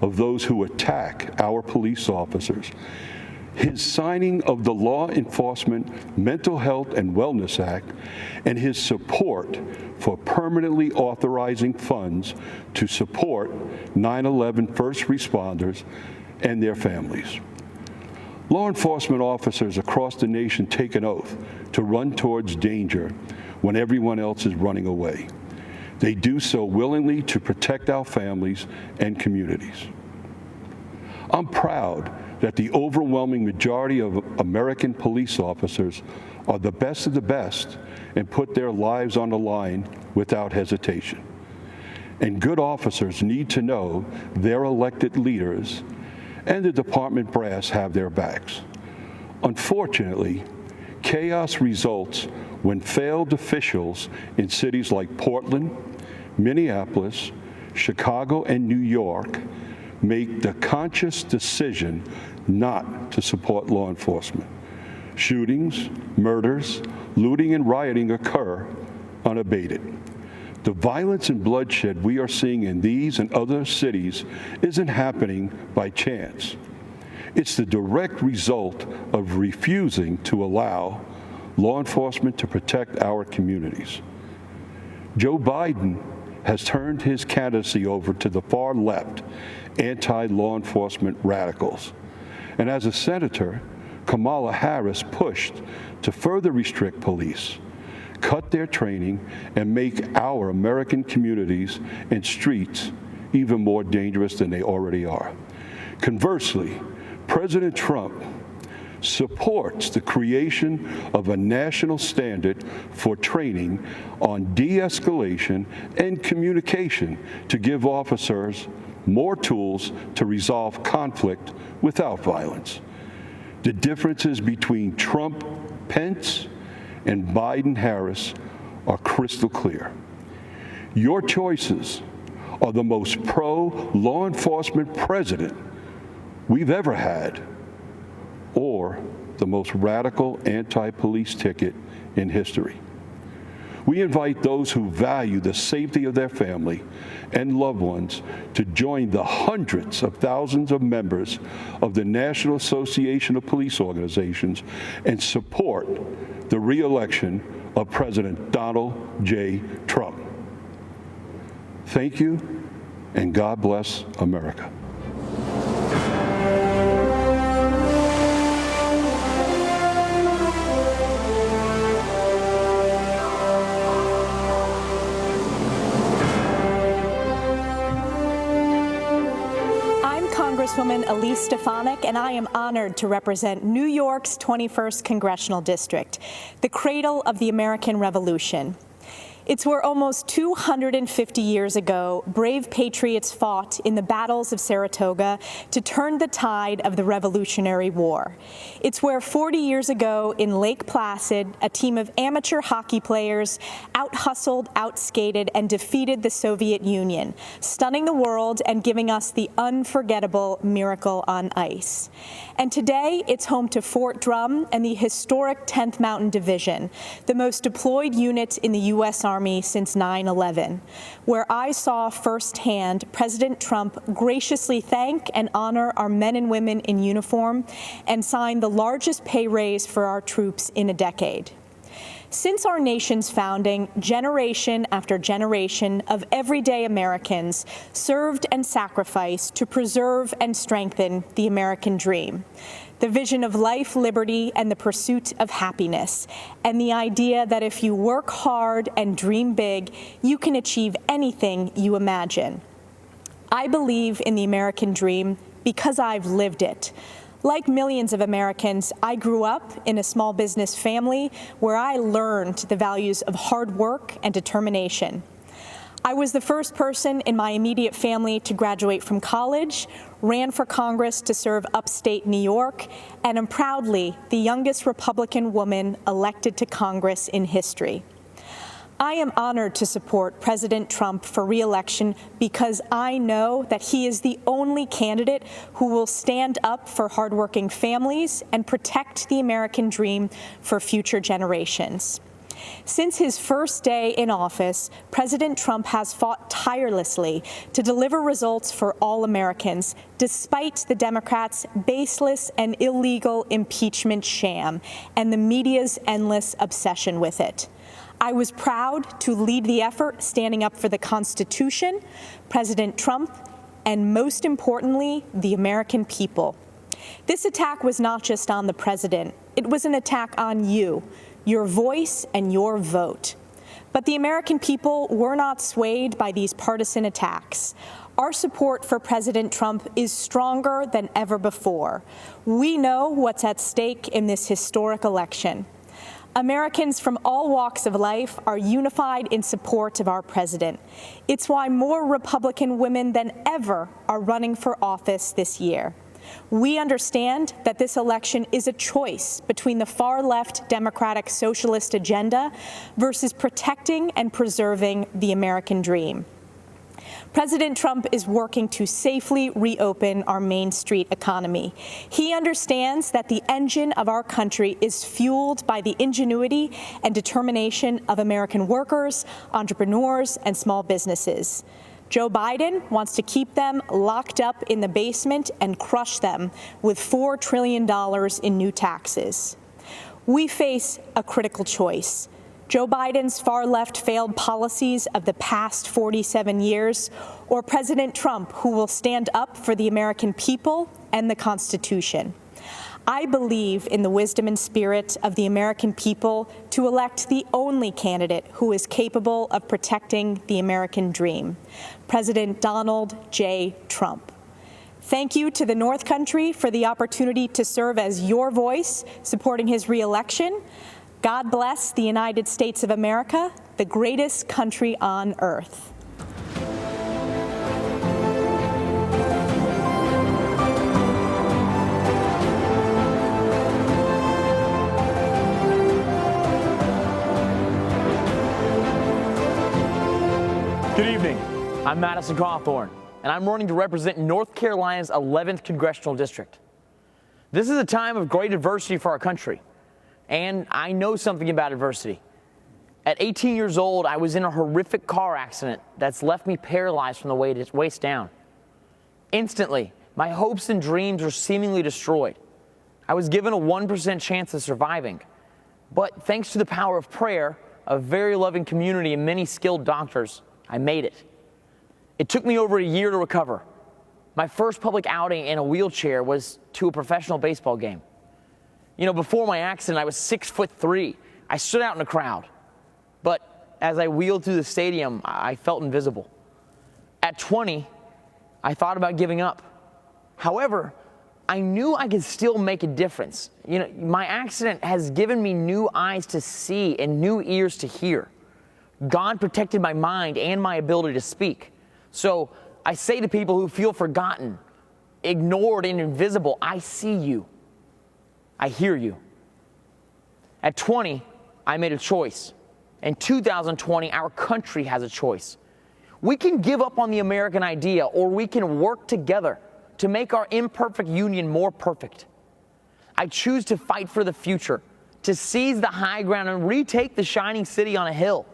of those who attack our police officers, his signing of the Law Enforcement Mental Health and Wellness Act, and his support for permanently authorizing funds to support 9/11 first responders and their families. Law enforcement officers across the nation take an oath to run towards danger when everyone else is running away. They do so willingly to protect our families and communities. I'm proud that the overwhelming majority of American police officers are the best of the best and put their lives on the line without hesitation. And good officers need to know their elected leaders and the department brass have their backs. Unfortunately, chaos results when failed officials in cities like Portland, Minneapolis, Chicago, and New York make the conscious decision not to support law enforcement. Shootings, murders, looting, and rioting occur unabated. The violence and bloodshed we are seeing in these and other cities isn't happening by chance. It's the direct result of refusing to allow law enforcement to protect our communities. Joe Biden has turned his candidacy over to the far left anti-law enforcement radicals. And as a senator, Kamala Harris pushed to further restrict police, cut their training, and make our American communities and streets even more dangerous than they already are. Conversely, President Trump supports the creation of a national standard for training on de-escalation and communication to give officers more tools to resolve conflict without violence. The differences between Trump, Pence, and Biden-Harris are crystal clear. Your choices are the most pro-law enforcement president we've ever had, or the most radical anti-police ticket in history. We invite those who value the safety of their family and loved ones to join the hundreds of thousands of members of the National Association of Police Organizations and support the re-election of President Donald J. Trump. Thank you, and God bless America. Congresswoman Elise Stefanik, and I am honored to represent New York's 21st Congressional District, the cradle of the American Revolution. It's where almost 250 years ago, brave patriots fought in the battles of Saratoga to turn the tide of the Revolutionary War. It's where 40 years ago in Lake Placid, a team of amateur hockey players out-hustled, out-skated, and defeated the Soviet Union, stunning the world and giving us the unforgettable Miracle on Ice. And today, it's home to Fort Drum and the historic 10th Mountain Division, the most deployed unit in the U.S. Army since 9/11, where I saw firsthand President Trump graciously thank and honor our men and women in uniform and sign the largest pay raise for our troops in a decade. Since our nation's founding, generation after generation of everyday Americans served and sacrificed to preserve and strengthen the American dream, the vision of life, liberty, and the pursuit of happiness, and the idea that if you work hard and dream big, you can achieve anything you imagine. I believe in the American dream because I've lived it. Like millions of Americans, I grew up in a small business family where I learned the values of hard work and determination. I was the first person in my immediate family to graduate from college, ran for Congress to serve upstate New York, and am proudly the youngest Republican woman elected to Congress in history. I am honored to support President Trump for re-election because I know that he is the only candidate who will stand up for hardworking families and protect the American dream for future generations. Since his first day in office, President Trump has fought tirelessly to deliver results for all Americans, despite the Democrats' baseless and illegal impeachment sham and the media's endless obsession with it. I was proud to lead the effort standing up for the Constitution, President Trump, and most importantly, the American people. This attack was not just on the president. It was an attack on you, your voice, and your vote. But the American people were not swayed by these partisan attacks. Our support for President Trump is stronger than ever before. We know what's at stake in this historic election. Americans from all walks of life are unified in support of our president. It's why more Republican women than ever are running for office this year. We understand that this election is a choice between the far-left Democratic socialist agenda versus protecting and preserving the American dream. President Trump is working to safely reopen our Main Street economy. He understands that the engine of our country is fueled by the ingenuity and determination of American workers, entrepreneurs, and small businesses. Joe Biden wants to keep them locked up in the basement and crush them with $4 trillion in new taxes. We face a critical choice. Joe Biden's far-left failed policies of the past 47 years, or President Trump, who will stand up for the American people and the Constitution. I believe in the wisdom and spirit of the American people to elect the only candidate who is capable of protecting the American dream, President Donald J. Trump. Thank you to the North Country for the opportunity to serve as your voice, supporting his re-election. God bless the United States of America, the greatest country on earth. Good evening. I'm Madison Cawthorn, and I'm running to represent North Carolina's 11th Congressional District. This is a time of great adversity for our country, and I know something about adversity. At 18 years old, I was in a horrific car accident that's left me paralyzed from the waist down. Instantly, my hopes and dreams were seemingly destroyed. I was given a 1% chance of surviving, but thanks to the power of prayer, a very loving community, and many skilled doctors, I made it. It took me over a year to recover. My first public outing in a wheelchair was to a professional baseball game. You know, before my accident, I was 6'3". I stood out in the crowd. But as I wheeled through the stadium, I felt invisible. At 20, I thought about giving up. However, I knew I could still make a difference. You know, my accident has given me new eyes to see and new ears to hear. God protected my mind and my ability to speak. So I say to people who feel forgotten, ignored, and invisible, I see you. I hear you. At 20, I made a choice. In 2020, our country has a choice. We can give up on the American idea, or we can work together to make our imperfect union more perfect. I choose to fight for the future, to seize the high ground and retake the shining city on a hill.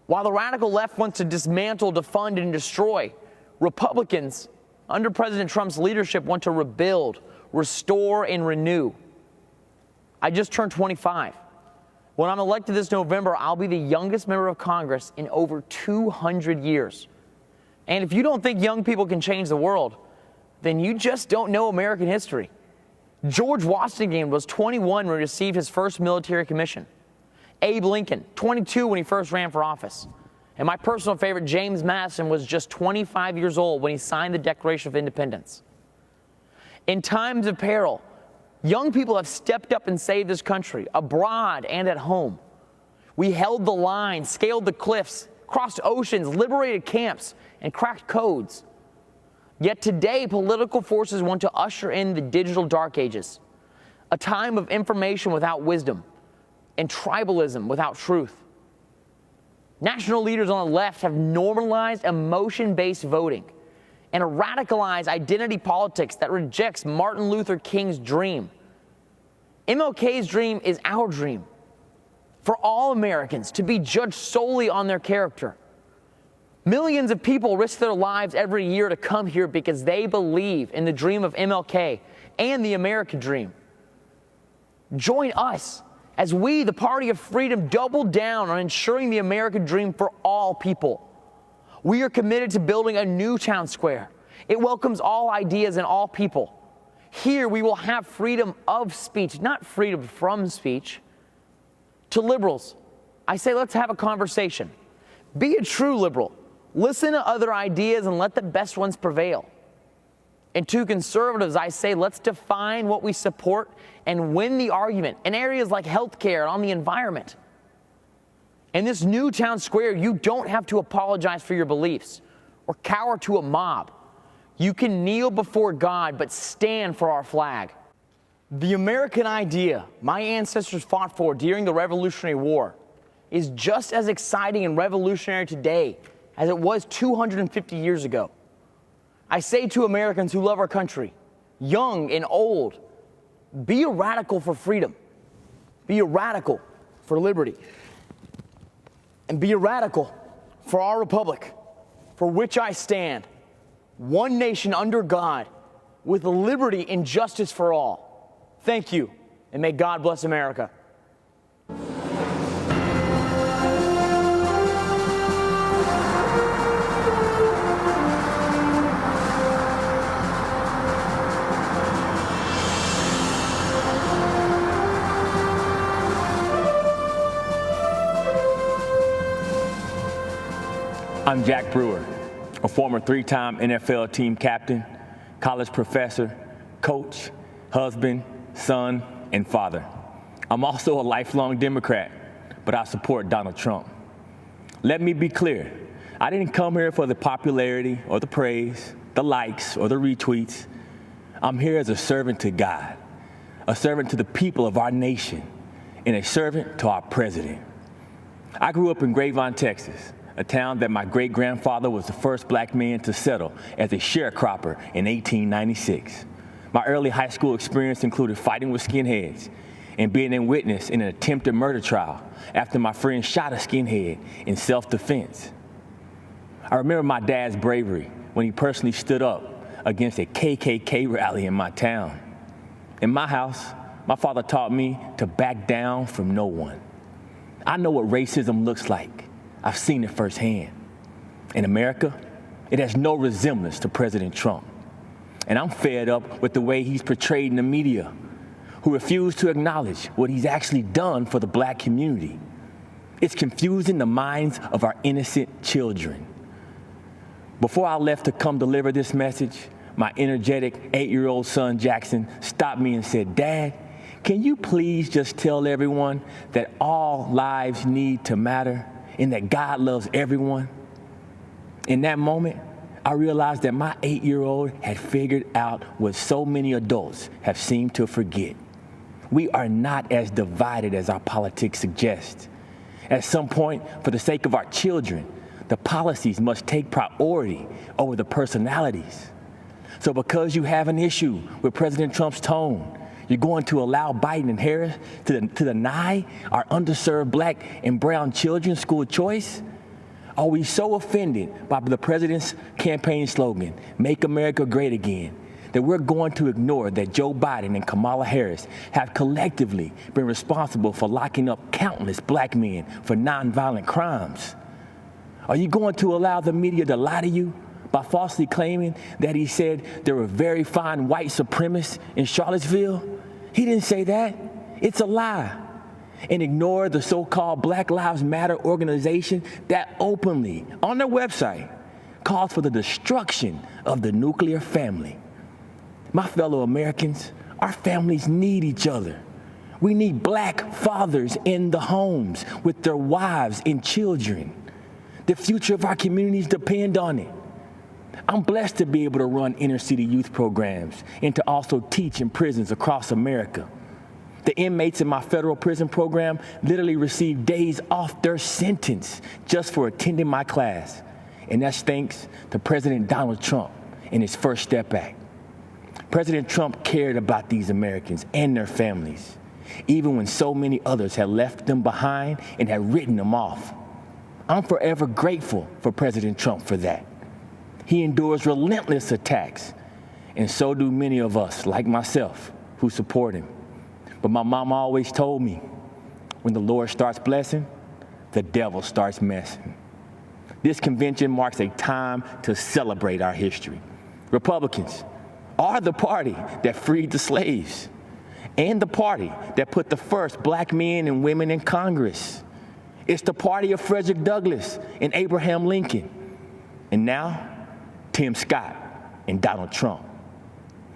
While the radical left wants to dismantle, defund, and destroy, Republicans, under President Trump's leadership, want to rebuild, restore, and renew. I just turned 25. When I'm elected this November, I'll be the youngest member of Congress in over 200 years. And if you don't think young people can change the world, then you just don't know American history. George Washington was 21 when he received his first military commission. Abe Lincoln, 22 when he first ran for office. And my personal favorite, James Madison, was just 25 years old when he signed the Declaration of Independence. In times of peril, young people have stepped up and saved this country, abroad and at home. We held the line, scaled the cliffs, crossed oceans, liberated camps, and cracked codes. Yet today, political forces want to usher in the digital dark ages, a time of information without wisdom, and tribalism without truth. National leaders on the left have normalized emotion-based voting and a radicalized identity politics that rejects Martin Luther King's dream. MLK's dream is our dream, for all Americans to be judged solely on their character. Millions of people risk their lives every year to come here because they believe in the dream of MLK and the American dream. Join us as we, the Party of Freedom, double down on ensuring the American dream for all people. We are committed to building a new town square. It welcomes all ideas and all people. Here we will have freedom of speech, not freedom from speech. To liberals, I say let's have a conversation. Be a true liberal. Listen to other ideas and let the best ones prevail. And to conservatives, I say let's define what we support and win the argument in areas like healthcare and on the environment. In this new town square, you don't have to apologize for your beliefs or cower to a mob. You can kneel before God, but stand for our flag. The American idea my ancestors fought for during the Revolutionary War is just as exciting and revolutionary today as it was 250 years ago. I say to Americans who love our country, young and old, be a radical for freedom. Be a radical for liberty. And be a radical for our republic, for which I stand, one nation under God, with liberty and justice for all. Thank you, and may God bless America. I'm Jack Brewer, a former three-time NFL team captain, college professor, coach, husband, son, and father. I'm also a lifelong Democrat, but I support Donald Trump. Let me be clear. I didn't come here for the popularity or the praise, the likes or the retweets. I'm here as a servant to God, a servant to the people of our nation, and a servant to our president. I grew up in Grapevine, Texas, a town that my great-grandfather was the first black man to settle as a sharecropper in 1896. My early high school experience included fighting with skinheads and being a witness in an attempted murder trial after my friend shot a skinhead in self-defense. I remember my dad's bravery when he personally stood up against a KKK rally in my town. In my house, my father taught me to back down from no one. I know what racism looks like. I've seen it firsthand. In America, it has no resemblance to President Trump. And I'm fed up with the way he's portrayed in the media, who refuse to acknowledge what he's actually done for the black community. It's confusing the minds of our innocent children. Before I left to come deliver this message, my energetic 8-year-old son, Jackson, stopped me and said, "Dad, can you please just tell everyone that all lives need to matter and that God loves everyone?" In that moment, I realized that my 8-year-old had figured out what so many adults have seemed to forget. We are not as divided as our politics suggest. At some point, for the sake of our children, the policies must take priority over the personalities. So because you have an issue with President Trump's tone, you're going to allow Biden and Harris to deny our underserved black and brown children school choice? Are we so offended by the president's campaign slogan, "Make America Great Again," that we're going to ignore that Joe Biden and Kamala Harris have collectively been responsible for locking up countless black men for nonviolent crimes? Are you going to allow the media to lie to you by falsely claiming that he said there were very fine white supremacists in Charlottesville? He didn't say that. It's a lie. And ignore the so-called Black Lives Matter organization that openly, on their website, calls for the destruction of the nuclear family. My fellow Americans, our families need each other. We need black fathers in the homes with their wives and children. The future of our communities depend on it. I'm blessed to be able to run inner-city youth programs and to also teach in prisons across America. The inmates in my federal prison program literally receive days off their sentence just for attending my class. And that's thanks to President Donald Trump and his First Step Act. President Trump cared about these Americans and their families, even when so many others had left them behind and had written them off. I'm forever grateful for President Trump for that. He endures relentless attacks, and so do many of us, like myself, who support him. But my mama always told me, when the Lord starts blessing, the devil starts messing. This convention marks a time to celebrate our history. Republicans are the party that freed the slaves and the party that put the first black men and women in Congress. It's the party of Frederick Douglass and Abraham Lincoln. And now, Tim Scott and Donald Trump.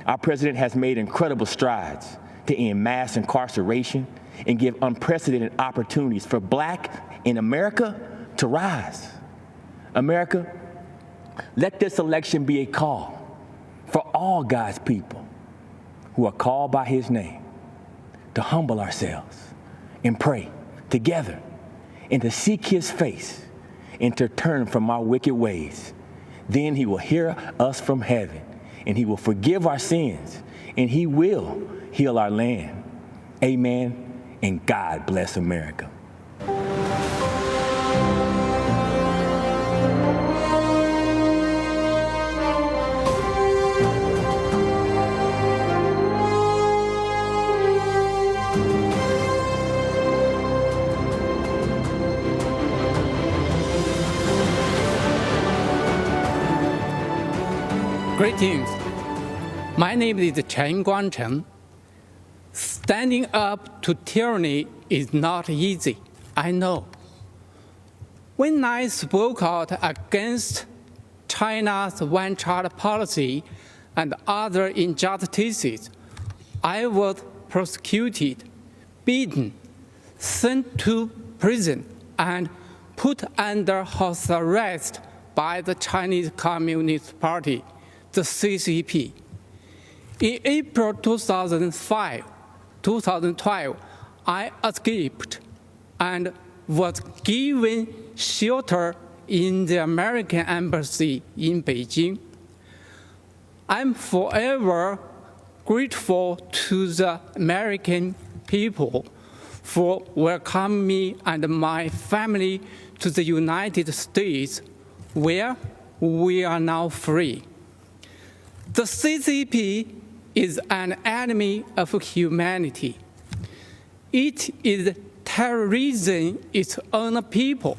Our president has made incredible strides to end mass incarceration and give unprecedented opportunities for black in America to rise. America, let this election be a call for all God's people who are called by his name to humble ourselves and pray together and to seek his face and to turn from our wicked ways. Then he will hear us from heaven and he will forgive our sins and he will heal our land. Amen, and God bless America. Greetings. My name is Chen Guangcheng. Standing up to tyranny is not easy, I know. When I spoke out against China's one-child policy and other injustices, I was prosecuted, beaten, sent to prison, and put under house arrest by the Chinese Communist Party, the CCP. In April 2012, I escaped and was given shelter in the American Embassy in Beijing. I'm forever grateful to the American people for welcoming me and my family to the United States, where we are now free. The CCP is an enemy of humanity. It is terrorizing its own people,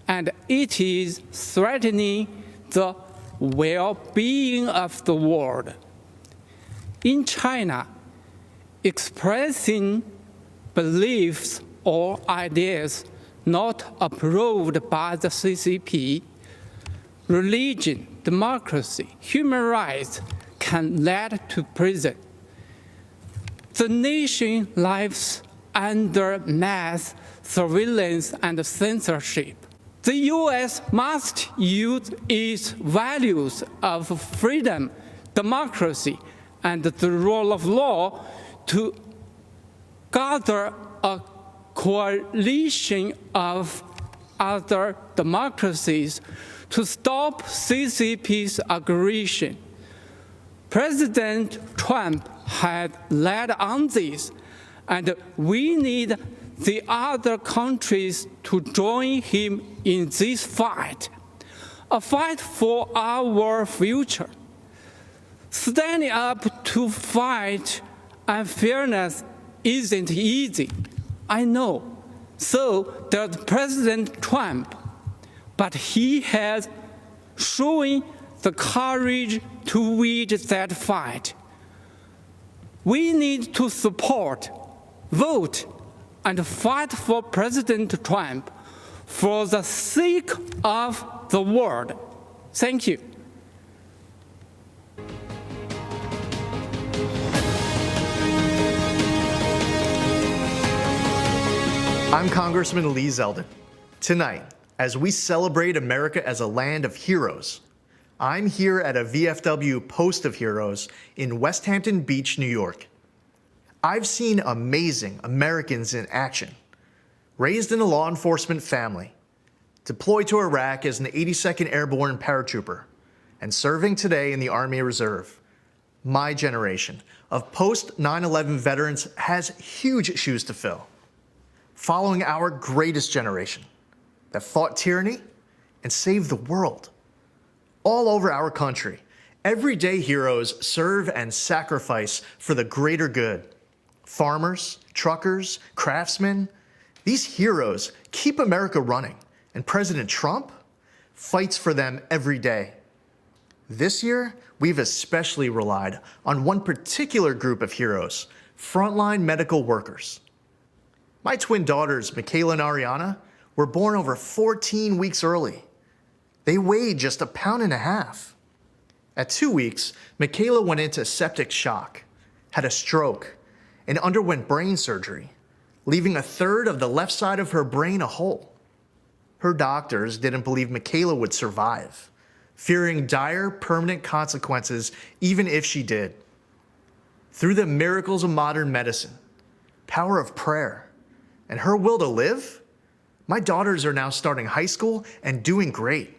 and it is threatening the well-being of the world. In China, expressing beliefs or ideas not approved by the CCP, religion, democracy, human rights can lead to prison. The nation lives under mass surveillance and censorship. The U.S. must use its values of freedom, democracy, and the rule of law to gather a coalition of other democracies to stop CCP's aggression. President Trump had led on this, and we need the other countries to join him in this fight, a fight for our future. Standing up to fight unfairness isn't easy, I know. So does President Trump, but he has shown the courage to wage that fight. We need to support, vote, and fight for President Trump for the sake of the world. Thank you. I'm Congressman Elise Zeldin. Tonight, as we celebrate America as a land of heroes, I'm here at a VFW Post of Heroes in West Hampton Beach, New York. I've seen amazing Americans in action. Raised in a law enforcement family, deployed to Iraq as an 82nd Airborne paratrooper, and serving today in the Army Reserve. My generation of post-9/11 veterans has huge shoes to fill, following our greatest generation that fought tyranny and saved the world. All over our country, everyday heroes serve and sacrifice for the greater good. Farmers, truckers, craftsmen, these heroes keep America running, and President Trump fights for them every day. This year, we've especially relied on one particular group of heroes, frontline medical workers. My twin daughters, McHale and Ariana, were born over 14 weeks early. They weighed just 1.5 pounds. At 2 weeks, McHale went into septic shock, had a stroke, and underwent brain surgery, leaving 1/3 of the left side of her brain a hole. Her doctors didn't believe McHale would survive, fearing dire permanent consequences even if she did. Through the miracles of modern medicine, power of prayer, and her will to live, my daughters are now starting high school and doing great,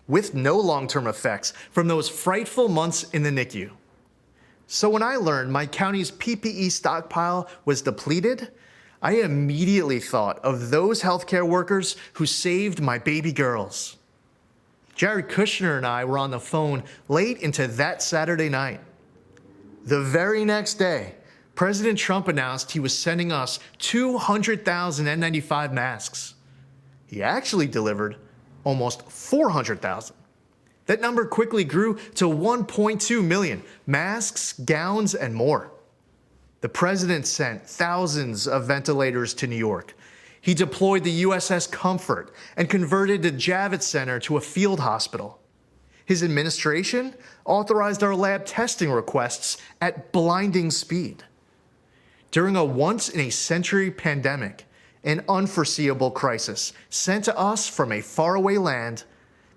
with no long-term effects from those frightful months in the NICU. So when I learned my county's PPE stockpile was depleted, I immediately thought of those healthcare workers who saved my baby girls. Jared Kushner and I were on the phone late into that Saturday night. The very next day, President Trump announced he was sending us 200,000 N95 masks. He actually delivered almost 400,000. That number quickly grew to 1.2 million masks, gowns, and more. The president sent thousands of ventilators to New York. He deployed the USS Comfort and converted the Javits Center to a field hospital. His administration authorized our lab testing requests at blinding speed. During a once-in-a-century pandemic, an unforeseeable crisis sent to us from a faraway land,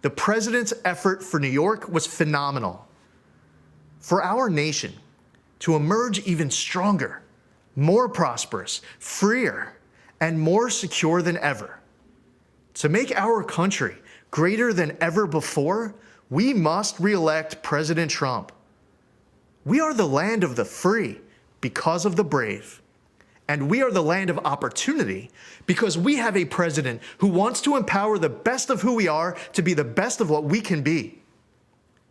the president's effort for New York was phenomenal. For our nation to emerge even stronger, more prosperous, freer, and more secure than ever, to make our country greater than ever before, we must re-elect President Trump. We are the land of the free because of the brave. And we are the land of opportunity because we have a president who wants to empower the best of who we are to be the best of what we can be.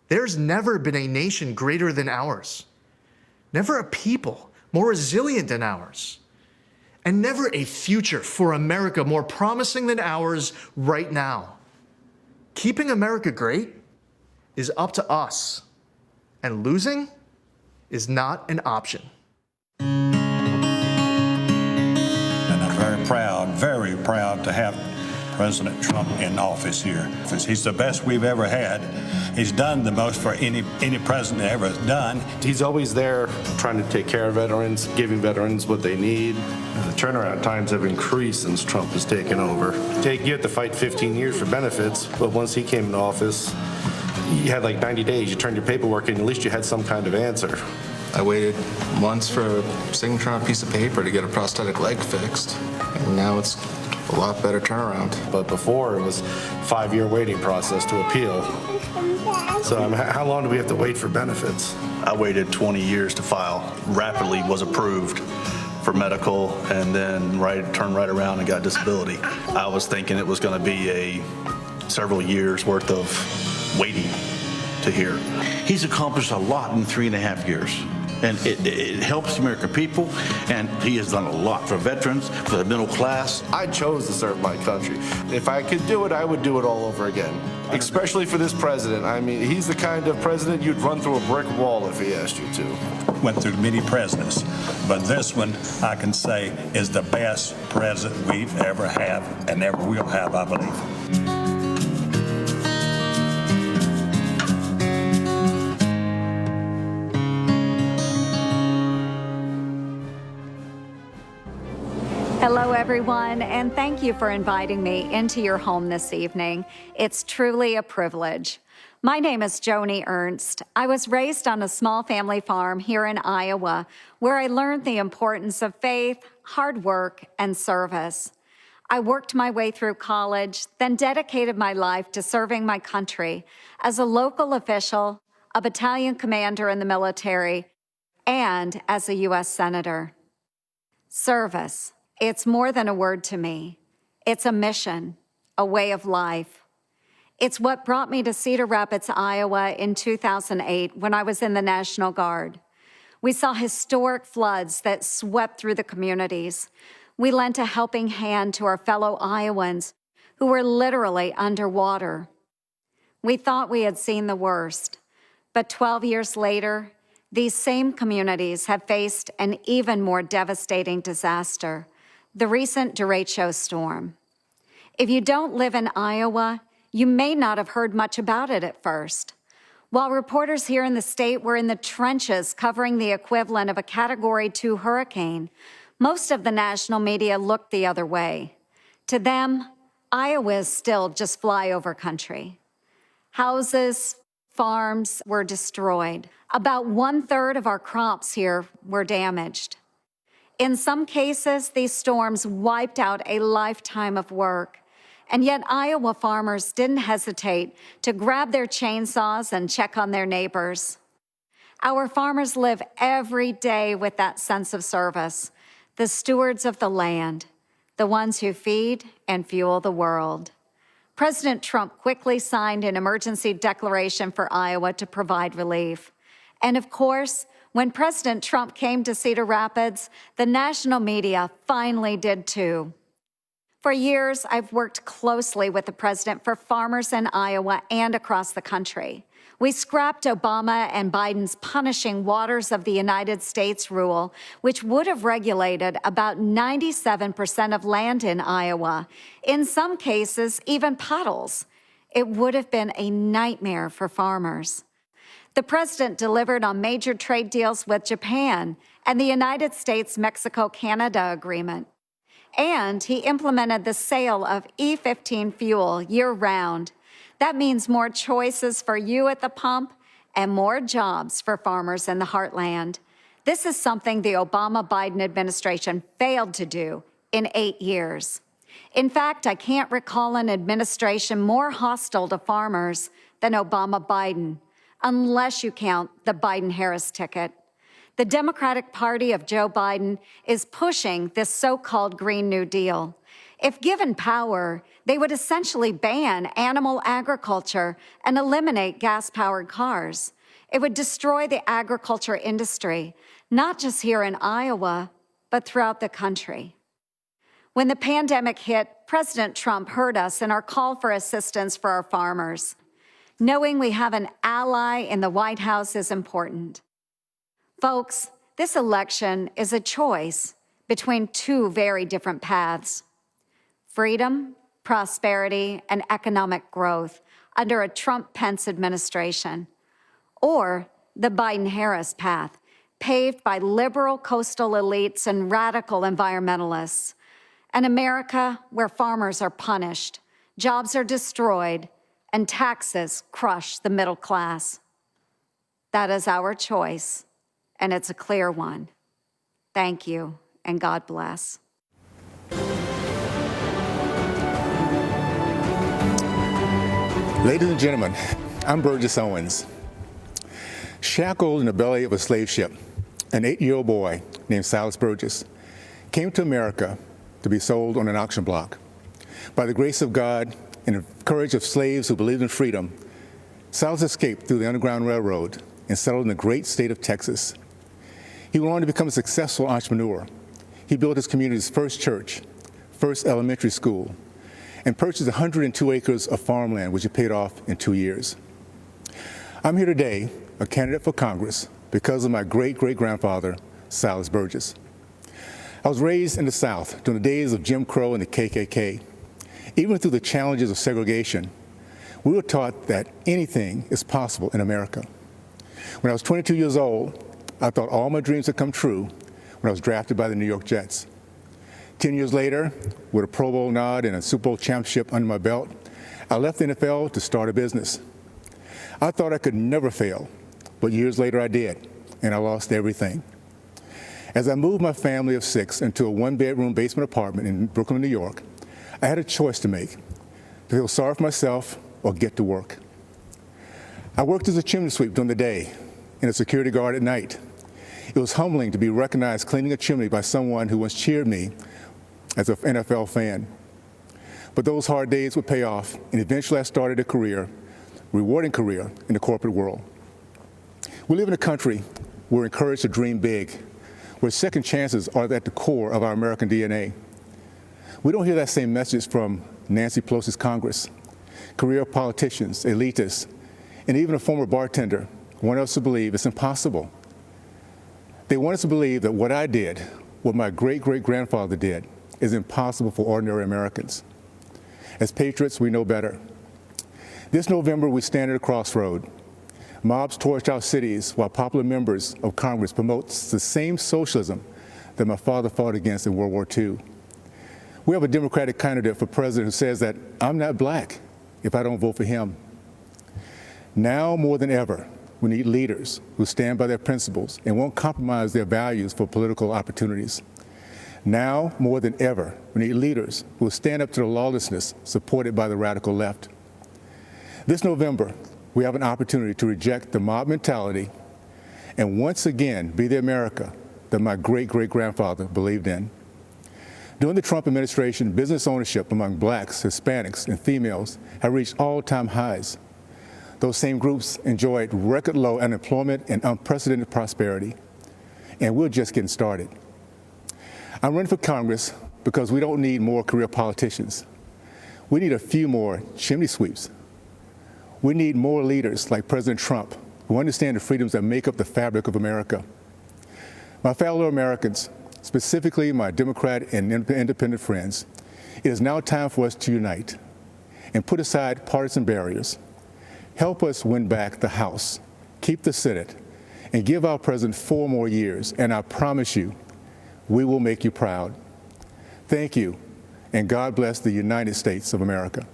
There's never been a nation greater than ours. Never a people more resilient than ours. And never a future for America more promising than ours right now. Keeping America great is up to us, and losing is not an option. And I'm very proud to have President Trump in office here. He's the best we've ever had. He's done the most for any president ever has done. He's always there trying to take care of veterans, giving veterans what they need. The turnaround times have increased since Trump has taken over. You had to fight 15 years for benefits, but once he came into office, you had like 90 days. You turned your paperwork in, at least you had some kind of answer. I waited months for a signature on a piece of paper to get a prosthetic leg fixed, and now it's a lot better turnaround. But before, it was a 5-year waiting process to appeal. So how long do we have to wait for benefits? I waited 20 years to file. Rapidly was approved for medical, and then turned right around and got disability. I was thinking it was going to be several years worth of waiting to hear. He's accomplished a lot in 3.5 years. And it helps the American people, and he has done a lot for veterans, for the middle class. I chose to serve my country. If I could do it, I would do it all over again, especially for this president. I mean, he's the kind of president you'd run through a brick wall if he asked you to. Went through many presidents, but this one, I can say, is the best president we've ever had and ever will have, I believe. Hello, everyone, and thank you for inviting me into your home this evening. It's truly a privilege. My name is Joni Ernst. I was raised on a small family farm here in Iowa, where I learned the importance of faith, hard work, and service. I worked my way through college, then dedicated my life to serving my country as a local official, a battalion commander in the military, and as a U.S. Senator. Service. It's more than a word to me. It's a mission, a way of life. It's what brought me to Cedar Rapids, Iowa in 2008 when I was in the National Guard. We saw historic floods that swept through the communities. We lent a helping hand to our fellow Iowans who were literally underwater. We thought we had seen the worst, but 12 years later, these same communities have faced an even more devastating disaster. The recent derecho storm. If you don't live in Iowa, you may not have heard much about it at first. While reporters here in the state were in the trenches covering the equivalent of a Category 2 hurricane, most of the national media looked the other way. To them, Iowa is still just flyover country. Houses, farms were destroyed. About 1/3 of our crops here were damaged. In some cases, these storms wiped out a lifetime of work, and yet Iowa farmers didn't hesitate to grab their chainsaws and check on their neighbors. Our farmers live every day with that sense of service, the stewards of the land, the ones who feed and fuel the world. President Trump quickly signed an emergency declaration for Iowa to provide relief. And of course, when President Trump came to Cedar Rapids, the national media finally did too. For years, I've worked closely with the president for farmers in Iowa and across the country. We scrapped Obama and Biden's punishing waters of the United States rule, which would have regulated about 97% of land in Iowa, in some cases, even puddles. it would have been a nightmare for farmers. The president delivered on major trade deals with Japan and the United States-Mexico-Canada agreement. And he implemented the sale of E15 fuel year-round. That means more choices for you at the pump and more jobs for farmers in the heartland. This is something the Obama-Biden administration failed to do in 8 years. In fact, I can't recall an administration more hostile to farmers than Obama-Biden, unless you count the Biden-Harris ticket. The Democratic Party of Joe Biden is pushing this so-called Green New Deal. If given power, they would essentially ban animal agriculture and eliminate gas-powered cars. It would destroy the agriculture industry, not just here in Iowa, but throughout the country. When the pandemic hit, President Trump heard us in our call for assistance for our farmers. Knowing we have an ally in the White House is important. Folks, this election is a choice between two very different paths: freedom, prosperity, and economic growth under a Trump-Pence administration, or the Biden-Harris path, paved by liberal coastal elites and radical environmentalists, an America where farmers are punished, jobs are destroyed, and taxes crush the middle class. That is our choice, and it's a clear one. Thank you, and God bless. Ladies and gentlemen, I'm Burgess Owens. Shackled in the belly of a slave ship, an 8-year-old boy named Silas Burgess came to America to be sold on an auction block. By the grace of God and the courage of slaves who believed in freedom, Silas escaped through the Underground Railroad and settled in the great state of Texas. He went on to become a successful entrepreneur. He built his community's first church, first elementary school, and purchased 102 acres of farmland, which he paid off in 2 years. I'm here today, a candidate for Congress, because of my great-great-grandfather, Silas Burgess. I was raised in the South during the days of Jim Crow and the KKK. Even through the challenges of segregation, we were taught that anything is possible in America. When I was 22 years old, I thought all my dreams had come true when I was drafted by the New York Jets. 10 years later, with a Pro Bowl nod and a Super Bowl championship under my belt, I left the NFL to start a business. I thought I could never fail, but years later I did, and I lost everything. As I moved my family of 6 into a 1-bedroom basement apartment in Brooklyn, New York, I had a choice to make: to feel sorry for myself or get to work. I worked as a chimney sweep during the day and a security guard at night. It was humbling to be recognized cleaning a chimney by someone who once cheered me as an NFL fan. But those hard days would pay off, and eventually I started a rewarding career in the corporate world. We live in a country where we're encouraged to dream big, where second chances are at the core of our American DNA. We don't hear that same message from Nancy Pelosi's Congress. Career politicians, elitists, and even a former bartender want us to believe it's impossible. They want us to believe that what I did, what my great-great-grandfather did, is impossible for ordinary Americans. As patriots, we know better. This November, we stand at a crossroad. Mobs torched our cities while popular members of Congress promote the same socialism that my father fought against in World War II. We have a Democratic candidate for president who says that I'm not black if I don't vote for him. Now more than ever, we need leaders who stand by their principles and won't compromise their values for political opportunities. Now more than ever, we need leaders who will stand up to the lawlessness supported by the radical left. This November, we have an opportunity to reject the mob mentality and once again be the America that my great-great-grandfather believed in. During the Trump administration, business ownership among blacks, Hispanics, and females have reached all-time highs. Those same groups enjoyed record low unemployment and unprecedented prosperity, and we're just getting started. I'm running for Congress because we don't need more career politicians. We need a few more chimney sweeps. We need more leaders like President Trump who understand the freedoms that make up the fabric of America. My fellow Americans, specifically my Democrat and independent friends, it is now time for us to unite and put aside partisan barriers. Help us win back the House, keep the Senate, and give our president 4 more years, and I promise you, we will make you proud. Thank you, and God bless the United States of America.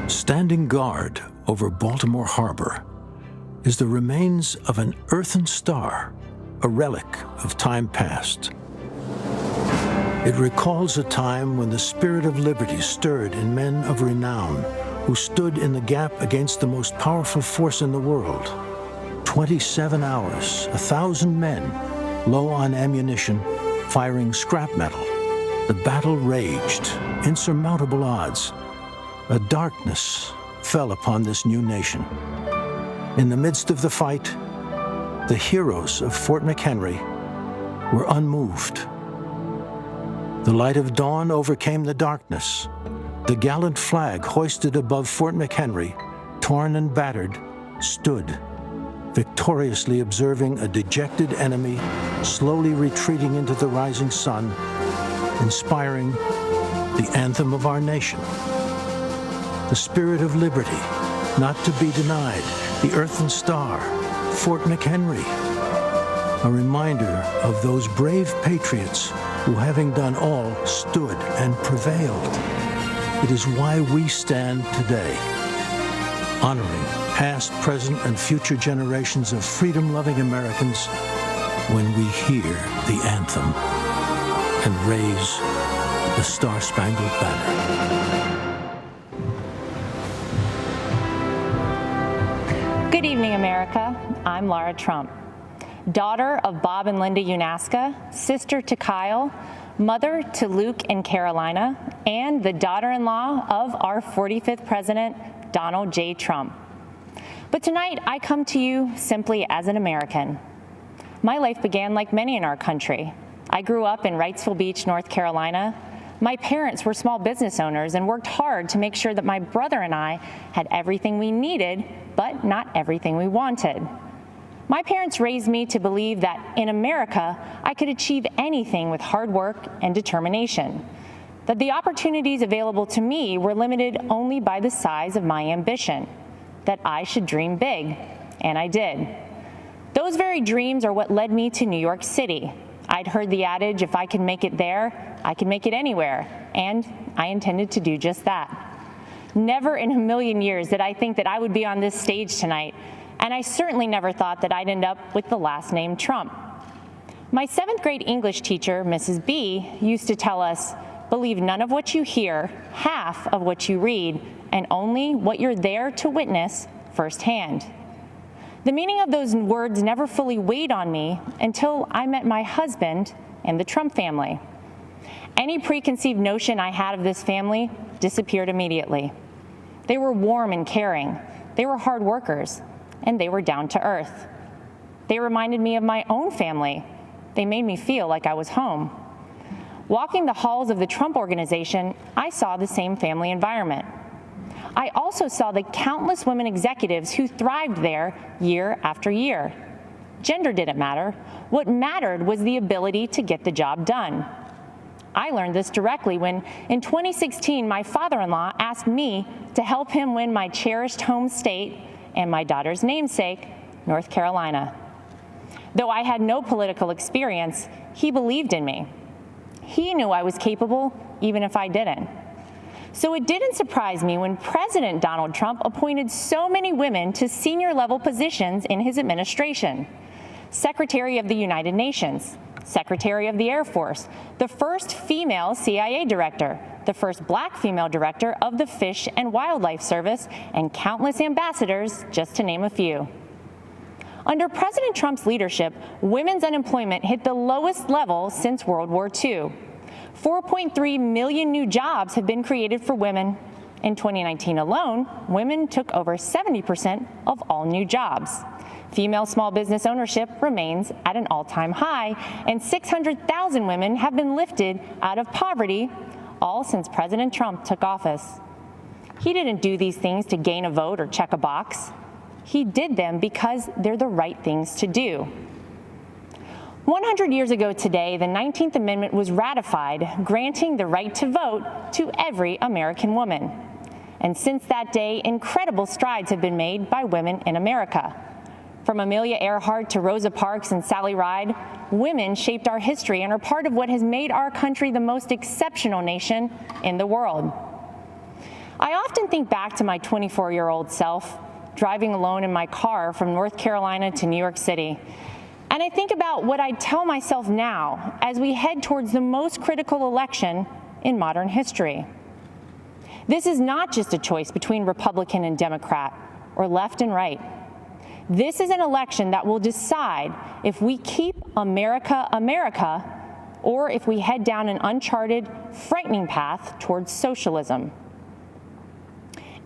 Standing guard over Baltimore Harbor is the remains of an earthen star, a relic of time past. It recalls a time when the spirit of liberty stirred in men of renown who stood in the gap against the most powerful force in the world. 27 hours, 1,000 men, low on ammunition, firing scrap metal. The battle raged, insurmountable odds. A darkness fell upon this new nation. In the midst of the fight, the heroes of Fort McHenry were unmoved. The light of dawn overcame the darkness. The gallant flag hoisted above Fort McHenry, torn and battered, stood, victoriously observing a dejected enemy slowly retreating into the rising sun, inspiring the anthem of our nation. The spirit of liberty, not to be denied, the earthen star, Fort McHenry, a reminder of those brave patriots who, having done all, stood and prevailed. It is why we stand today, honoring past, present, and future generations of freedom-loving Americans when we hear the anthem and raise the Star-Spangled Banner. Good evening, America. I'm Lara Trump, daughter of Bob and Linda Unaska, sister to Kyle, mother to Luke and Carolina, and the daughter-in-law of our 45th president, Donald J. Trump. But tonight, I come to you simply as an American. My life began like many in our country. I grew up in Wrightsville Beach, North Carolina. My parents were small business owners and worked hard to make sure that my brother and I had everything we needed, but not everything we wanted. My parents raised me to believe that in America, I could achieve anything with hard work and determination, that the opportunities available to me were limited only by the size of my ambition, that I should dream big, and I did. Those very dreams are what led me to New York City. I'd heard the adage, if I can make it there, I can make it anywhere, and I intended to do just that. Never in a million years did I think that I would be on this stage tonight, and I certainly never thought that I'd end up with the last name Trump. My 7th grade English teacher, Mrs. B, used to tell us, believe none of what you hear, half of what you read, and only what you're there to witness firsthand. The meaning of those words never fully weighed on me until I met my husband and the Trump family. Any preconceived notion I had of this family disappeared immediately. They were warm and caring, they were hard workers, and they were down to earth. They reminded me of my own family. They made me feel like I was home. Walking the halls of the Trump Organization, I saw the same family environment. I also saw the countless women executives who thrived there year after year. Gender didn't matter. What mattered was the ability to get the job done. I learned this directly when, in 2016, my father-in-law asked me to help him win my cherished home state and my daughter's namesake, North Carolina. Though I had no political experience, he believed in me. He knew I was capable, even if I didn't. So it didn't surprise me when President Donald Trump appointed so many women to senior-level positions in his administration. Secretary of the United Nations, Secretary of the Air Force, the first female CIA director, the first black female director of the Fish and Wildlife Service, and countless ambassadors, just to name a few. Under President Trump's leadership, women's unemployment hit the lowest level since World War II. 4.3 million new jobs have been created for women. In 2019 alone, women took over 70% of all new jobs. Female small business ownership remains at an all-time high, and 600,000 women have been lifted out of poverty, all since President Trump took office. He didn't do these things to gain a vote or check a box. He did them because they're the right things to do. 100 years ago today, the 19th Amendment was ratified, granting the right to vote to every American woman. And since that day, incredible strides have been made by women in America. From Amelia Earhart to Rosa Parks and Sally Ride, women shaped our history and are part of what has made our country the most exceptional nation in the world. I often think back to my 24-year-old self, driving alone in my car from North Carolina to New York City. And I think about what I'd tell myself now as we head towards the most critical election in modern history. This is not just a choice between Republican and Democrat or left and right. This is an election that will decide if we keep America America or if we head down an uncharted, frightening path towards socialism.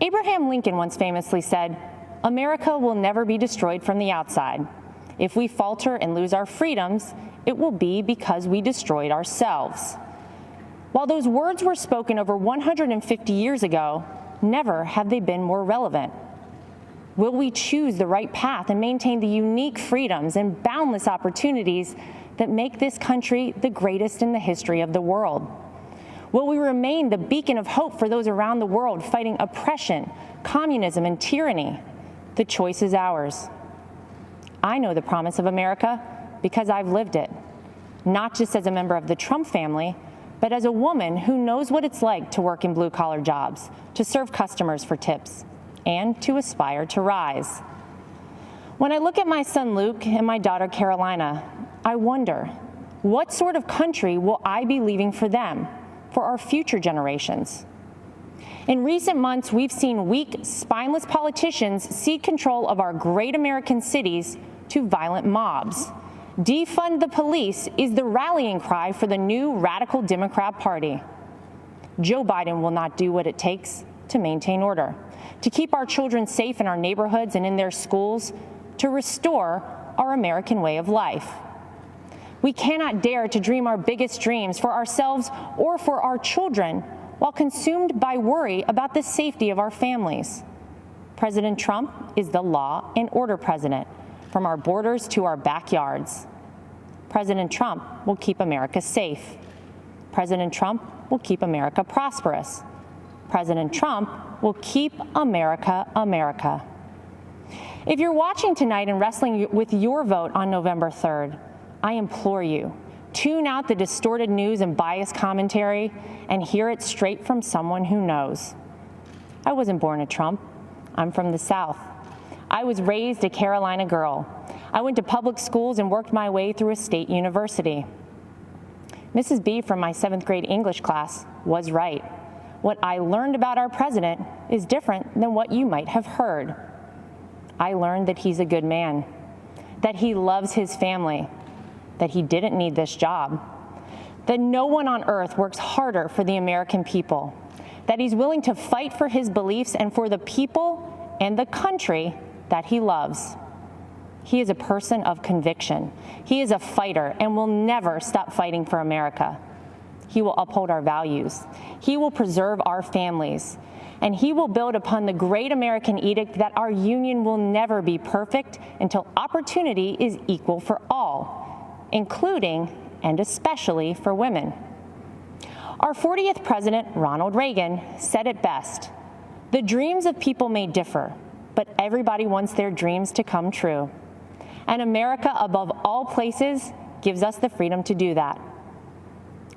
Abraham Lincoln once famously said, "America will never be destroyed from the outside. If we falter and lose our freedoms, it will be because we destroyed ourselves." While those words were spoken over 150 years ago, never have they been more relevant. Will we choose the right path and maintain the unique freedoms and boundless opportunities that make this country the greatest in the history of the world? Will we remain the beacon of hope for those around the world fighting oppression, communism, and tyranny? The choice is ours. I know the promise of America because I've lived it, not just as a member of the Trump family, but as a woman who knows what it's like to work in blue-collar jobs, to serve customers for tips, and to aspire to rise. When I look at my son Luke and my daughter Carolina, I wonder, what sort of country will I be leaving for them, for our future generations? In recent months, we've seen weak, spineless politicians cede control of our great American cities to violent mobs. Defund the police is the rallying cry for the new radical Democrat Party. Joe Biden will not do what it takes to maintain order, to keep our children safe in our neighborhoods and in their schools, to restore our American way of life. We cannot dare to dream our biggest dreams for ourselves or for our children while consumed by worry about the safety of our families. President Trump is the law and order president, from our borders to our backyards. President Trump will keep America safe. President Trump will keep America prosperous. President Trump will keep America America. If you're watching tonight and wrestling with your vote on November 3rd, I implore you, tune out the distorted news and biased commentary and hear it straight from someone who knows. I wasn't born a Trump. I'm from the South. I was raised a Carolina girl. I went to public schools and worked my way through a state university. Mrs. B from my 7th grade English class was right. What I learned about our president is different than what you might have heard. I learned that he's a good man, that he loves his family, that he didn't need this job, that no one on earth works harder for the American people, that he's willing to fight for his beliefs and for the people and the country that he loves. He is a person of conviction. He is a fighter and will never stop fighting for America. He will uphold our values. He will preserve our families. And he will build upon the great American edict that our union will never be perfect until opportunity is equal for all, including and especially for women. Our 40th president, Ronald Reagan, said it best: "The dreams of people may differ, but everybody wants their dreams to come true. And America, above all places, gives us the freedom to do that."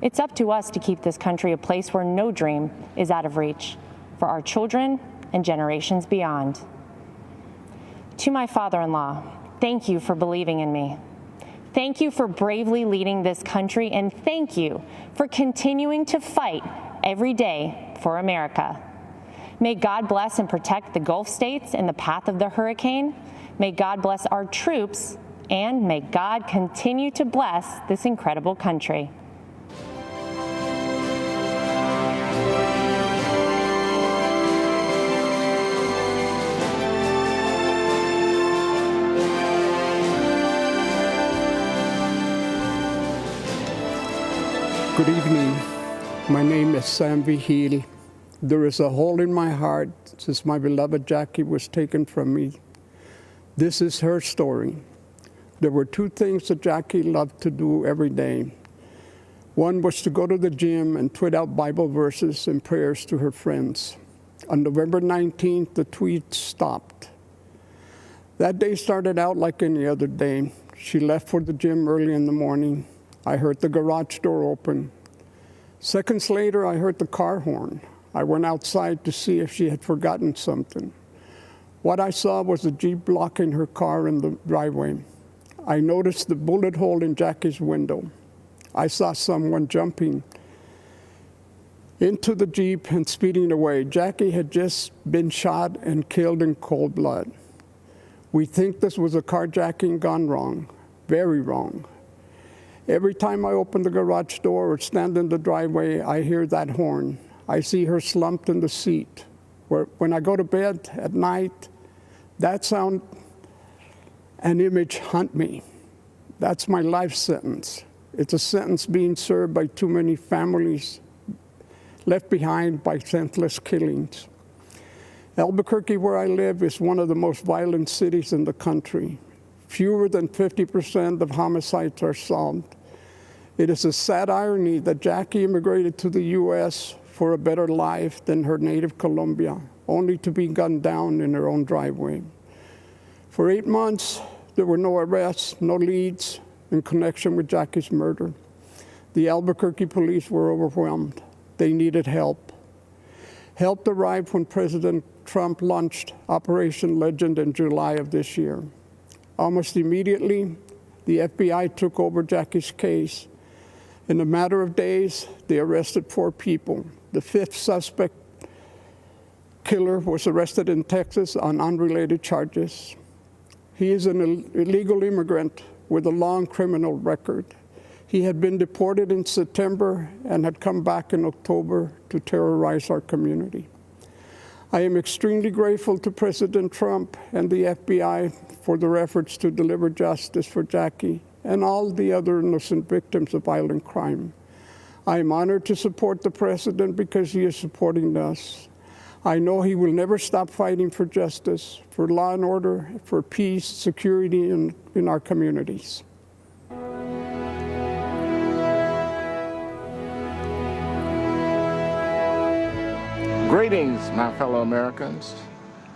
It's up to us to keep this country a place where no dream is out of reach for our children and generations beyond. To my father-in-law, thank you for believing in me. Thank you for bravely leading this country, and thank you for continuing to fight every day for America. May God bless and protect the Gulf states in the path of the hurricane. May God bless our troops, and may God continue to bless this incredible country. Good evening. My name is Sam McHale. There is a hole in my heart since my beloved Jackie was taken from me. This is her story. There were two things that Jackie loved to do every day. One was to go to the gym and tweet out Bible verses and prayers to her friends. On November 19th, the tweets stopped. That day started out like any other day. She left for the gym early in the morning. I heard the garage door open. Seconds later, I heard the car horn. I went outside to see if she had forgotten something. What I saw was a Jeep blocking her car in the driveway. I noticed the bullet hole in Jackie's window. I saw someone jumping into the Jeep and speeding away. Jackie had just been shot and killed in cold blood. We think this was a carjacking gone wrong, very wrong. Every time I open the garage door or stand in the driveway, I hear that horn. I see her slumped in the seat. When I go to bed at night, that sound and image haunt me. That's my life sentence. It's a sentence being served by too many families left behind by senseless killings. Albuquerque, where I live, is one of the most violent cities in the country. Fewer than 50% of homicides are solved. It is a sad irony that Jackie immigrated to the U.S. for a better life than her native Colombia, only to be gunned down in her own driveway. For 8 months, there were no arrests, no leads in connection with Jackie's murder. The Albuquerque police were overwhelmed. They needed help. Help arrived when President Trump launched Operation Legend in July of this year. Almost immediately, the FBI took over Jackie's case. In a matter of days, they arrested 4 people. The 5th suspect killer was arrested in Texas on unrelated charges. He is an illegal immigrant with a long criminal record. He had been deported in September and had come back in October to terrorize our community. I am extremely grateful to President Trump and the FBI for their efforts to deliver justice for Jackie and all the other innocent victims of violent crime. I am honored to support the president because he is supporting us. I know he will never stop fighting for justice, for law and order, for peace, security in our communities. Greetings, my fellow Americans.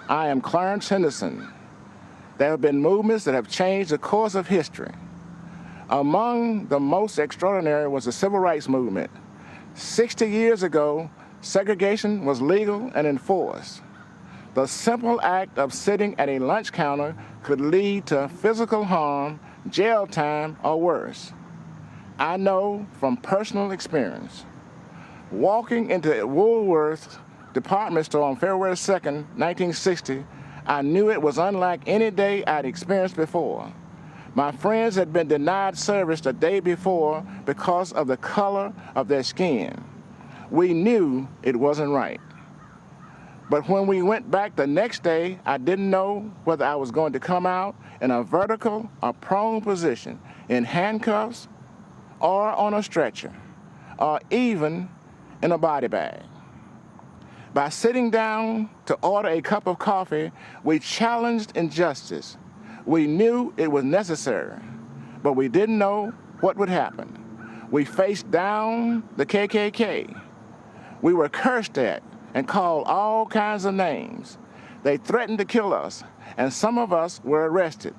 I am Clarence Henderson. There have been movements that have changed the course of history. Among the most extraordinary was the Civil Rights Movement. 60 years ago, segregation was legal and enforced. The simple act of sitting at a lunch counter could lead to physical harm, jail time, or worse. I know from personal experience. Walking into Woolworth's department store on February 2nd, 1960, I knew it was unlike any day I'd experienced before. My friends had been denied service the day before because of the color of their skin. We knew it wasn't right. But when we went back the next day, I didn't know whether I was going to come out in a vertical or prone position, in handcuffs or on a stretcher, or even in a body bag. By sitting down to order a cup of coffee, we challenged injustice. We knew it was necessary, but we didn't know what would happen. We faced down the KKK. We were cursed at and called all kinds of names. They threatened to kill us, and some of us were arrested,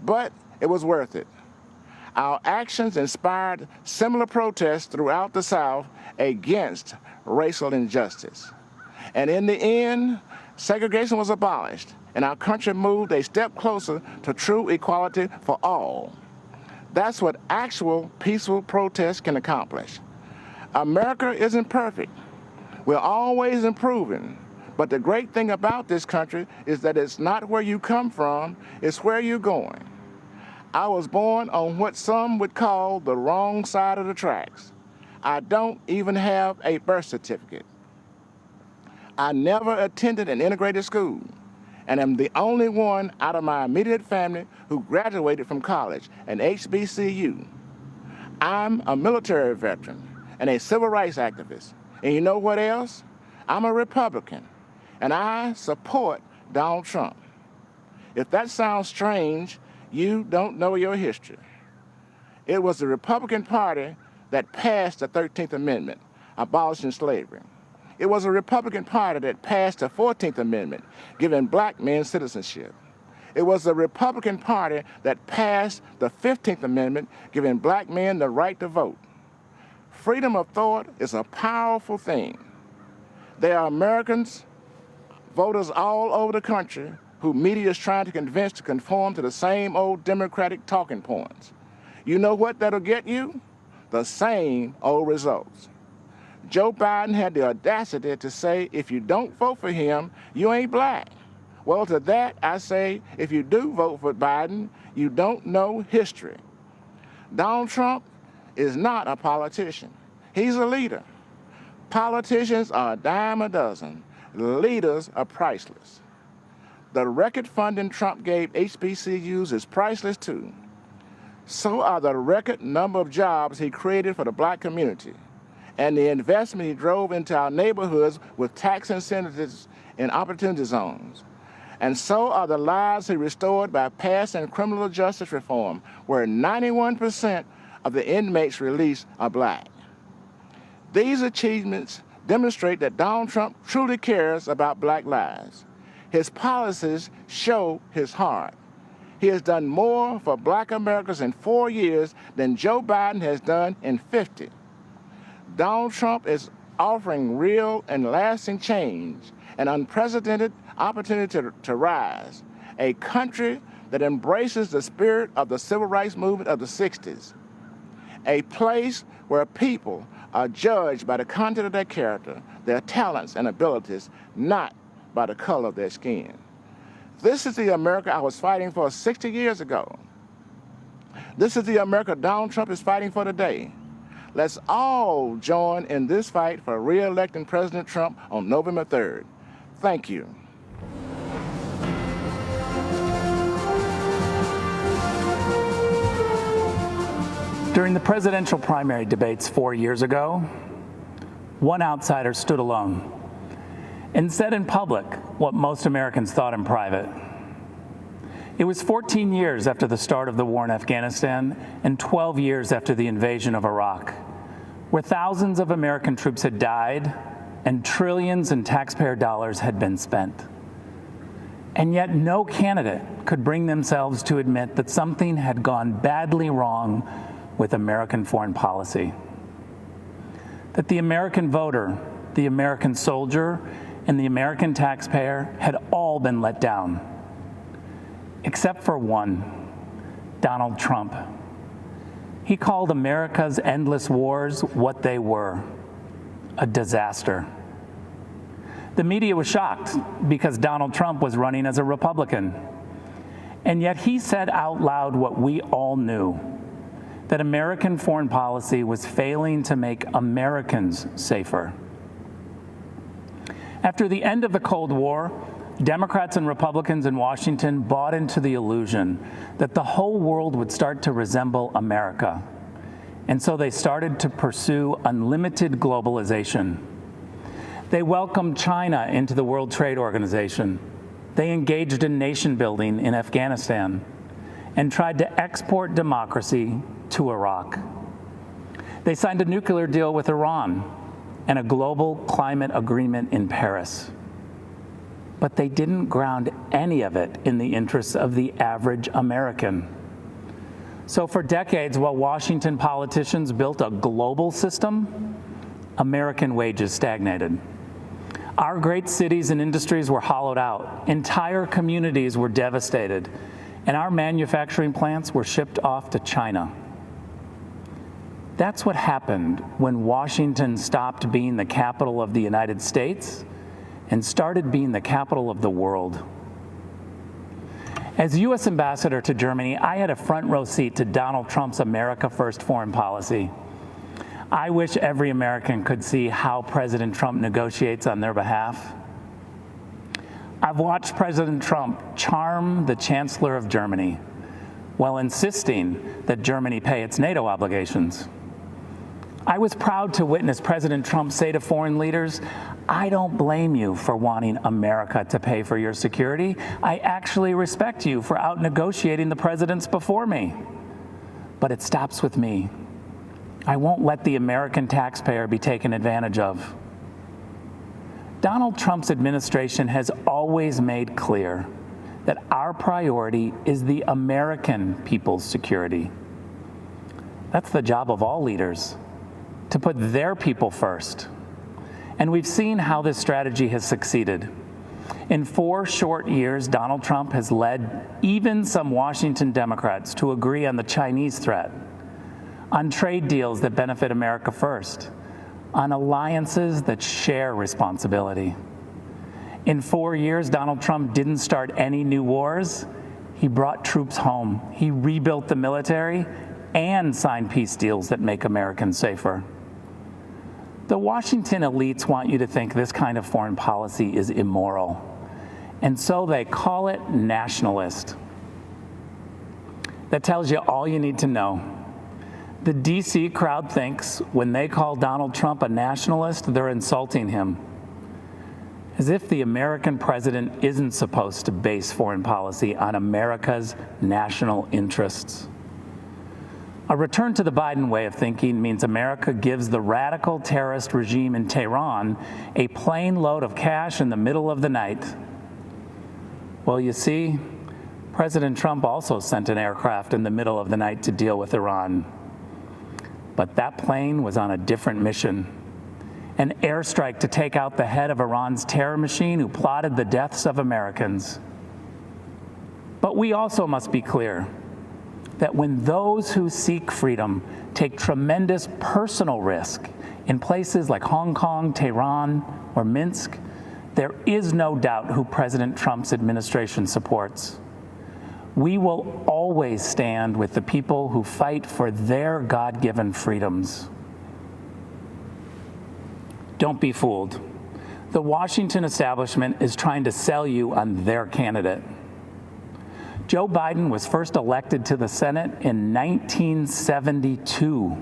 but it was worth it. Our actions inspired similar protests throughout the South against racial injustice. And in the end, segregation was abolished, and our country moved a step closer to true equality for all. That's what actual peaceful protest can accomplish. America isn't perfect. We're always improving. But the great thing about this country is that it's not where you come from, it's where you're going. I was born on what some would call the wrong side of the tracks. I don't even have a birth certificate. I never attended an integrated school, and am the only one out of my immediate family who graduated from college, an HBCU. I'm a military veteran and a civil rights activist. And you know what else? I'm a Republican, and I support Donald Trump. If that sounds strange, You don't know your history. It was the Republican Party that passed the 13th Amendment, abolishing slavery. It was the Republican Party that passed the 14th Amendment, giving black men citizenship. It was the Republican Party that passed the 15th Amendment, giving black men the right to vote. Freedom of thought is a powerful thing. There are Americans, voters all over the country, who media is trying to convince to conform to the same old Democratic talking points. You know what that'll get you? The same old results. Joe Biden had the audacity to say, if you don't vote for him, you ain't black. Well, to that I say, if you do vote for Biden, you don't know history. Donald Trump is not a politician. He's a leader. Politicians are a dime a dozen. Leaders are priceless. The record funding Trump gave HBCUs is priceless too. So are the record number of jobs he created for the black community and the investment he drove into our neighborhoods with tax incentives in opportunity zones. And so are the lives he restored by passing criminal justice reform, where 91% of the inmates released are black. These achievements demonstrate that Donald Trump truly cares about black lives. His policies show his heart. He has done more for black Americans in 4 years than Joe Biden has done in 50. Donald Trump is offering real and lasting change, an unprecedented opportunity to rise, a country that embraces the spirit of the civil rights movement of the 60s, a place where people are judged by the content of their character, their talents and abilities, not by the color of their skin. This is the America I was fighting for 60 years ago. This is the America Donald Trump is fighting for today. Let's all join in this fight for re-electing President Trump on November 3rd. Thank you. During the presidential primary debates 4 years ago, one outsider stood alone and said in public what most Americans thought in private. It was 14 years after the start of the war in Afghanistan and 12 years after the invasion of Iraq, where thousands of American troops had died and trillions in taxpayer dollars had been spent. And yet no candidate could bring themselves to admit that something had gone badly wrong with American foreign policy. That the American voter, the American soldier, and the American taxpayer had all been let down, except for one, Donald Trump. He called America's endless wars what they were, a disaster. The media was shocked because Donald Trump was running as a Republican. And yet he said out loud what we all knew, that American foreign policy was failing to make Americans safer. After the end of the Cold War, Democrats and Republicans in Washington bought into the illusion that the whole world would start to resemble America. And so they started to pursue unlimited globalization. They welcomed China into the World Trade Organization. They engaged in nation building in Afghanistan and tried to export democracy to Iraq. They signed a nuclear deal with Iran and a global climate agreement in Paris. But they didn't ground any of it in the interests of the average American. So for decades, while Washington politicians built a global system, American wages stagnated. Our great cities and industries were hollowed out. Entire communities were devastated, and our manufacturing plants were shipped off to China. That's what happened when Washington stopped being the capital of the United States and started being the capital of the world. As U.S. ambassador to Germany, I had a front row seat to Donald Trump's America First foreign policy. I wish every American could see how President Trump negotiates on their behalf. I've watched President Trump charm the Chancellor of Germany while insisting that Germany pay its NATO obligations. I was proud to witness President Trump say to foreign leaders, "I don't blame you for wanting America to pay for your security. I actually respect you for out-negotiating the presidents before me." But it stops with me. I won't let the American taxpayer be taken advantage of. Donald Trump's administration has always made clear that our priority is the American people's security. That's the job of all leaders, to put their people first. And we've seen how this strategy has succeeded. In 4 short years, Donald Trump has led even some Washington Democrats to agree on the Chinese threat, on trade deals that benefit America first, on alliances that share responsibility. In 4 years, Donald Trump didn't start any new wars. He brought troops home. He rebuilt the military and signed peace deals that make Americans safer. The Washington elites want you to think this kind of foreign policy is immoral, and so they call it nationalist. That tells you all you need to know. The DC crowd thinks when they call Donald Trump a nationalist, they're insulting him. As if the American president isn't supposed to base foreign policy on America's national interests. A return to the Biden way of thinking means America gives the radical terrorist regime in Tehran a plane load of cash in the middle of the night. Well, you see, President Trump also sent an aircraft in the middle of the night to deal with Iran. But that plane was on a different mission. An airstrike to take out the head of Iran's terror machine who plotted the deaths of Americans. But we also must be clear that when those who seek freedom take tremendous personal risk in places like Hong Kong, Tehran, or Minsk, there is no doubt who President Trump's administration supports. We will always stand with the people who fight for their God-given freedoms. Don't be fooled. The Washington establishment is trying to sell you on their candidate. Joe Biden was first elected to the Senate in 1972,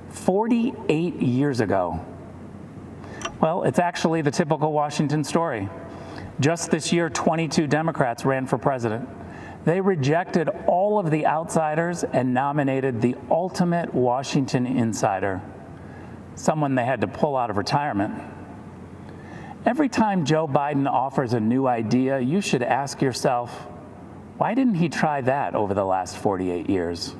48 years ago. Well, it's actually the typical Washington story. Just this year, 22 Democrats ran for president. They rejected all of the outsiders and nominated the ultimate Washington insider, someone they had to pull out of retirement. Every time Joe Biden offers a new idea, you should ask yourself, why didn't he try that over the last 48 years?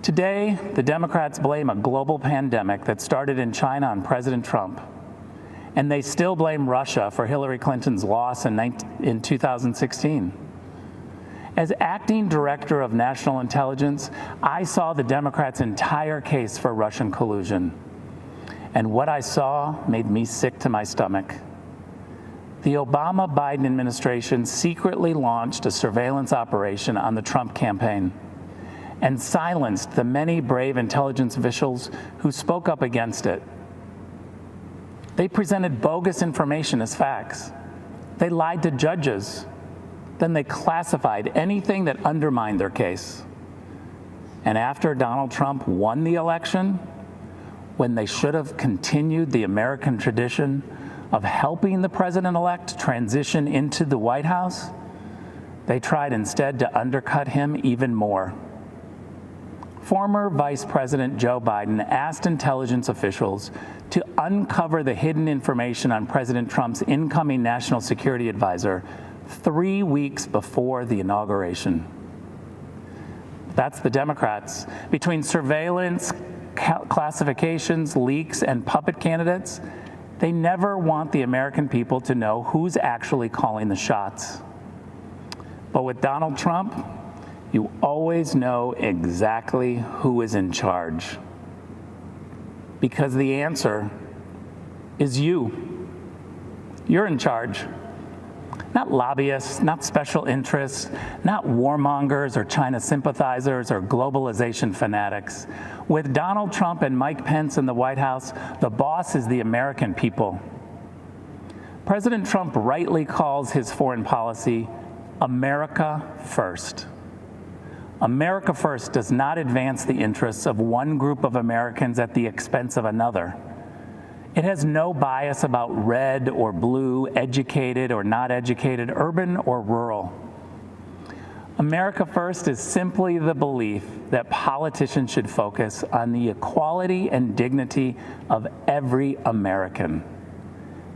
Today, the Democrats blame a global pandemic that started in China on President Trump. And they still blame Russia for Hillary Clinton's loss in 2016. As acting director of national intelligence, I saw the Democrats' entire case for Russian collusion. And what I saw made me sick to my stomach. The Obama-Biden administration secretly launched a surveillance operation on the Trump campaign and silenced the many brave intelligence officials who spoke up against it. They presented bogus information as facts. They lied to judges. Then they classified anything that undermined their case. And after Donald Trump won the election, when they should have continued the American tradition of helping the president-elect transition into the White House, they tried instead to undercut him even more. Former Vice President Joe Biden asked intelligence officials to uncover the hidden information on President Trump's incoming national security advisor 3 weeks before the inauguration. That's the Democrats. Between surveillance, classifications, leaks, and puppet candidates, they never want the American people to know who's actually calling the shots. But with Donald Trump, you always know exactly who is in charge. Because the answer is you. You're in charge. Not lobbyists, not special interests, not warmongers or China sympathizers or globalization fanatics. With Donald Trump and Mike Pence in the White House, the boss is the American people. President Trump rightly calls his foreign policy America First. America First does not advance the interests of one group of Americans at the expense of another. It has no bias about red or blue, educated or not educated, urban or rural. America First is simply the belief that politicians should focus on the equality and dignity of every American,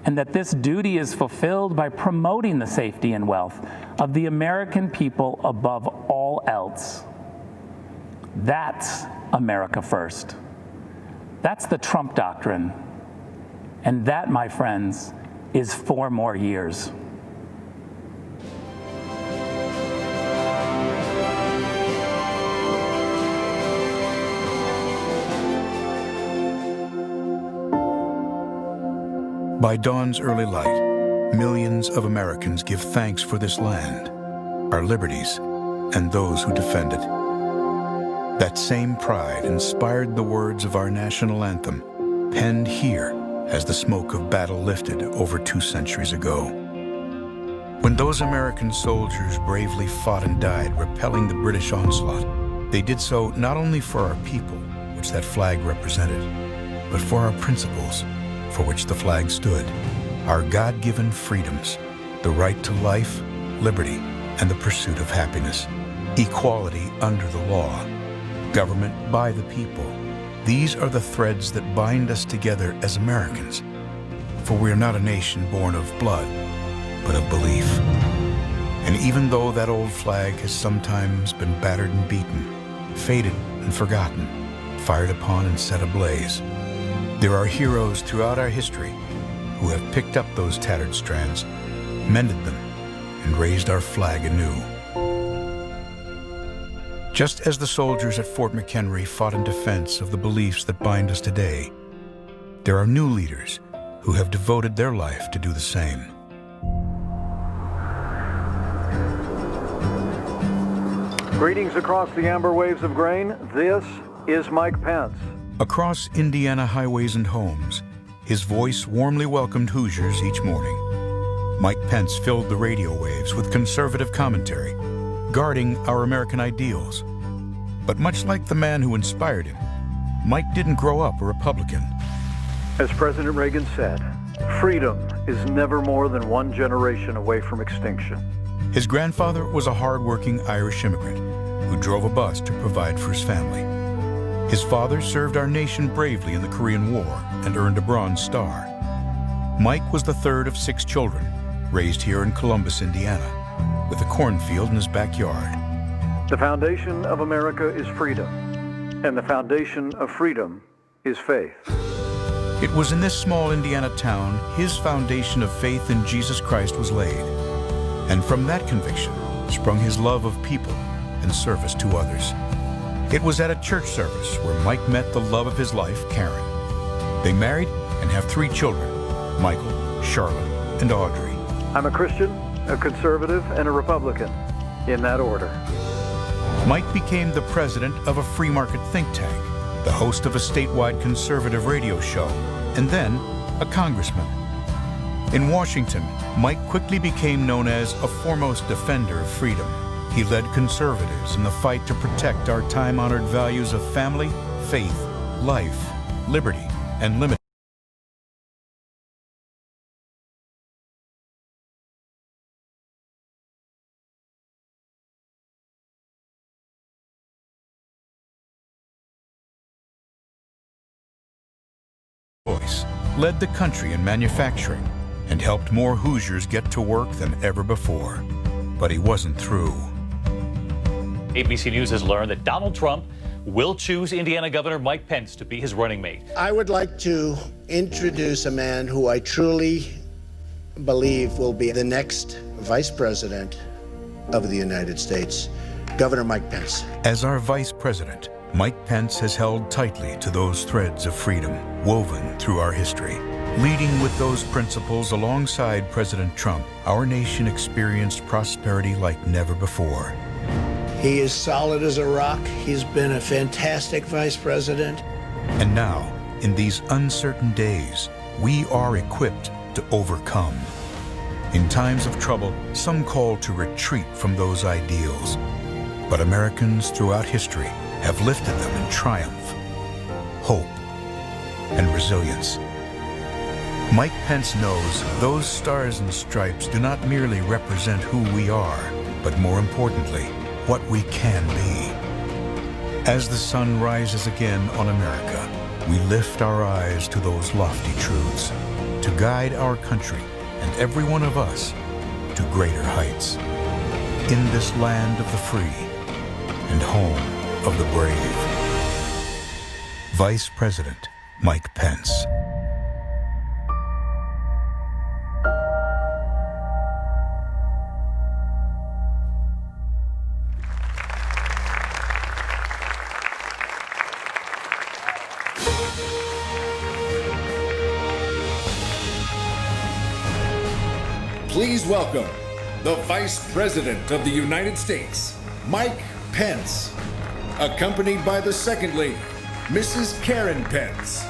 and that this duty is fulfilled by promoting the safety and wealth of the American people above all else. That's America First. That's the Trump doctrine. And that, my friends, is 4 more years. By dawn's early light, millions of Americans give thanks for this land, our liberties, and those who defend it. That same pride inspired the words of our national anthem, penned here as the smoke of battle lifted over 2 centuries ago. When those American soldiers bravely fought and died, repelling the British onslaught, they did so not only for our people, which that flag represented, but for our principles, for which the flag stood, our God-given freedoms, the right to life, liberty, and the pursuit of happiness, equality under the law, government by the people. These are the threads that bind us together as Americans, for we are not a nation born of blood, but of belief. And even though that old flag has sometimes been battered and beaten, faded and forgotten, fired upon and set ablaze, there are heroes throughout our history who have picked up those tattered strands, mended them, and raised our flag anew. Just as the soldiers at Fort McHenry fought in defense of the beliefs that bind us today, there are new leaders who have devoted their life to do the same. Greetings across the amber waves of grain. This is Mike Pence. Across Indiana highways and homes, his voice warmly welcomed Hoosiers each morning. Mike Pence filled the radio waves with conservative commentary, guarding our American ideals. But much like the man who inspired him, Mike didn't grow up a Republican. As President Reagan said, freedom is never more than 1 generation away from extinction. His grandfather was a hard-working Irish immigrant who drove a bus to provide for his family. His father served our nation bravely in the Korean War and earned a Bronze Star. Mike was the 3rd of 6 children, raised here in Columbus, Indiana, with a cornfield in his backyard. The foundation of America is freedom, and the foundation of freedom is faith. It was in this small Indiana town his foundation of faith in Jesus Christ was laid. And from that conviction sprung his love of people and service to others. It was at a church service where Mike met the love of his life, Karen. They married and have 3 children, Michael, Charlotte, and Audrey. I'm a Christian, a conservative, and a Republican, in that order. Mike became the president of a free market think tank, the host of a statewide conservative radio show, and then a congressman. In Washington, Mike quickly became known as a foremost defender of freedom. He led conservatives in the fight to protect our time-honored values of family, faith, life, liberty, and limited voice, led the country in manufacturing, and helped more Hoosiers get to work than ever before. But he wasn't through. ABC News has learned that Donald Trump will choose Indiana Governor Mike Pence to be his running mate. I would like to introduce a man who I truly believe will be the next vice president of the United States, Governor Mike Pence. As our vice president, Mike Pence has held tightly to those threads of freedom woven through our history. Leading with those principles alongside President Trump, our nation experienced prosperity like never before. He is solid as a rock. He's been a fantastic vice president. And now, in these uncertain days, we are equipped to overcome. In times of trouble, some call to retreat from those ideals. but Americans throughout history have lifted them in triumph, hope, and resilience. Mike Pence knows those stars and stripes do not merely represent who we are, but more importantly, what we can be. As the sun rises again on America, we lift our eyes to those lofty truths, to guide our country and every one of us to greater heights. In this land of the free and home of the brave. Vice President Mike Pence. Please welcome the Vice President of the United States, Mike Pence, accompanied by the Second Lady, Mrs. Karen Pence.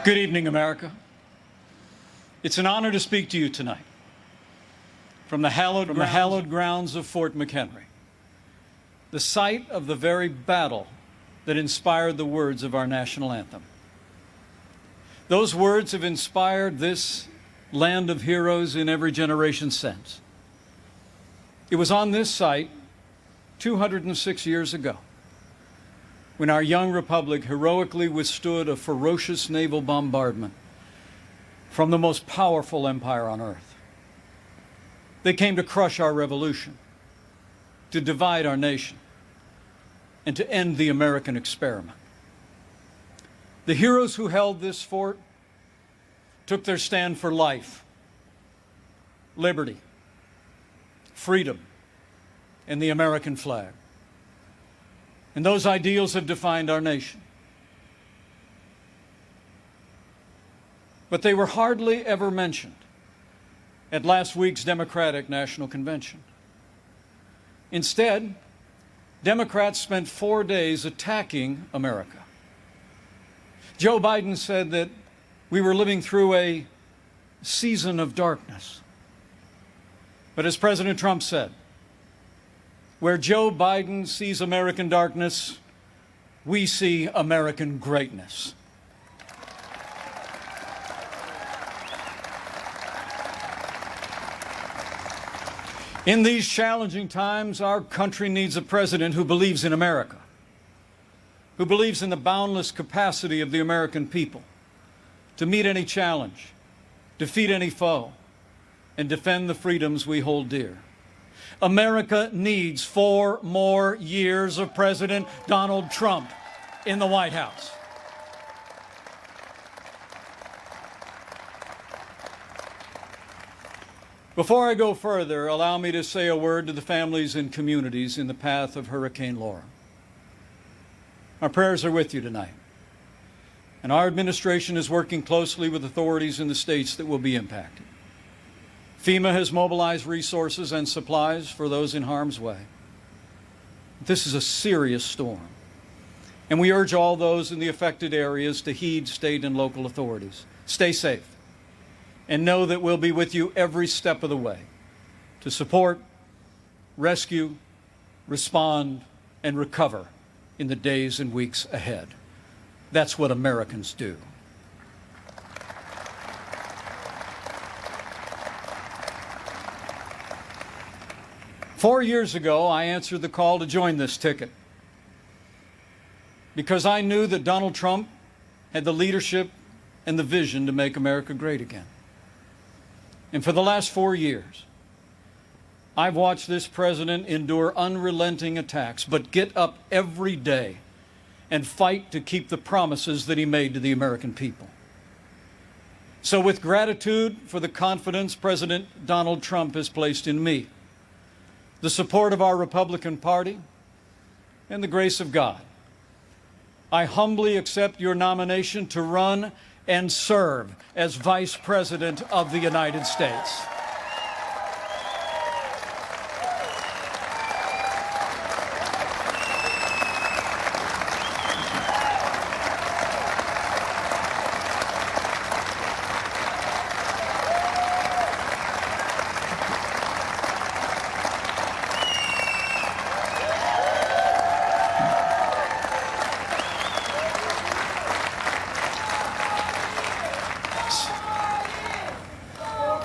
Good evening, America. It's an honor to speak to you tonight from the hallowed grounds of Fort McHenry, the site of the very battle that inspired the words of our national anthem. Those words have inspired this land of heroes in every generation since. It was on this site 206 years ago when our young republic heroically withstood a ferocious naval bombardment from the most powerful empire on earth. They came to crush our revolution, to divide our nation, and to end the American experiment. The heroes who held this fort took their stand for life, liberty, freedom, and the American flag. And those ideals have defined our nation. But they were hardly ever mentioned at last week's Democratic National Convention. Instead, Democrats spent 4 days attacking America. Joe Biden said that we were living through a season of darkness. But as President Trump said, where Joe Biden sees American darkness, we see American greatness. In these challenging times, our country needs a president who believes in America, who believes in the boundless capacity of the American people to meet any challenge, defeat any foe, and defend the freedoms we hold dear. America needs 4 more years of President Donald Trump in the White House. Before I go further, allow me to say a word to the families and communities in the path of Hurricane Laura. Our prayers are with you tonight, and our administration is working closely with authorities in the states that will be impacted. FEMA has mobilized resources and supplies for those in harm's way. This is a serious storm, and we urge all those in the affected areas to heed state and local authorities. Stay safe, and know that we'll be with you every step of the way to support, rescue, respond, and recover in the days and weeks ahead. That's what Americans do. 4 years ago, I answered the call to join this ticket because I knew that Donald Trump had the leadership and the vision to make America great again. And for the last 4 years, I've watched this president endure unrelenting attacks, but get up every day and fight to keep the promises that he made to the American people. So with gratitude for the confidence President Donald Trump has placed in me, the support of our Republican Party, and the grace of God, I humbly accept your nomination to run and serve as Vice President of the United States.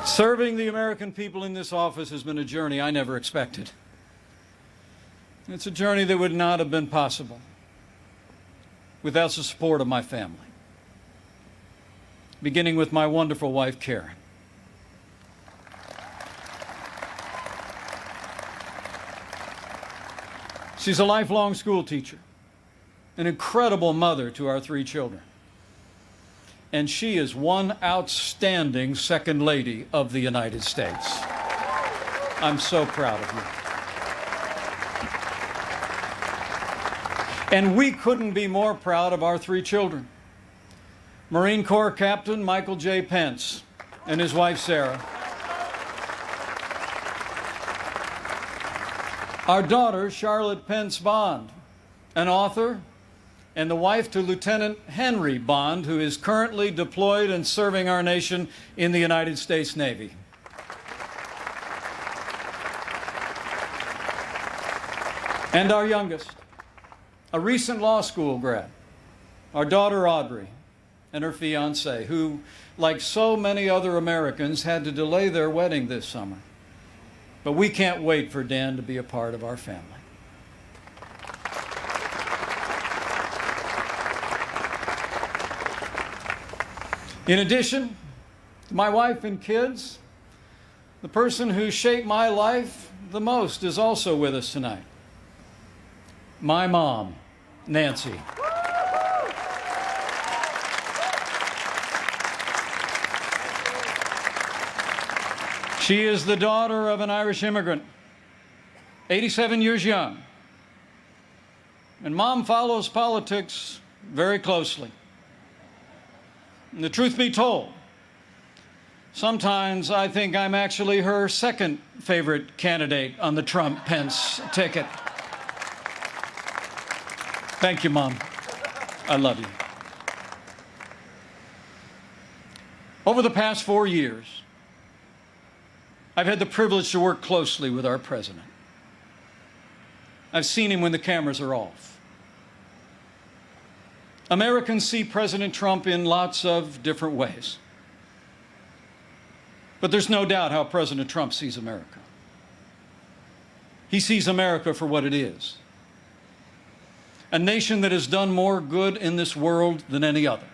Serving the American people in this office has been a journey I never expected. It's a journey that would not have been possible without the support of my family, beginning with my wonderful wife, Karen. She's a lifelong school teacher, an incredible mother to our 3 children. And she is one outstanding Second Lady of the United States. I'm so proud of you. And we couldn't be more proud of our 3 children. Marine Corps Captain Michael J. Pence and his wife, Sarah. Our daughter, Charlotte Pence Bond, an author, and the wife to Lieutenant Henry Bond, who is currently deployed and serving our nation in the United States Navy. And our youngest, a recent law school grad, our daughter Audrey, and her fiancé, who, like so many other Americans, had to delay their wedding this summer. But we can't wait for Dan to be a part of our family. In addition to my wife and kids, the person who shaped my life the most is also with us tonight. My mom, Nancy. She is the daughter of an Irish immigrant, 87 years young. And Mom follows politics very closely. And the truth be told, sometimes I think I'm actually her second favorite candidate on the Trump-Pence ticket. Thank you, Mom. I love you. Over the past 4 years, I've had the privilege to work closely with our president. I've seen him when the cameras are off. Americans see President Trump in lots of different ways. But there's no doubt how President Trump sees America. He sees America for what it is. A nation that has done more good in this world than any other.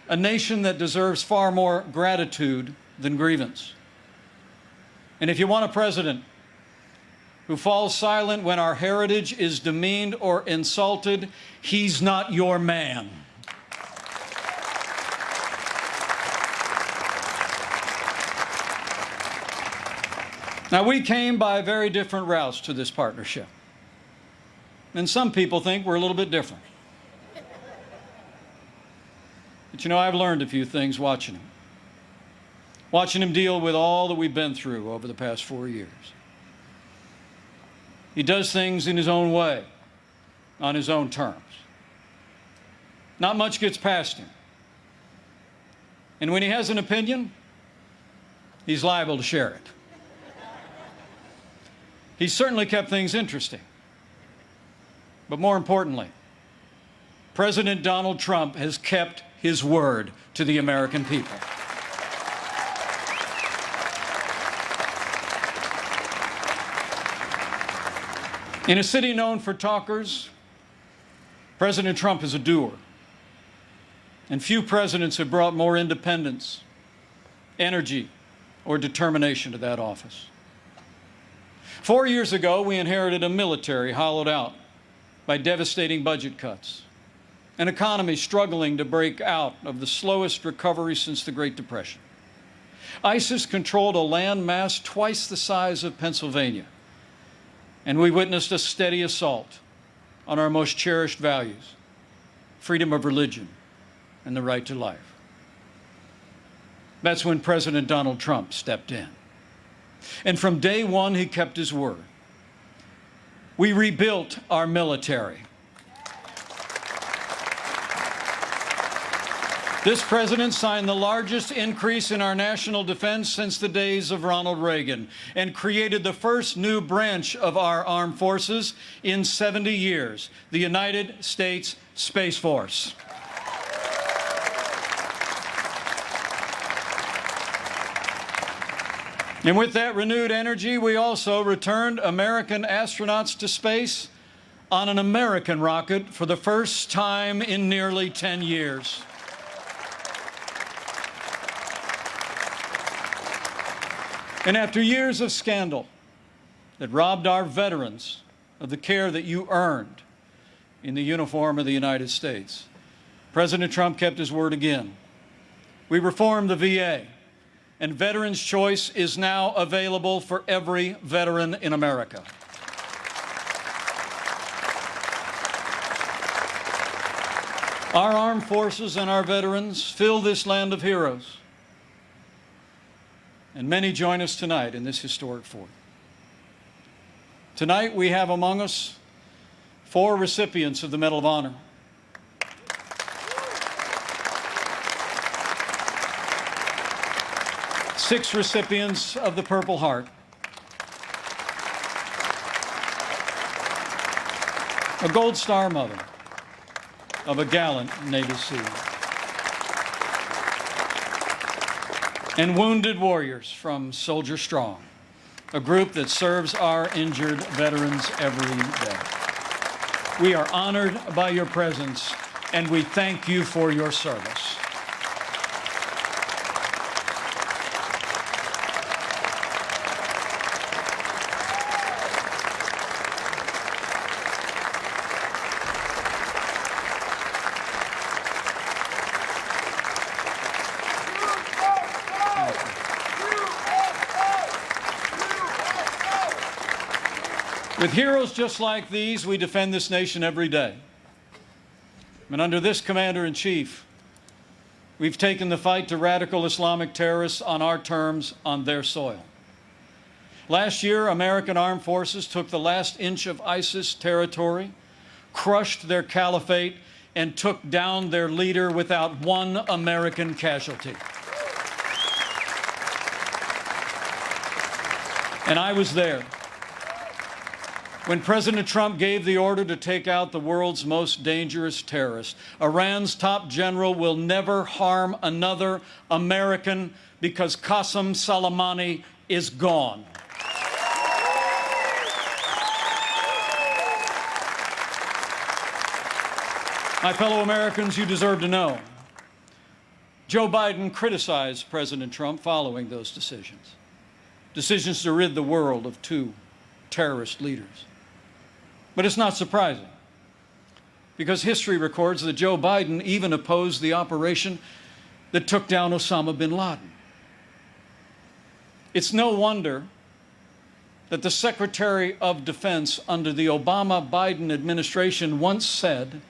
A nation that deserves far more gratitude than grievance. And if you want a president who falls silent when our heritage is demeaned or insulted, he's not your man. Now, we came by very different routes to this partnership. And some people think we're a little bit different. But you know, I've learned a few things watching him. Watching him deal with all that we've been through over the past 4 years. He does things in his own way, on his own terms. Not much gets past him. And when he has an opinion, he's liable to share it. He's certainly kept things interesting. But more importantly, President Donald Trump has kept his word to the American people. In a city known for talkers, President Trump is a doer. And few presidents have brought more independence, energy, or determination to that office. 4 years ago, we inherited a military hollowed out by devastating budget cuts, an economy struggling to break out of the slowest recovery since the Great Depression. ISIS controlled a land mass twice the size of Pennsylvania, and we witnessed a steady assault on our most cherished values, freedom of religion and the right to life. That's when President Donald Trump stepped in. And from day one, he kept his word. We rebuilt our military. This president signed the largest increase in our national defense since the days of Ronald Reagan and created the first new branch of our armed forces in 70 years, the United States Space Force. And with that renewed energy, we also returned American astronauts to space on an American rocket for the first time in nearly 10 years. And after years of scandal that robbed our veterans of the care that you earned in the uniform of the United States, President Trump kept his word again. We reformed the VA, and Veterans Choice is now available for every veteran in America. Our armed forces and our veterans fill this land of heroes. And many join us tonight in this historic fort. Tonight we have among us 4 recipients of the Medal of Honor. Six recipients of the Purple Heart. A Gold Star mother of a gallant Navy SEAL. And wounded warriors from Soldier Strong, a group that serves our injured veterans every day. We are honored by your presence, and we thank you for your service. With heroes just like these, we defend this nation every day. And under this commander-in-chief, we've taken the fight to radical Islamic terrorists on our terms, on their soil. Last year, American armed forces took the last inch of ISIS territory, crushed their caliphate, and took down their leader without one American casualty. And I was there when President Trump gave the order to take out the world's most dangerous terrorist. Iran's top general will never harm another American because Qasem Soleimani is gone. My fellow Americans, you deserve to know. Joe Biden criticized President Trump following those decisions. Decisions to rid the world of 2 terrorist leaders. But it's not surprising, because history records that Joe Biden even opposed the operation that took down Osama bin Laden. It's no wonder that the Secretary of Defense under the Obama-Biden administration once said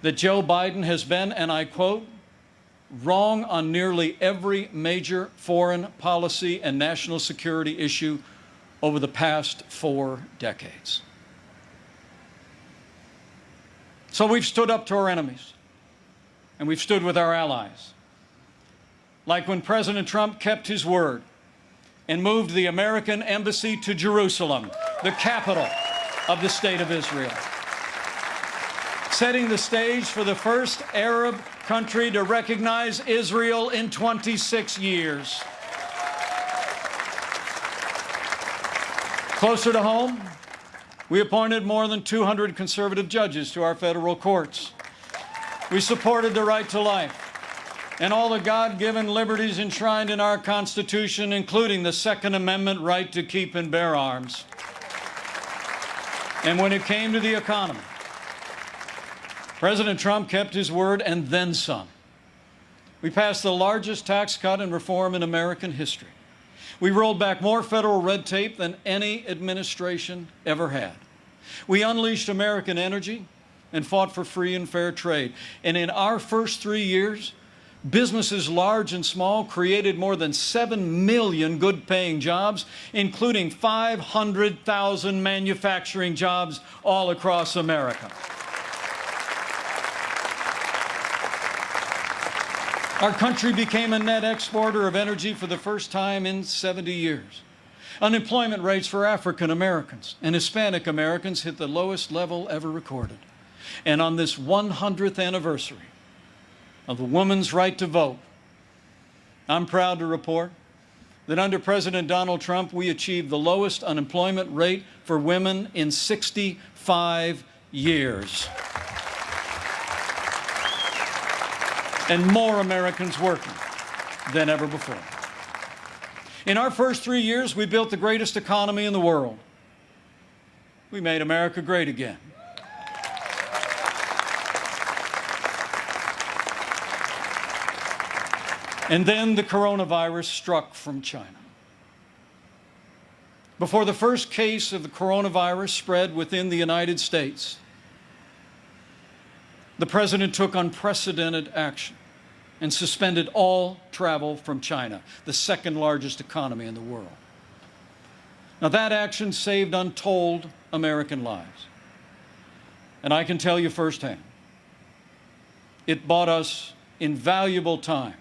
that Joe Biden has been, and I quote, wrong on nearly every major foreign policy and national security issue over the past 4 decades. So we've stood up to our enemies, and we've stood with our allies. Like when President Trump kept his word and moved the American embassy to Jerusalem, the capital of the State of Israel, setting the stage for the first Arab country to recognize Israel in 26 years. Closer to home, We appointed more than 200 conservative judges to our federal courts. We supported the right to life and all the God-given liberties enshrined in our Constitution, including the Second Amendment right to keep and bear arms. And when it came to the economy, President Trump kept his word and then some. We passed the largest tax cut and reform in American history. We rolled back more federal red tape than any administration ever had. We unleashed American energy and fought for free and fair trade. And in our first 3 years, businesses large and small created more than 7 million good-paying jobs, including 500,000 manufacturing jobs all across America. Our country became a net exporter of energy for the first time in 70 years. Unemployment rates for African Americans and Hispanic Americans hit the lowest level ever recorded. And on this 100th anniversary of the woman's right to vote, I'm proud to report that under President Donald Trump, we achieved the lowest unemployment rate for women in 65 years. And more Americans working than ever before. In our first 3 years, we built the greatest economy in the world. We made America great again. And then the coronavirus struck from China. Before the first case of the coronavirus spread within the United States, the president took unprecedented action and suspended all travel from China, the second largest economy in the world. Now, that action saved untold American lives. And I can tell you firsthand, it bought us invaluable time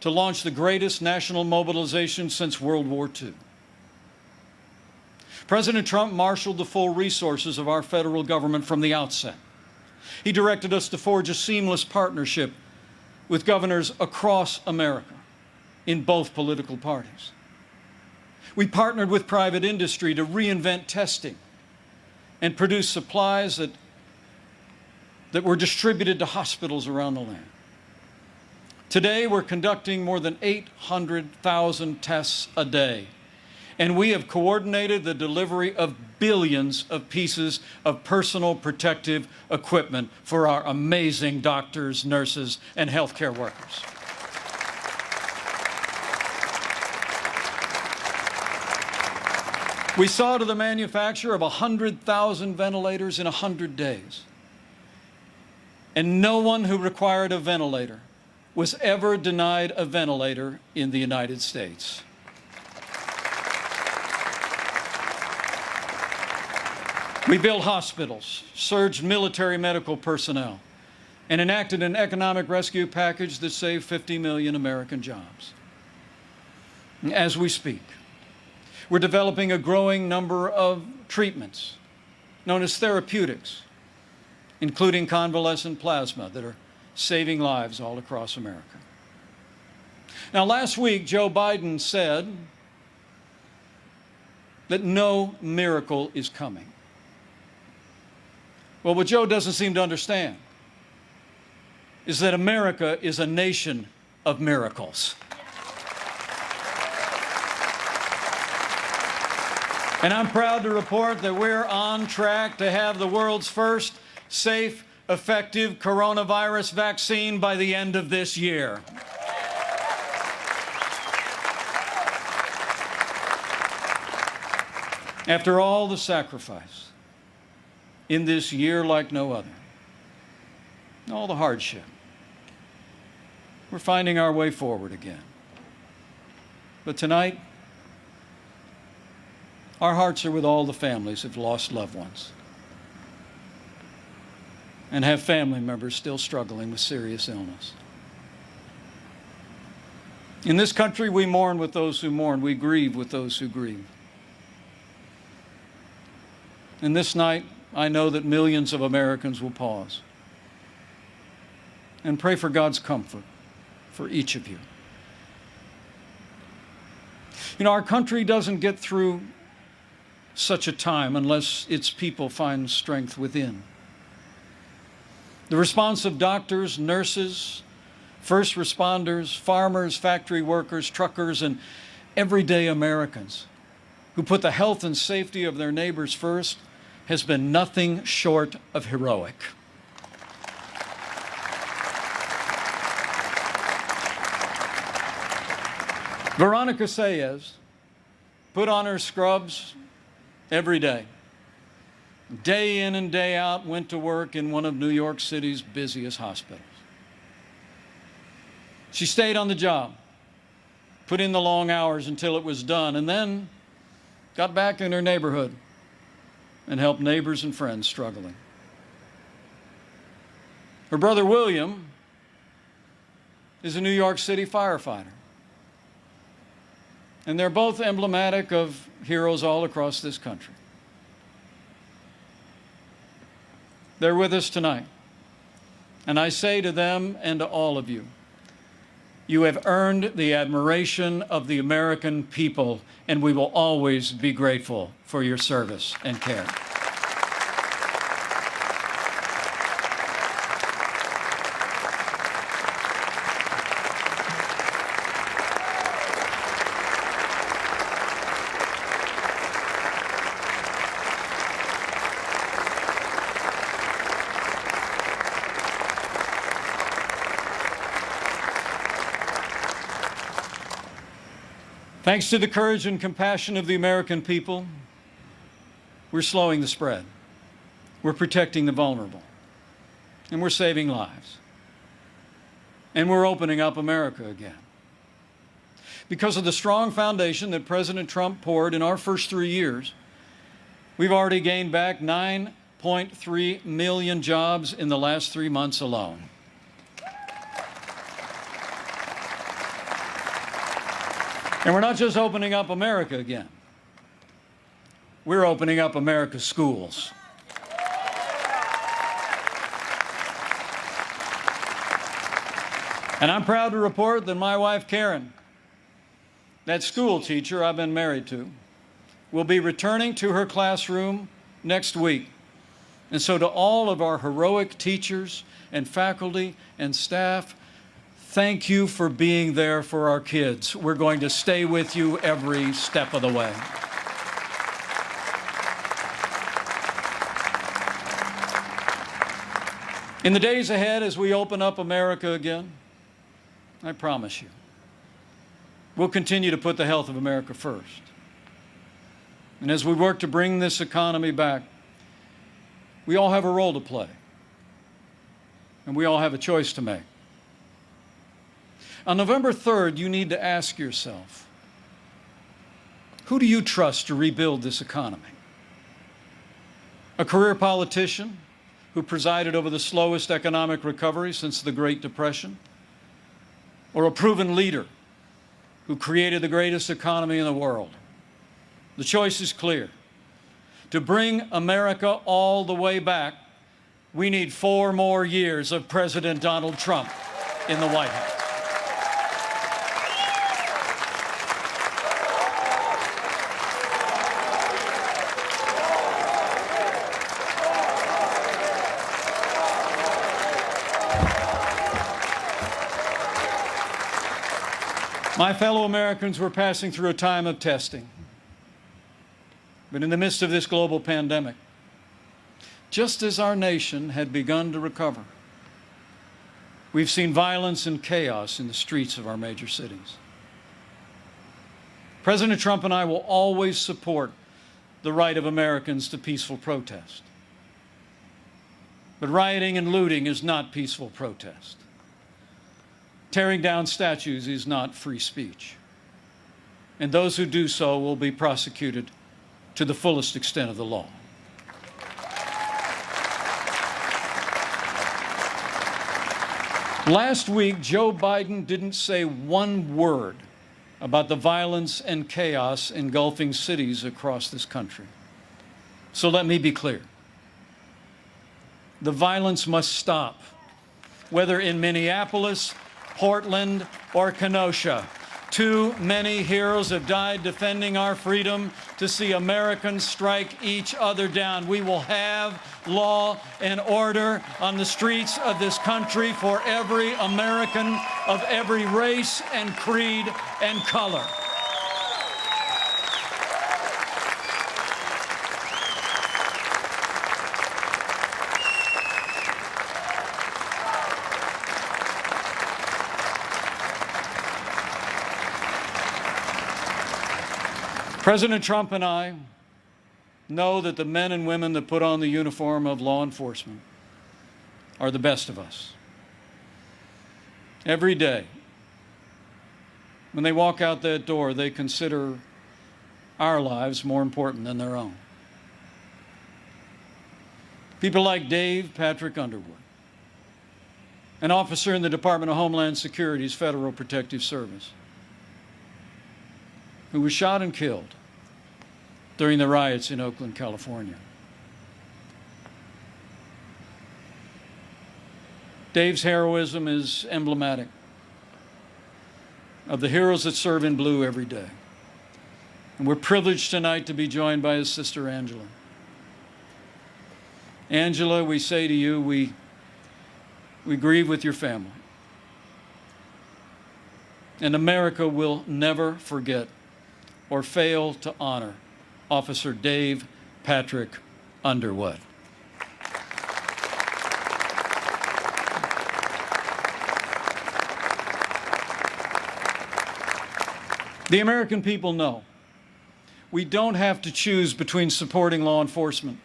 to launch the greatest national mobilization since World War II. President Trump marshaled the full resources of our federal government from the outset. He directed us to forge a seamless partnership with governors across America in both political parties. We partnered with private industry to reinvent testing and produce supplies that were distributed to hospitals around the land. Today, we're conducting more than 800,000 tests a day, and we have coordinated the delivery of billions of pieces of personal protective equipment for our amazing doctors, nurses, and healthcare workers. We saw to the manufacture of 100,000 ventilators in 100 days. And no one who required a ventilator was ever denied a ventilator in the United States. We built hospitals, surged military medical personnel, and enacted an economic rescue package that saved 50 million American jobs. As we speak, we're developing a growing number of treatments known as therapeutics, including convalescent plasma, that are saving lives all across America. Now, last week, Joe Biden said that no miracle is coming. Well, what Joe doesn't seem to understand is that America is a nation of miracles. And I'm proud to report that we're on track to have the world's first safe, effective coronavirus vaccine by the end of this year. After all the sacrifice in this year like no other, all the hardship, we're finding our way forward again. But tonight, our hearts are with all the families who've lost loved ones and have family members still struggling with serious illness. In this country, we mourn with those who mourn. We grieve with those who grieve. And this night, I know that millions of Americans will pause and pray for God's comfort for each of you. You know, our country doesn't get through such a time unless its people find strength within. The response of doctors, nurses, first responders, farmers, factory workers, truckers, and everyday Americans who put the health and safety of their neighbors first has been nothing short of heroic. Veronica Sayez put on her scrubs every day in and day out, went to work in one of New York City's busiest hospitals. She stayed on the job, put in the long hours until it was done, and then got back in her neighborhood and helped neighbors and friends struggling. Her brother William is a New York City firefighter. And they're both emblematic of heroes all across this country. They're with us tonight. And I say to them and to all of you, you have earned the admiration of the American people, and we will always be grateful for your service and care. Thanks to the courage and compassion of the American people, we're slowing the spread. We're protecting the vulnerable. And we're saving lives. And we're opening up America again. Because of the strong foundation that President Trump poured in our first 3 years, we've already gained back 9.3 million jobs in the last 3 months alone. And we're not just opening up America again. We're opening up America's schools. And I'm proud to report that my wife, Karen, that school teacher I've been married to, will be returning to her classroom next week. And so to all of our heroic teachers and faculty and staff, thank you for being there for our kids. We're going to stay with you every step of the way. In the days ahead, as we open up America again, I promise you, we'll continue to put the health of America first. And as we work to bring this economy back, we all have a role to play. And we all have a choice to make. On November 3rd, you need to ask yourself, who do you trust to rebuild this economy? A career politician who presided over the slowest economic recovery since the Great Depression? Or a proven leader who created the greatest economy in the world? The choice is clear. To bring America all the way back, we need 4 more years of President Donald Trump in the White House. My fellow Americans, we're passing through a time of testing. But in the midst of this global pandemic, just as our nation had begun to recover, we've seen violence and chaos in the streets of our major cities. President Trump and I will always support the right of Americans to peaceful protest. But rioting and looting is not peaceful protest. Tearing down statues is not free speech. And those who do so will be prosecuted to the fullest extent of the law. Last week, Joe Biden didn't say one word about the violence and chaos engulfing cities across this country. So let me be clear. The violence must stop, whether in Minneapolis, Portland, or Kenosha. Too many heroes have died defending our freedom to see Americans strike each other down. We will have law and order on the streets of this country for every American of every race and creed and color. President Trump and I know that the men and women that put on the uniform of law enforcement are the best of us. Every day, when they walk out that door, they consider our lives more important than their own. People like Dave Patrick Underwood, an officer in the Department of Homeland Security's Federal Protective Service, who was shot and killed during the riots in Oakland, California. Dave's heroism is emblematic of the heroes that serve in blue every day. And we're privileged tonight to be joined by his sister, Angela. Angela, we say to you, we grieve with your family. And America will never forget or fail to honor Officer Dave Patrick Underwood. The American people know we don't have to choose between supporting law enforcement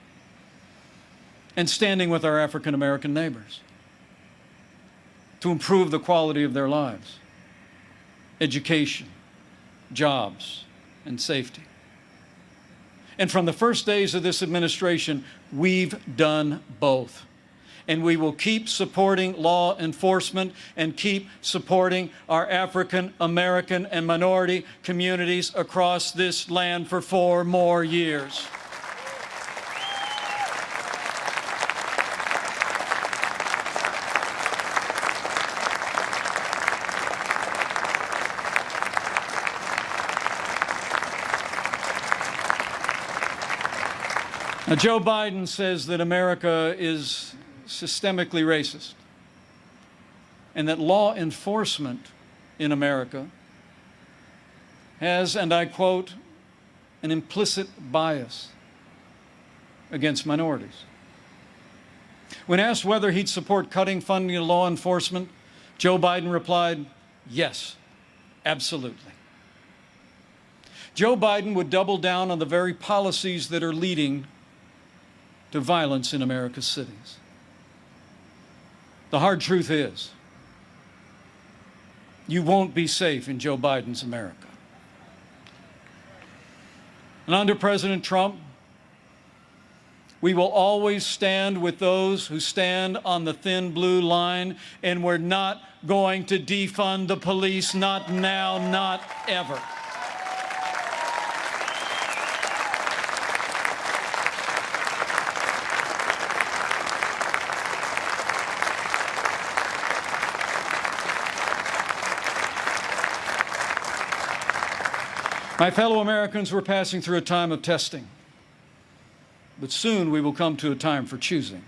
and standing with our African American neighbors to improve the quality of their lives, education, jobs, and safety. And from the first days of this administration, we've done both. And we will keep supporting law enforcement and keep supporting our African American and minority communities across this land for 4 more years. Now, Joe Biden says that America is systemically racist and that law enforcement in America has, and I quote, an implicit bias against minorities. When asked whether he'd support cutting funding to law enforcement, Joe Biden replied, yes, absolutely. Joe Biden would double down on the very policies that are leading to violence in America's cities. The hard truth is, you won't be safe in Joe Biden's America. And under President Trump, we will always stand with those who stand on the thin blue line, and we're not going to defund the police, not now, not ever. My fellow Americans, we're passing through a time of testing, but soon we will come to a time for choosing.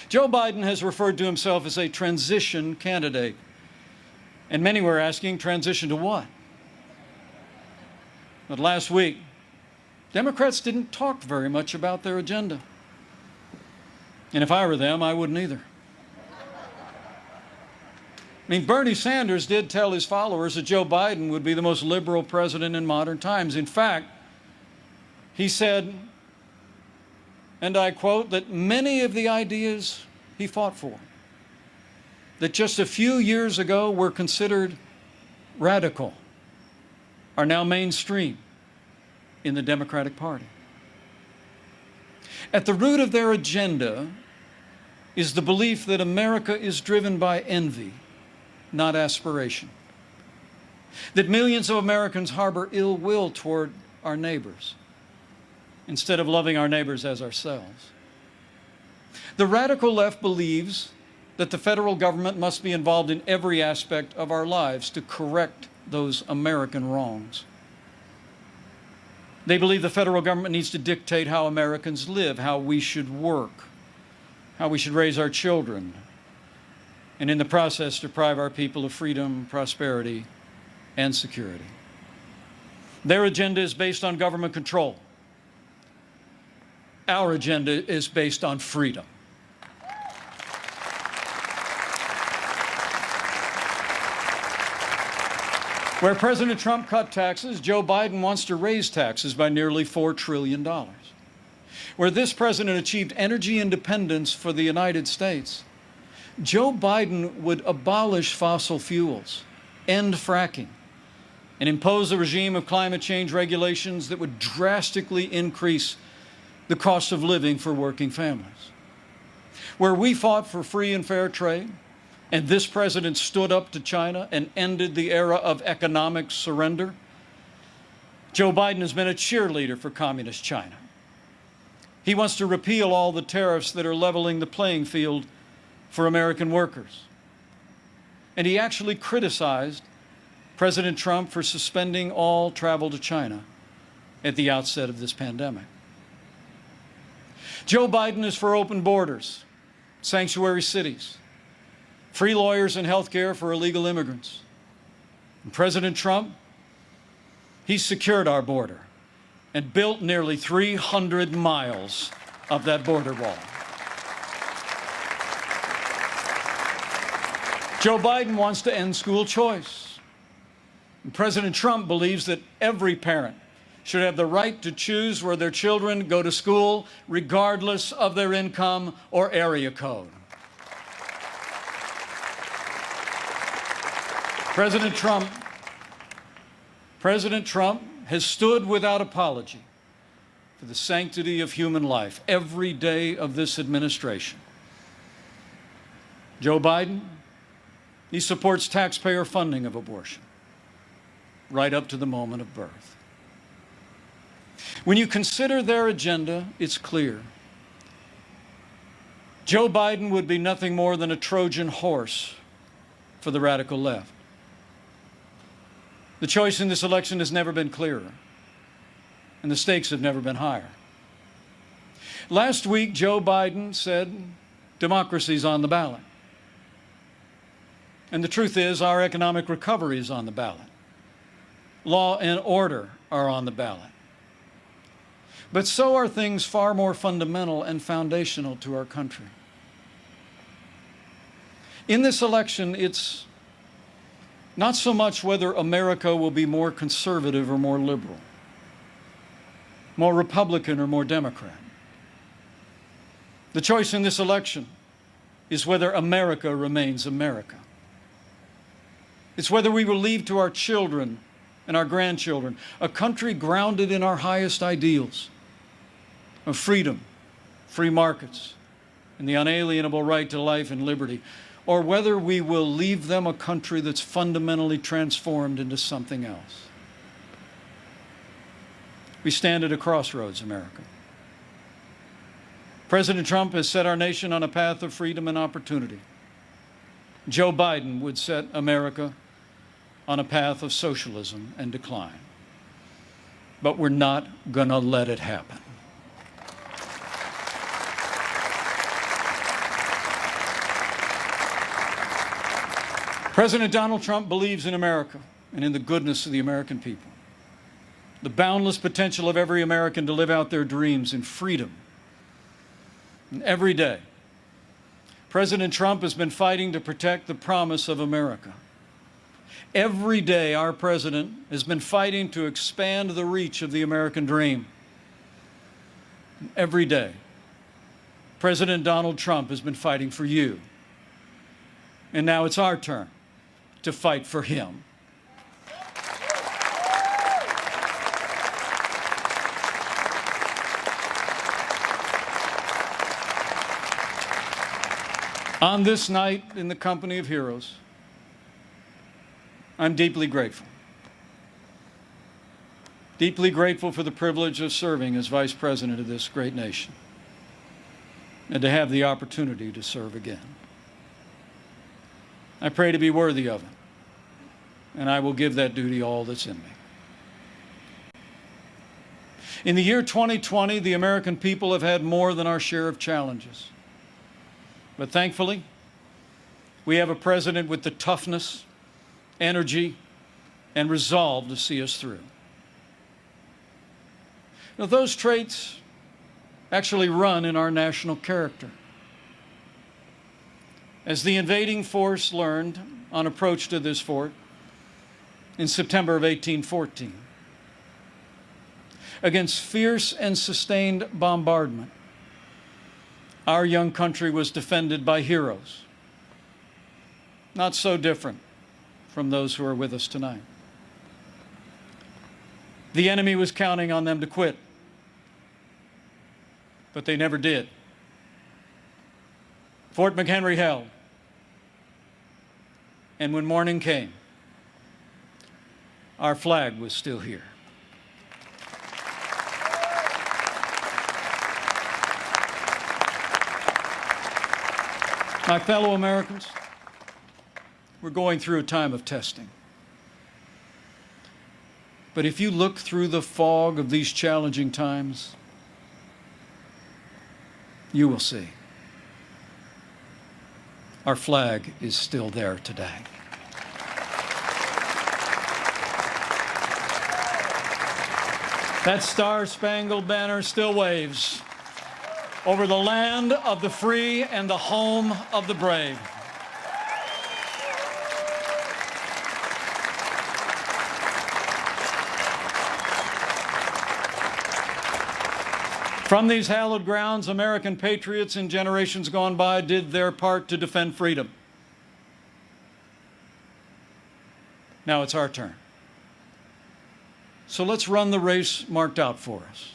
Joe Biden has referred to himself as a transition candidate, and many were asking, transition to what? But last week, Democrats didn't talk very much about their agenda. And if I were them, I wouldn't either. I mean, Bernie Sanders did tell his followers that Joe Biden would be the most liberal president in modern times. In fact, he said, and I quote, that many of the ideas he fought for, that just a few years ago were considered radical, are now mainstream in the Democratic Party. At the root of their agenda is the belief that America is driven by envy, not aspiration. That millions of Americans harbor ill will toward our neighbors instead of loving our neighbors as ourselves. The radical left believes that the federal government must be involved in every aspect of our lives to correct those American wrongs. They believe the federal government needs to dictate how Americans live, how we should work, how we should raise our children, and in the process deprive our people of freedom, prosperity, and security. Their agenda is based on government control. Our agenda is based on freedom. Where President Trump cut taxes, Joe Biden wants to raise taxes by nearly $4 trillion. Where this president achieved energy independence for the United States, Joe Biden would abolish fossil fuels, end fracking, and impose a regime of climate change regulations that would drastically increase the cost of living for working families. Where we fought for free and fair trade, and this president stood up to China and ended the era of economic surrender, Joe Biden has been a cheerleader for communist China. He wants to repeal all the tariffs that are leveling the playing field for American workers. And he actually criticized President Trump for suspending all travel to China at the outset of this pandemic. Joe Biden is for open borders, sanctuary cities, free lawyers and health care for illegal immigrants. And President Trump, he secured our border and built nearly 300 miles of that border wall. Joe Biden wants to end school choice. And President Trump believes that every parent should have the right to choose where their children go to school, regardless of their income or area code. President Trump has stood without apology for the sanctity of human life every day of this administration. Joe Biden, he supports taxpayer funding of abortion right up to the moment of birth. When you consider their agenda, it's clear. Joe Biden would be nothing more than a Trojan horse for the radical left. The choice in this election has never been clearer, and the stakes have never been higher. Last week, Joe Biden said, democracy's on the ballot. And the truth is, our economic recovery is on the ballot. Law and order are on the ballot. But so are things far more fundamental and foundational to our country. In this election, it's not so much whether America will be more conservative or more liberal, more Republican or more Democrat. The choice in this election is whether America remains America. It's whether we will leave to our children and our grandchildren a country grounded in our highest ideals of freedom, free markets, and the unalienable right to life and liberty, or whether we will leave them a country that's fundamentally transformed into something else. We stand at a crossroads, America. President Trump has set our nation on a path of freedom and opportunity. Joe Biden would set America on a path of socialism and decline. But we're not going to let it happen. President Donald Trump believes in America and in the goodness of the American people, the boundless potential of every American to live out their dreams in freedom. And every day, President Trump has been fighting to protect the promise of America. Every day, our president has been fighting to expand the reach of the American dream. And every day, President Donald Trump has been fighting for you. And now it's our turn to fight for him. On this night in the company of heroes, I'm deeply grateful. Deeply grateful for the privilege of serving as Vice President of this great nation and to have the opportunity to serve again. I pray to be worthy of it. and I will give that duty all that's in me. In the year 2020, the American people have had more than our share of challenges. But thankfully, we have a president with the toughness, energy, and resolve to see us through. Now, those traits actually run in our national character. As the invading force learned on approach to this fort in September of 1814, against fierce and sustained bombardment, our young country was defended by heroes, not so different from those who are with us tonight. The enemy was counting on them to quit, but they never did. Fort McHenry held, and when morning came, our flag was still here. My fellow Americans, we're going through a time of testing. But if you look through the fog of these challenging times, you will see our flag is still there today. That star-spangled banner still waves over the land of the free and the home of the brave. From these hallowed grounds, American patriots in generations gone by did their part to defend freedom. Now it's our turn. So let's run the race marked out for us.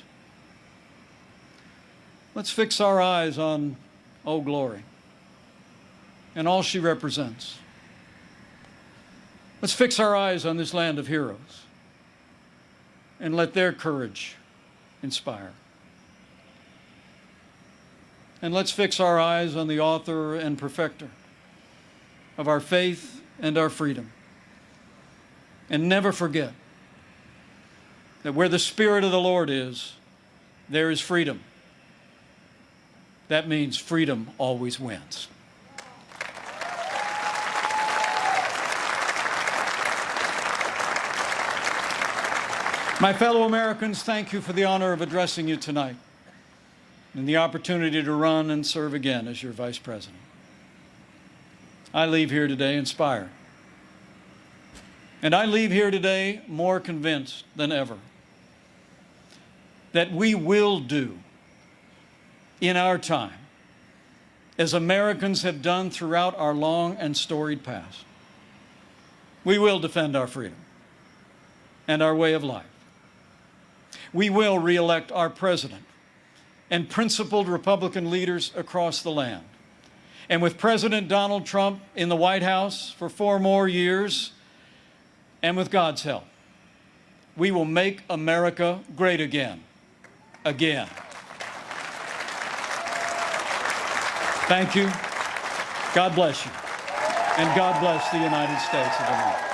Let's fix our eyes on Old Glory and all she represents. Let's fix our eyes on this land of heroes and let their courage inspire. And let's fix our eyes on the author and perfecter of our faith and our freedom. And never forget that where the Spirit of the Lord is, there is freedom. That means freedom always wins. My fellow Americans, thank you for the honor of addressing you tonight and the opportunity to run and serve again as your Vice President. I leave here today inspired. And I leave here today more convinced than ever that we will do in our time as Americans have done throughout our long and storied past. We will defend our freedom and our way of life. We will re-elect our president and principled Republican leaders across the land. And with President Donald Trump in the White House for 4 more years, and with God's help, we will make America great again. Again. Thank you. God bless you. And God bless the United States of America.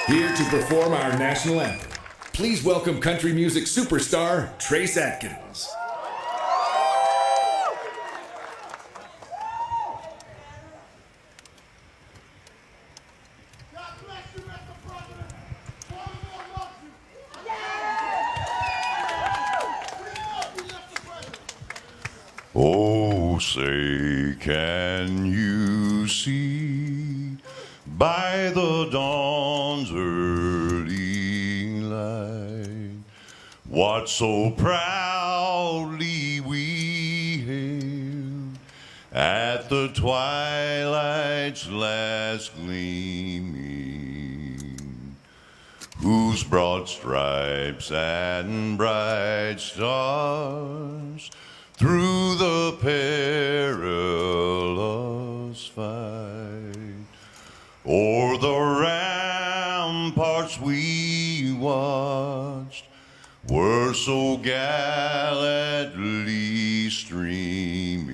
Here to perform our national anthem, please welcome country music superstar Trace Atkins. Oh, say, can you see by the dawn's early light what so proudly we hailed at the twilight's last gleaming, whose broad stripes and bright stars through the perilous fight o'er the ramparts we watched were so gallantly streaming,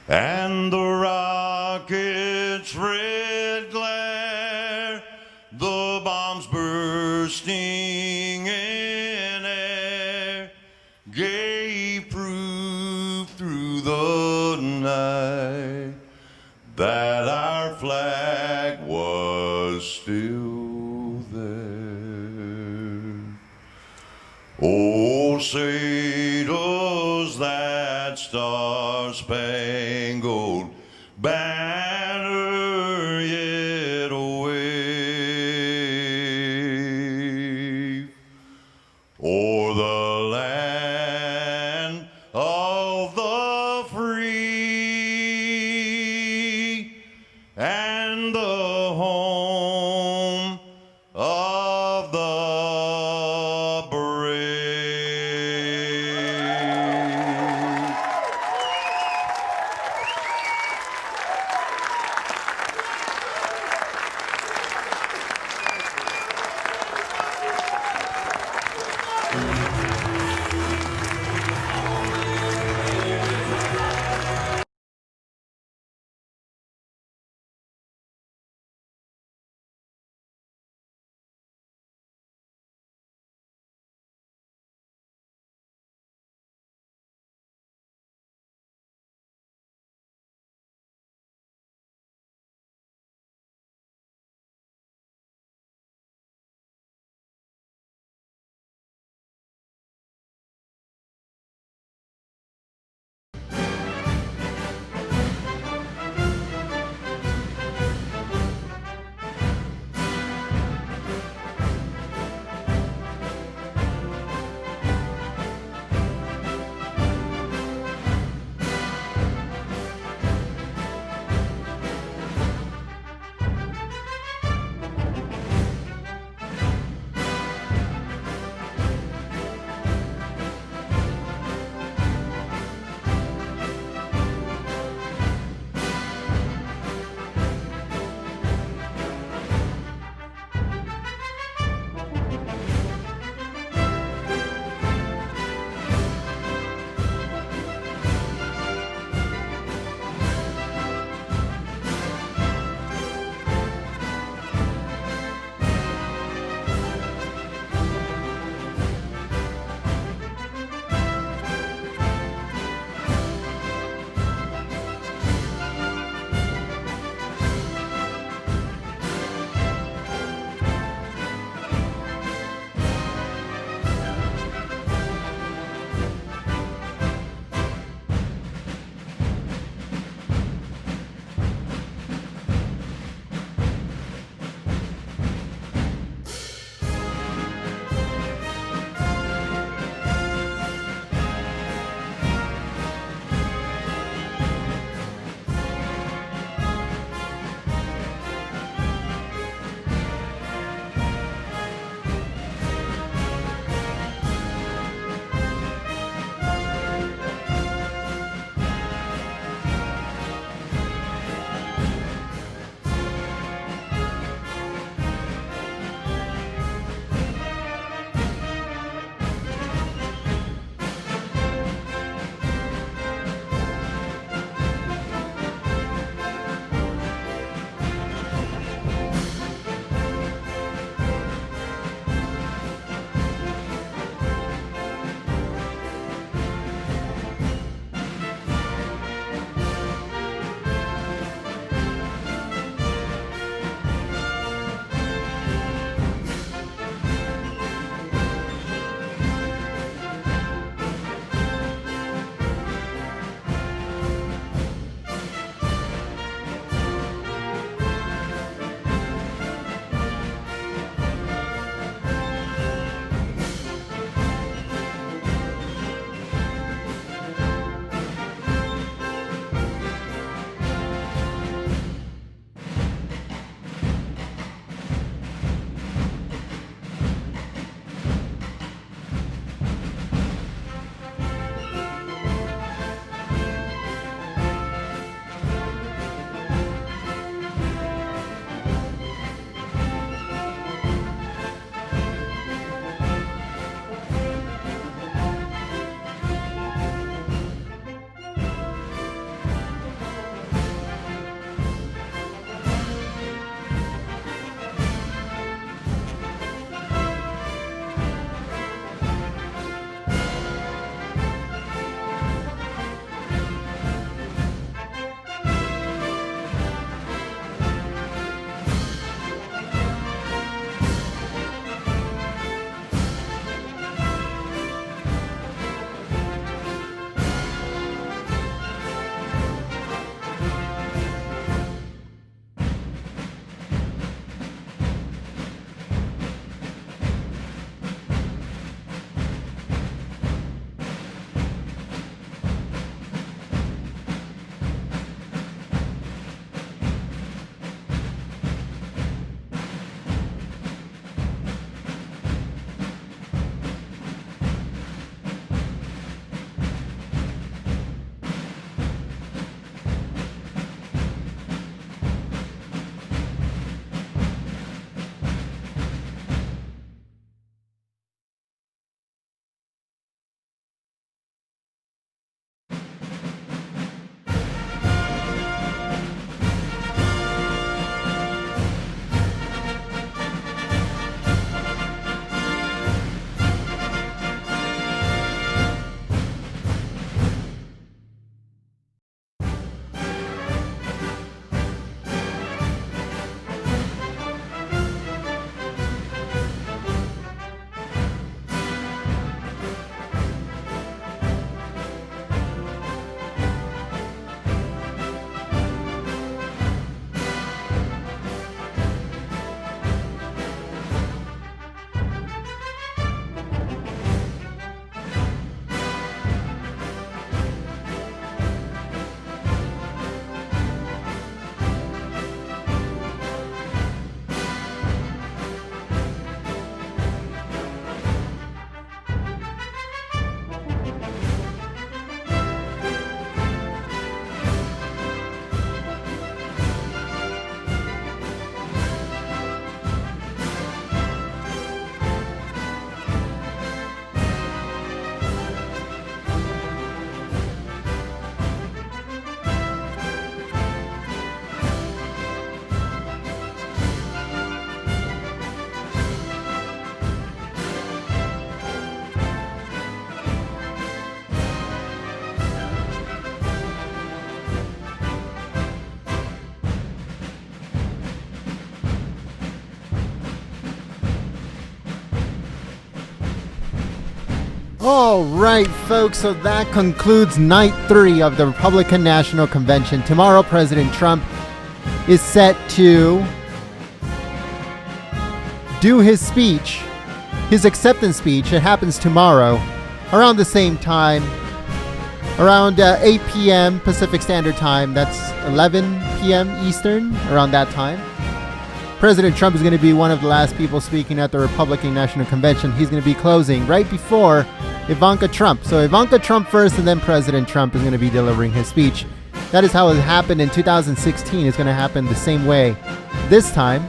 and the rocket's red glare, the bombs bursting in air, gave proof through the night that our flag was still there. Oh, say does that star-spangled banner yet wave o'er the land of the free and the home of the brave. All right, folks, so that concludes night 3 of the Republican National Convention. Tomorrow, President Trump is set to do his speech, his acceptance speech. It happens tomorrow around the same time, around 8 p.m. Pacific Standard Time. That's 11 p.m. Eastern, around that time. President Trump is going to be one of the last people speaking at the Republican National Convention. He's going to be closing right before Ivanka Trump. So Ivanka Trump first, and then President Trump is going to be delivering his speech. That is how it happened in 2016. It's going to happen the same way this time.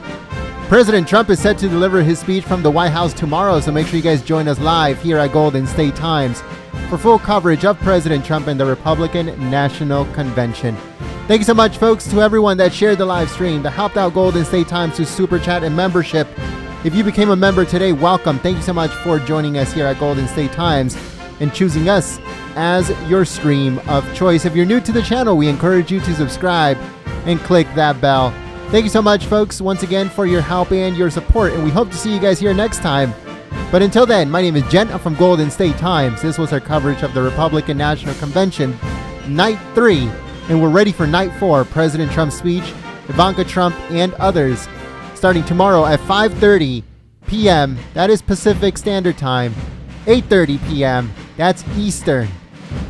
President Trump is set to deliver his speech from the White House tomorrow, so make sure you guys join us live here at Golden State Times for full coverage of President Trump and the Republican National Convention. Thank you so much, folks, to everyone that shared the live stream, that helped out Golden State Times through Super Chat and membership. If you became a member today, welcome. Thank you so much for joining us here at Golden State Times and choosing us as your stream of choice. If you're new to the channel, we encourage you to subscribe and click that bell. Thank you so much, folks, once again for your help and your support, and we hope to see you guys here next time. But until then, my name is Jen. I'm from Golden State Times. This was our coverage of the Republican National Convention, Night 3, and we're ready for Night 4, President Trump's speech, Ivanka Trump, and others, starting tomorrow at 5:30 p.m. That is Pacific Standard Time, 8:30 p.m. That's Eastern.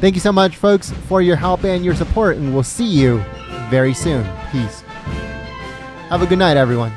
Thank you so much, folks, for your help and your support, and we'll see you very soon. Peace. Have a good night, everyone.